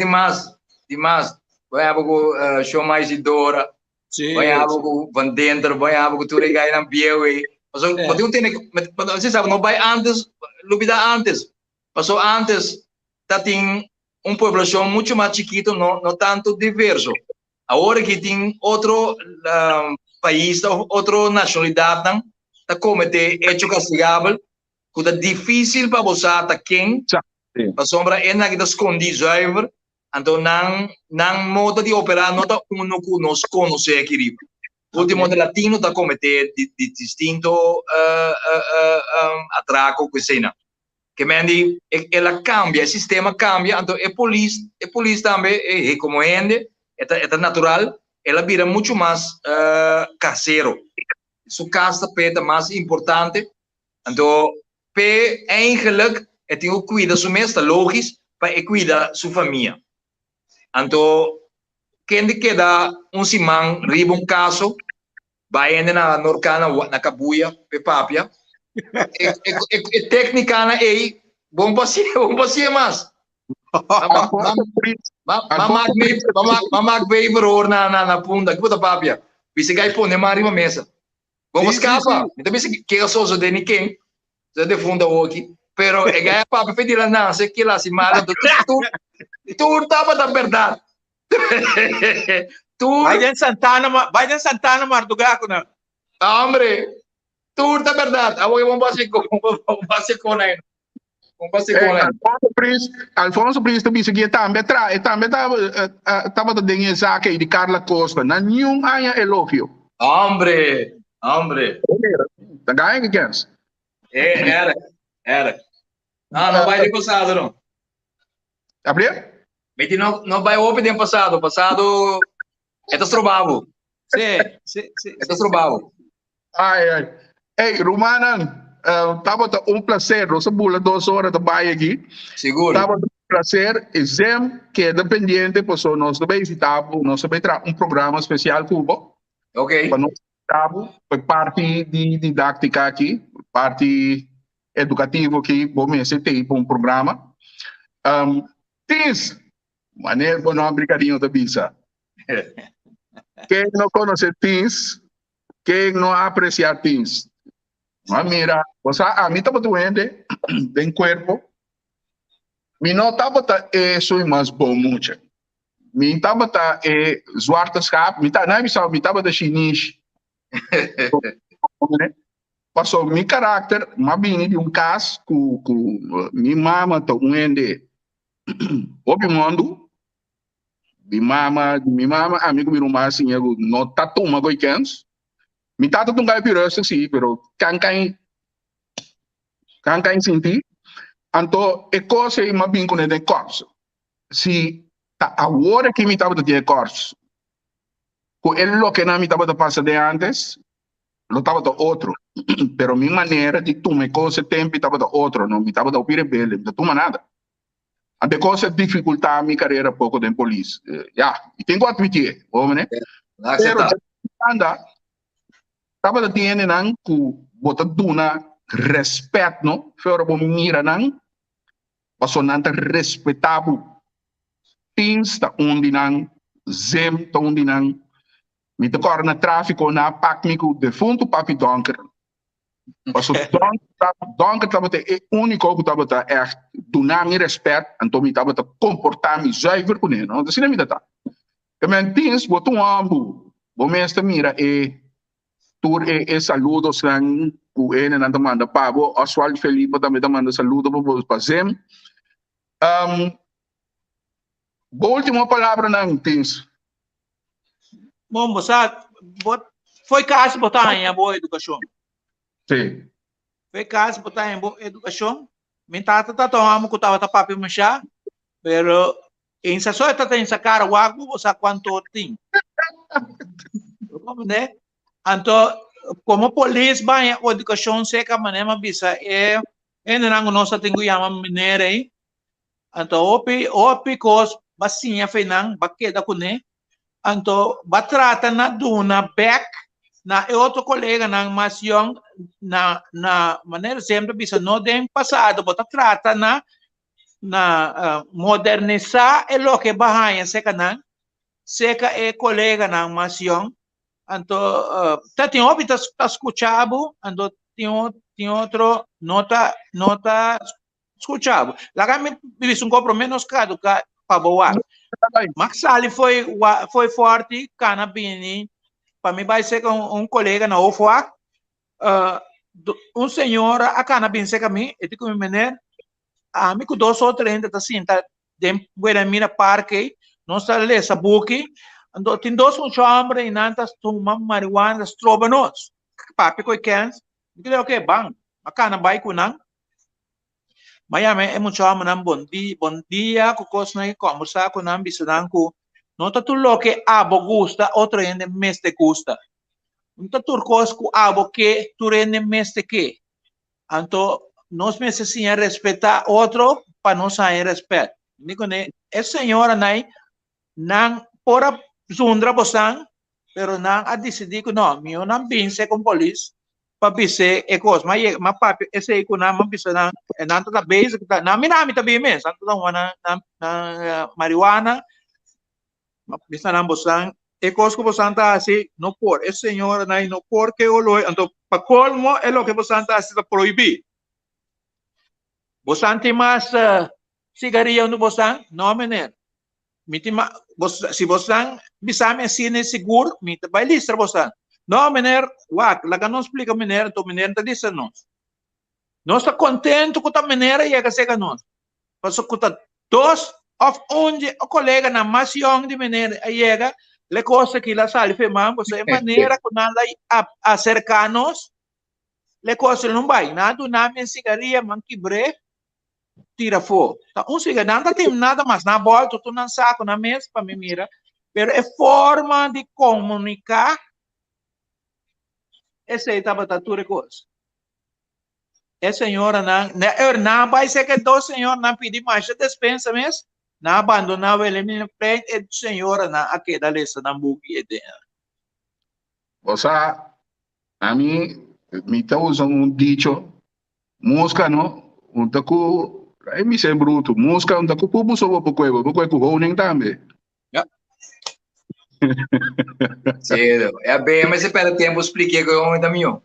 demais, vai haver show mais de Dora, vai haver van dentro, vai haver tudo aí na Biewe. Passou, pode um ter, você sabe, não vai antes, lubida antes. Passou antes, tá tem população muito mais chiquito, não tanto diverso. Agora que tem outro país, outra nacionalidade, tá comete hecho castigável, que é difícil para você tá quem Sim. A sombra é na que escondi zuiver, então não modo de operar não tá uno que nos conhece aqui. Último de latino tá cometer de distinto atraco que seja. Que mendi ela cambia, o sistema cambia, então é polícia também é como é natural, ela vira muito mais caseiro. Sua casa é mais importante. Então, eigenlijk, het is ook cuida su mesta logisch, para cuida su família. Então, quem queda simão riba caso, vai na norcana na cabuia, pe papia. Técnica na bom passeio mais. Mamak veiver hoor na punda, que puta papia. Bisa gai pone mari ma mesa. Vamos escapa. Então bisa que eu sou de ninguém. De funda aqui. Pero é gai papi pedir a não, sei que lá se mala tu tava da verdade. Tu Biden Santana Mardugaco na. Hombre, tu da verdade. Agora vamos fazer com aí. Alfonso Prince também seguia também estava dando zaken de Carla Costa, na nenhum aya elogio. Hombre. Da ganha que queres? Era. Não vai de passado não. Abriu? Mas não vai ouvir de passado. Passado é trobavo. Sim. É trobavo. Ai. Ei, Romana. Estava um prazer, nossa bula 2 horas de baia aqui. Seguro. Estava um prazer, exame que é dependente, pois nós também visitamos, nós também temos programa especial Cuba. Ok. Para nós visitamos, parte de didática aqui, parte educativa aqui, bom, esse tem programa. Tins, maneira para não brincadinho da bisa. Quem não conhece Tins, quem não aprecia Tins, mira, a mí estaba doente de cuerpo. Mi no estaba eso y más bom mucho. Mi estaba zwartenschap. Mi estaba de chinês. Passou mi carácter, mas vim de caso com mi mama tá doente. Obi mundo. Mi mama, amigo meu irmão assim, eu não tá toma goians. Mi tata tungai pirosa sim, pero kankai senti. Anto e cose ma vincono del corso. Si a ora che mi tava de corso. Co lo que na mi tava passa de antes, lo tava do outro. Pero mi maneira de tomar cose tempo tava do outro, não mi tava da opire belle, não toma nada. Ante cose dificultà mi carreira pouco de polícia. E tenho que admitir, homem, né? Pero anda tava da tiene nang ku bota duna respeito no fora bom mira nang passo nanta respeitabo tins ta undi nang zem ta undi nang mi te corna tráfico na pak mi ku defunto papi donker passo donker tava te único que tava ta duna mi respeito anto mi tava ta comportar mi zuiver com ele não assim não me dá que men tins botou ambu bom esta mira tur saludos lang kuene nang manda Pablo Oswald Felipe também manda saludo para Zem. Última palavra nang Tins. Bom, foi caso botar em boa educação. Sim. Foi caso botar em boa educação. Minha tata tomamos que tava papi machá, pero em sa só tá em sa cara wago, você quanto tem. Né? Então, como polícia vai a educação seca maneira bisa nang nossa tenho yama maneira aí. Então, opi cos basinha fenang bakeda kune. Então, batrata na duna back na outro colega nang mas young na maneira sempre bisa no dem passado, bota trata na modernizar lo que bahanha seca colega nang mas young. Então, tem óbito tá escutado, então tem outro nota escutado. Lá me visto um compro menos caro para boa. Max Sali foi forte, canabini. Para mim vai ser um colega na UFOA, senhor a canabini seca mim, e como menino, me com 2 ou 3 tá assim, tá dem buena mina parque, não está ali essa buque, ando tem 2 um chambre e nantas toma marihuana, stroba nós. Papi coi cans, digo que bang, makana bai com não. Mayame é muito chambre não bom dia, com coisa na conversar com não bisanang ko. Não tá tudo lo que abo gusta, outro ainda mês te gusta. Não tá tudo coisa que abo que tu ainda mês te que. Então, nós precisamos respeitar outro para nós ter respeito. Digo, né, essa senhora não pora zundra bosang, pero não a decidir que não, meu não binse com polícia, para binse é coisa, mas papi, esse aí que não binse não, não tá base, não me não me tá bem mesmo, não na marihuana, mas binse não bosang, é coisa que bosang tá assim, não por, essa senhora não por que o lo, então para colmo é lo que bosang tá assim proibir. Bosang tem mais cigarilha no bosang? Não, menino. Se bosang bisa me sine seguro, mita vai listra bosang. Não, menino, wak, laga não explica menino, então menino tá listra nós. Nós tá contente com a menino e a chega nós. Passou com a 2 of onde o colega na mais young de menino chega, le coisa que lá sale femam, você é maneira com nada acercar nós, le coisa não vai, nada, nada, cigarilha, manquibre, tira fogo. Então, cigarro não tem nada mais na volta, tu não saco na mesa para me mirar, mas é forma de comunicar. Essa aí estava tudo coisa. Essa senhora não vai ser que 2 senhoras não pedir mais dispensa mesmo, não abandonar ele na frente, e senhora não aqui da lista na bugue. O sea, a mí me está usando un dicho, música, ¿no? Un taco, ay, me sé bruto, música, un taco, pupo sobo po cuevo honing también. Sim, é bem, mas você perde tempo expliquei que eu homem da minha.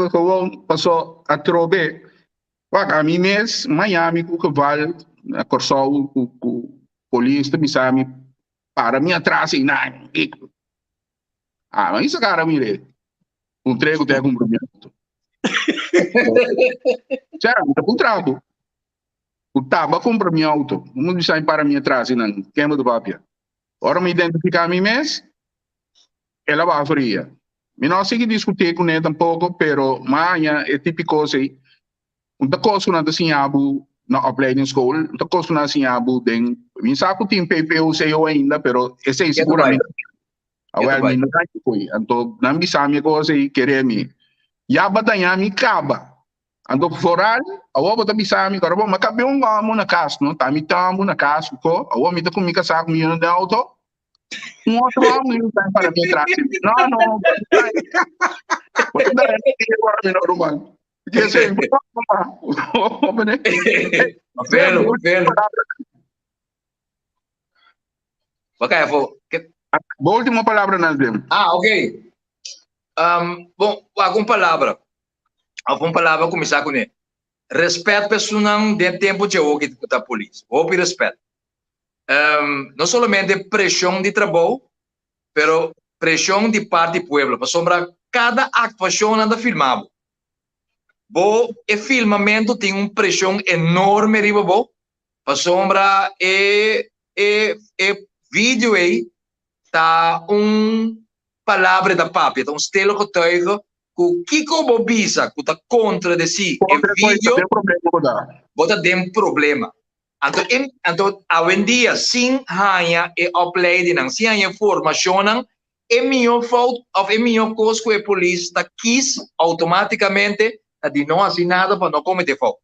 Gewoon passou a trobe. Wak, a mim mesmo, Miami, com o cavalo, a Corsol, o polícia, me sabe, para mim atrás, e não. Mas isso, cara, mire, um treco tem compromisso. Sério, tá com trago. O taba compra minha auto. Não me sai para mim atrás, e não, queima do papel. Ora, me identificar a mim mesmo, ela vai fria. Eu não sei que discutir com ele tampouco, pero amanhã é típico assim. Um coisa na desenhado na opleidingsschool, um coisa na desenhado den. Minha saco tem PPU eu ainda, pero esse é seguramente. Awal mi não foi. Então, não me sabe coisa aí querer me. Ya batanya mi kaba. Então, foral, awo bata me sabe, agora vamos acabar amo na casa, não? Tá me tamo na casa, ko. Awo me tá com minha saco me no auto. Um outro homem não para mim atrás. Não. Porque não é agora me no rumano. Que sei, Velo. Ok, vou. A última palavra nós temos. Ok. Bom, alguma palavra começar com ele. Respeito pessoal de tempo de hoje da polícia. Houve respeito. Não somente pressão de trabalho, pero pressão de parte do povo. Para sombra cada atuação anda filmado. O filmamento tem uma pressão enorme riba bo. Para sombra vídeo aí tá palavra da papi, tá estilo que teve que Kiko Bobisa que tá contra de si vídeo bota tem problema. Então hoje em dia sem hanha e opleiding, sem hanha formação, é minha falta, é minha coisa que a polícia tá quis automaticamente de não fazer nada para não cometer falta.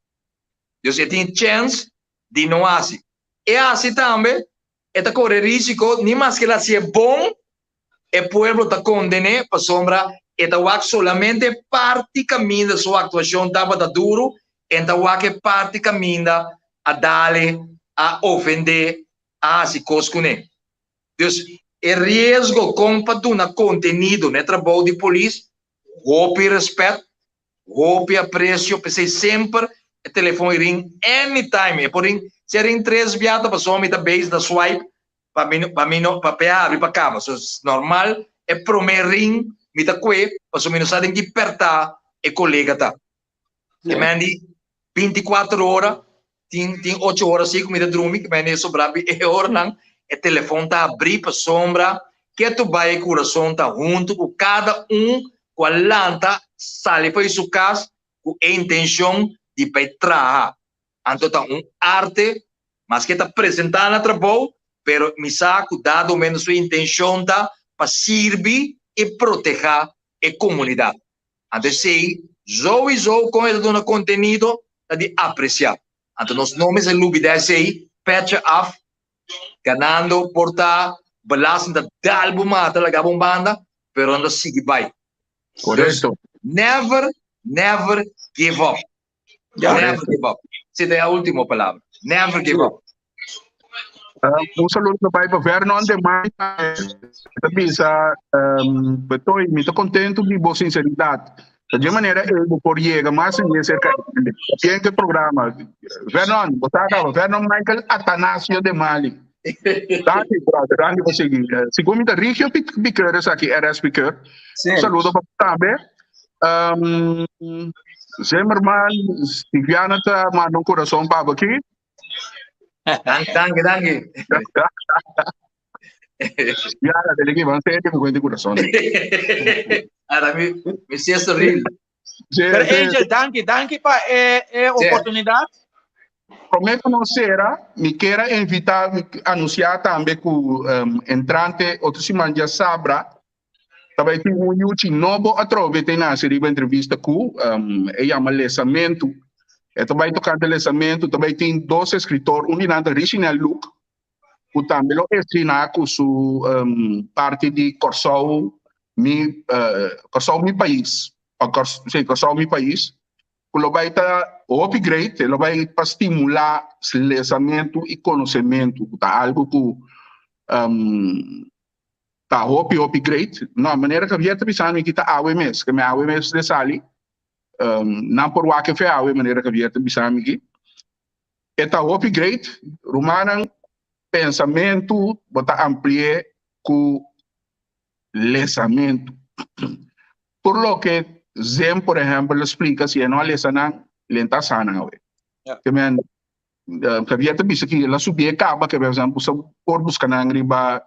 Você tem chance de não fazer. E assim também, é correr risco, nem mais que ela seja bom, o povo está condenado para sombra, é solamente parte caminho da sua atuação estava duro, então é parte caminho a dar, a ofender, a se coscunar. Então, o risco compartilhar conteúdo no trabalho de polícia, roupa respeito, roupa apreço, pensei sempre, o telefone ring anytime, porém, se ring 3 viadas, para só me da base da swipe, para pegar e para cá, normal, é primeiro ring, me da que, para só me não sabe que apertar, é colega tá. E mandi, 24 horas, tem 8 horas assim, comida dormir, que vai sobrar e hora não, o telefone tá abrir para sombra, que tu vai o coração tá junto com cada com a lanta, sai para sua casa, com a intenção de para trabalhar. Então tá arte, mas que está apresentando a trabalho, pero me saco dado menos sua intenção tá para servir e proteger a comunidade. Então sei, com esse conteúdo, tá de apreciar. Então os nomes é lubidez aí, patch off, ganhando portar, belastando da álbum mata la banda, pero não sigue vai. Correto. Never give up. Never give up. Essa é a última palavra. Never give up. Saludo para o Vernon de mais. Estou muito contente de boa sinceridade. De maneira eu por chegar mais e cerca de programa. Vernon Michael Atanasio de Mali. Danke, brother. Danke por seguir. Segundo a Rigio Piqueres aqui, era speaker. Saludo para também. Zimmerman, Stiviana tá mandando coração para aqui. Danke. Stiviana, dele que vão ter que cuidar de coração. Ara me siento real. Angel, danke para a oportunidade. Prometo não será, me quero invitar, anunciar também que entrante, outra semana já sabra, também tem YouTube novo, através de uma série de entrevistas com chama Lesamento, também tocando Lesamento, também tem 2 escritores, um de Original Look, que também lo escreve com sua parte de Corsol, mi país, Corsol mi país, que vai estar upgrade, ele vai para estimular o lesamento e conhecimento, tá algo que tá upgrade, na maneira que havia pensado que tá AWMS, que me AWMS de sali, não por o que foi a maneira que havia pensado que tá upgrade, rumana pensamento, botar ampliar com lesamento, por lo que Zem, por exemplo, explica se não lesana lenta sana, que men que havia visto que ela subia acaba que por exemplo por buscar na riba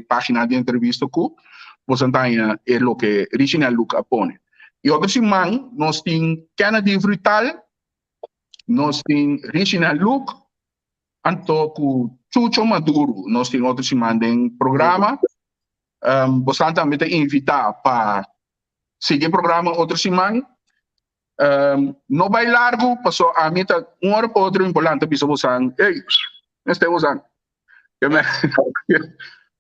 página de entrevista com você tem é o que original look apone e outra semana nós tem Kennedy Frutal, nós tem original look anto com Chucho Maduro, nós tem outra semana em programa você também te invitar para seguir o programa outra semana. Não vai largo, passou a mim tá hora para outra importante, bisa bosan. Ei, neste bosan.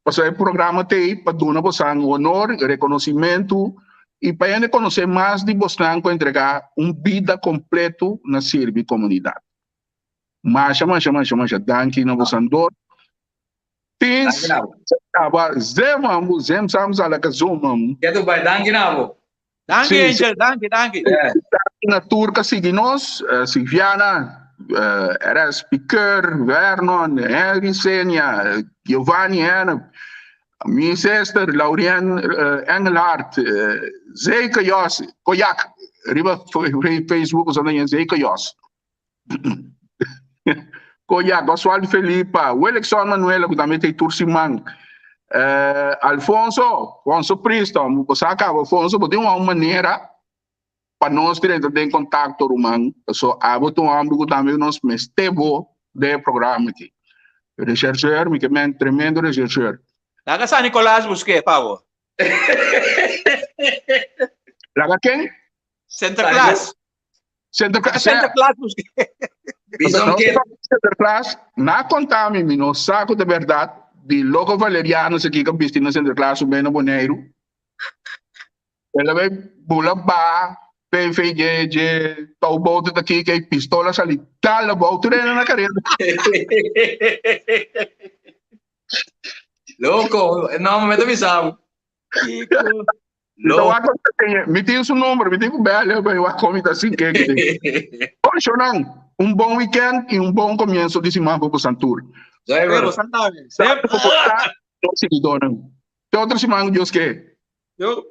Passou o programa tem para dar bosan honor, reconhecimento e para ele conhecer mais de bosan para entregar vida completo na servir comunidade. Mas danke na bosan do. Tens, zem samos ala kazumam. Quero vai danke nabo. Danke, Angel, danke. Na turca seguir nós, Silviana, era speaker, Vernon, Henry Senia, Giovanni, minha sister, Laurian Engelhardt, Zeika Jos, Koyak, riba Facebook, usando em Zeika Jos. Koyak, Oswaldo Felipa, Welexon Manuela, que também tem Tursimang. Alfonso Pristo, você acaba, Alfonso, de uma maneira para nós ter em contato humano, só aboto que também nós mestebo de programa aqui. Rechercheur, me que é tremendo rechercheur. Laga San Nicolás busqué, Pavo. Laga quem? Center Class busqué. Center Class, na contar-me, no saco de verdade, de logo valeriano aqui que viste na Center Class o bem no Boneiro. Ela vai bula ba, PFG, tau boto daqui que é pistola ali, tal boto na carreira. Louco, não, momento avisado. Então, me tem o número, me tem o belo, eu a comida assim que Poxa, não, bom weekend e bom começo de semana para o Santur. Sempre. Seguidor, não. Tem outra semana, Deus quer. Eu